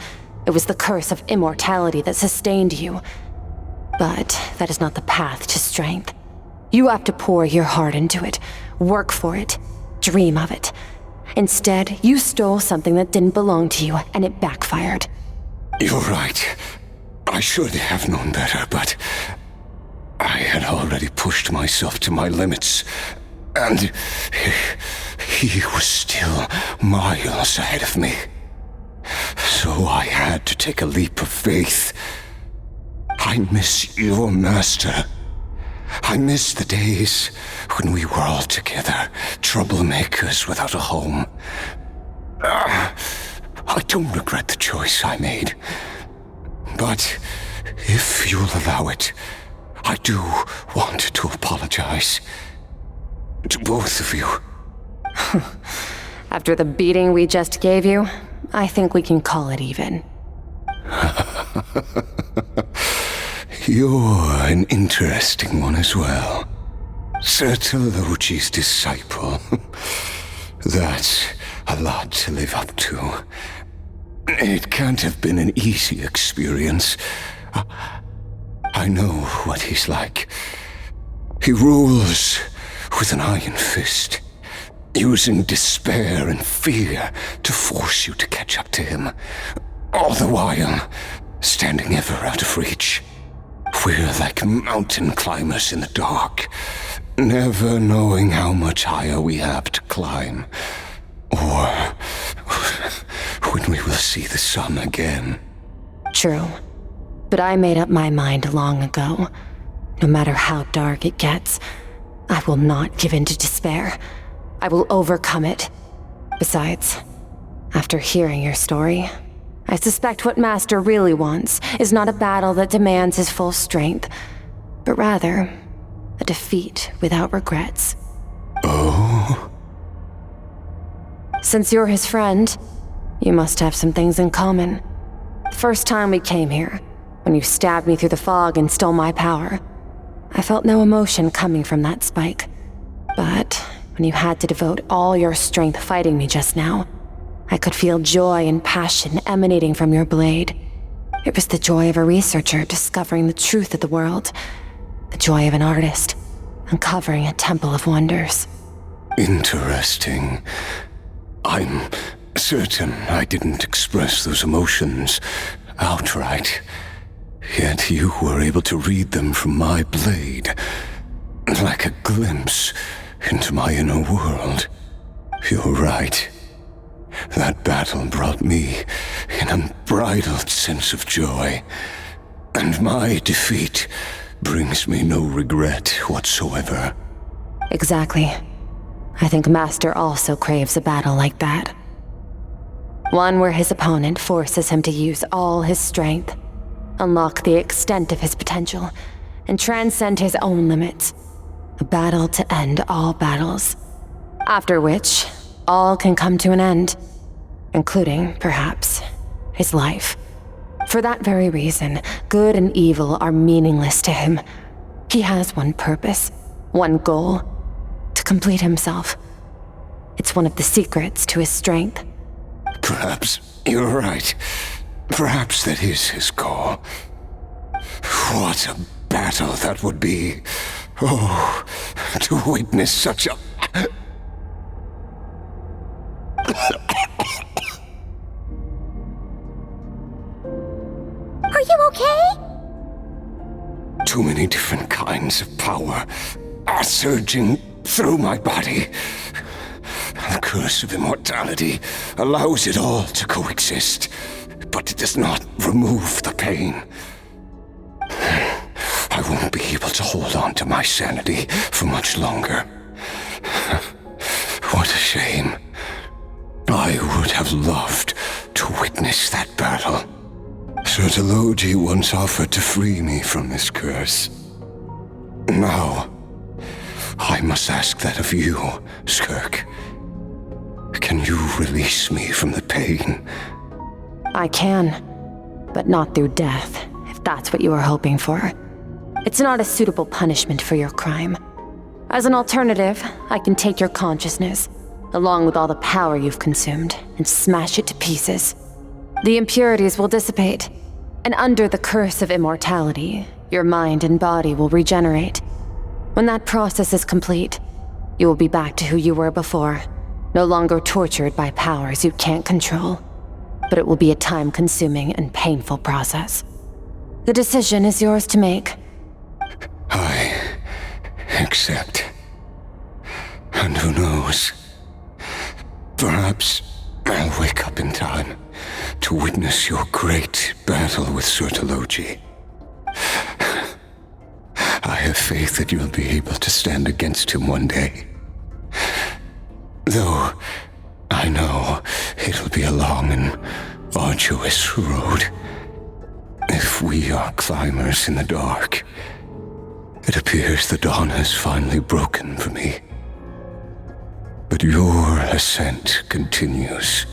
it was the curse of immortality that sustained you. But that is not the path to strength. You have to pour your heart into it, work for it, dream of it. Instead, you stole something that didn't belong to you, and it backfired. You're right. I should have known better, but I had already pushed myself to my limits, and he was still miles ahead of me. So I had to take a leap of faith. I miss your master. I miss the days when we were all together, troublemakers without a home. I don't regret the choice I made. But if you'll allow it, I do want to apologize. To both of you. After the beating we just gave you, I think we can call it even. You're an interesting one as well. Sertologi's disciple. That's a lot to live up to. It can't have been an easy experience. I know what he's like. He rules with an iron fist, using despair and fear to force you to catch up to him, all the while standing ever out of reach. We're like mountain climbers in the dark, never knowing how much higher we have to climb, or when we will see the sun again. True. But I made up my mind long ago. No matter how dark it gets, I will not give in to despair. I will overcome it. Besides, after hearing your story, I suspect what Master really wants is not a battle that demands his full strength, but rather a defeat without regrets. Oh? Since you're his friend, you must have some things in common. First time we came here, when you stabbed me through the fog and stole my power, I felt no emotion coming from that spike. But when you had to devote all your strength fighting me just now, I could feel joy and passion emanating from your blade. It was the joy of a researcher discovering the truth of the world, the joy of an artist uncovering a temple of wonders. Interesting. I'm certain I didn't express those emotions outright. Yet you were able to read them from my blade, like a glimpse into my inner world. You're right. That battle brought me an unbridled sense of joy, and my defeat brings me no regret whatsoever. Exactly. I think Master also craves a battle like that. One where his opponent forces him to use all his strength, unlock the extent of his potential, and transcend his own limits. A battle to end all battles. After which, all can come to an end, including, perhaps, his life. For that very reason, good and evil are meaningless to him. He has one purpose, one goal: to complete himself. It's one of the secrets to his strength. Perhaps you're right. Perhaps that is his goal. What a battle that would be. Oh, to witness such a... Are you okay? Too many different kinds of power are surging through my body. The curse of immortality allows it all to coexist, but it does not remove the pain. I won't be able to hold on to my sanity for much longer. What a shame. I would have loved to witness that battle. Sertologi once offered to free me from this curse. Now, I must ask that of you, Skirk. Can you release me from the pain? I can, but not through death, if that's what you were hoping for. It's not a suitable punishment for your crime. As an alternative, I can take your consciousness, along with all the power you've consumed, and smash it to pieces. The impurities will dissipate, and under the curse of immortality, your mind and body will regenerate. When that process is complete, you will be back to who you were before, no longer tortured by powers you can't control. But it will be a time-consuming and painful process. The decision is yours to make. I accept. And who knows? Perhaps I'll wake up in time to witness your great battle with Sertologi. I have faith that you'll be able to stand against him one day. Though I know it'll be a long and arduous road. If we are climbers in the dark, it appears the dawn has finally broken for me. But your ascent continues.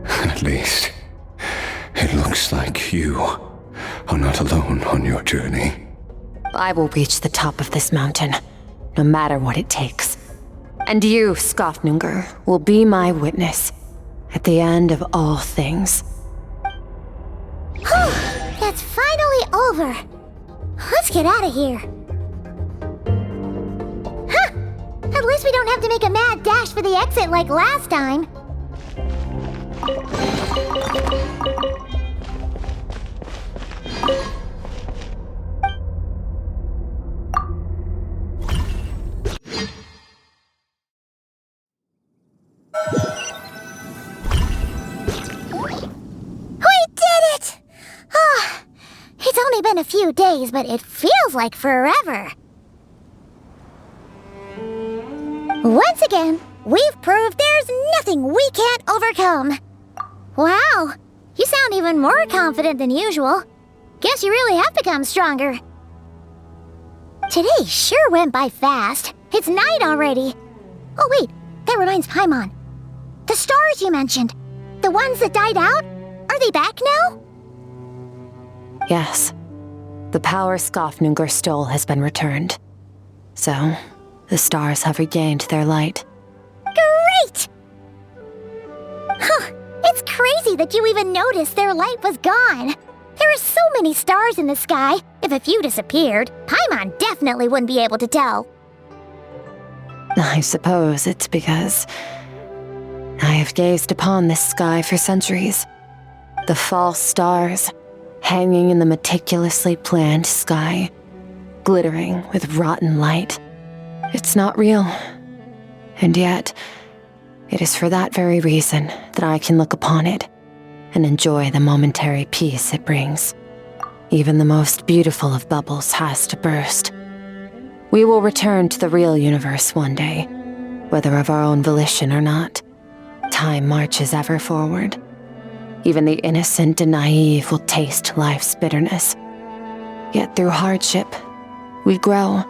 At least, it looks like you are not alone on your journey. I will reach the top of this mountain, no matter what it takes. And you, Skofnungur, will be my witness at the end of all things. Whew, that's finally over. Let's get out of here. Huh! At least we don't have to make a mad dash for the exit like last time. It's only been a few days, but it feels like forever. Once again, we've proved there's nothing we can't overcome. Wow, you sound even more confident than usual. Guess you really have become stronger. Today sure went by fast. It's night already. Oh wait, that reminds Paimon. The stars you mentioned, the ones that died out, are they back now? Yes. The power Skafnungur stole has been returned. So, the stars have regained their light. Great! Huh, it's crazy that you even noticed their light was gone. There are so many stars in the sky. If a few disappeared, Paimon definitely wouldn't be able to tell. I suppose it's because I have gazed upon this sky for centuries. The false stars, hanging in the meticulously planned sky, glittering with rotten light. It's not real. And yet, it is for that very reason that I can look upon it and enjoy the momentary peace it brings. Even the most beautiful of bubbles has to burst. We will return to the real universe one day, whether of our own volition or not. Time marches ever forward. Even the innocent and naive will taste life's bitterness. Yet through hardship, we grow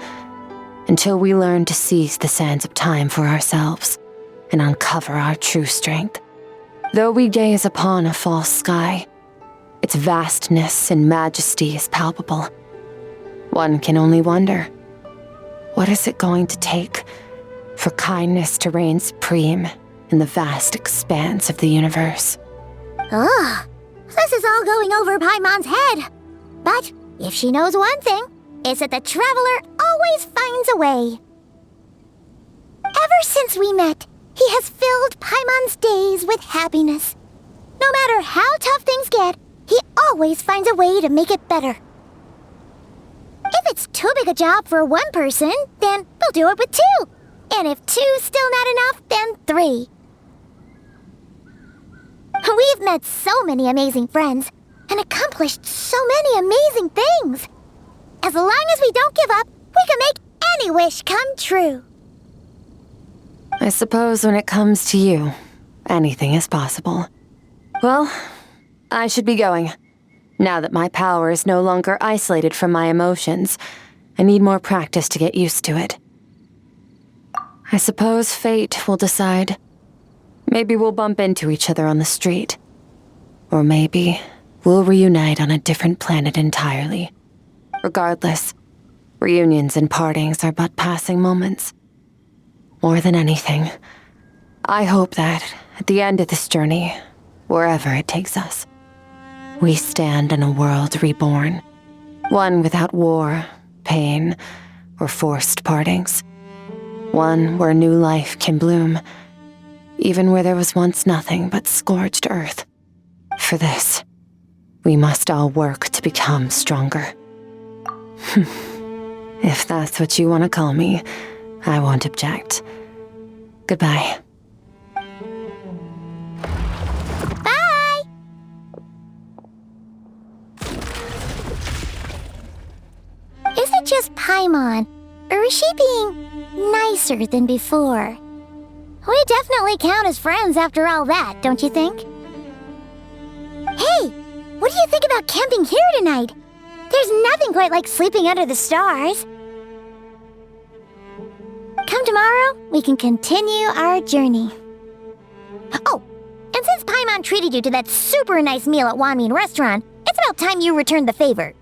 until we learn to seize the sands of time for ourselves and uncover our true strength. Though we gaze upon a false sky, its vastness and majesty is palpable. One can only wonder, what is it going to take for kindness to reign supreme in the vast expanse of the universe? Ugh, this is all going over Paimon's head. But if she knows one thing, it's that the traveler always finds a way. Ever since we met, he has filled Paimon's days with happiness. No matter how tough things get, he always finds a way to make it better. If it's too big a job for one person, then we'll do it with two. And if two's still not enough, then 3. We've met so many amazing friends and accomplished so many amazing things. As long as we don't give up, we can make any wish come true. I suppose when it comes to you, anything is possible. Well, I should be going. Now that my power is no longer isolated from my emotions, I need more practice to get used to it. I suppose fate will decide. Maybe we'll bump into each other on the street. Or maybe we'll reunite on a different planet entirely. Regardless, reunions and partings are but passing moments. More than anything, I hope that at the end of this journey, wherever it takes us, we stand in a world reborn. One without war, pain, or forced partings. One where new life can bloom, even where there was once nothing but scorched earth. For this, we must all work to become stronger. If that's what you want to call me, I won't object. Goodbye. Bye! Is it just Paimon, or is she being nicer than before? We definitely count as friends after all that, don't you think? Hey, what do you think about camping here tonight? There's nothing quite like sleeping under the stars. Come tomorrow, we can continue our journey. Oh, and since Paimon treated you to that super nice meal at Wanmin Restaurant, it's about time you returned the favor.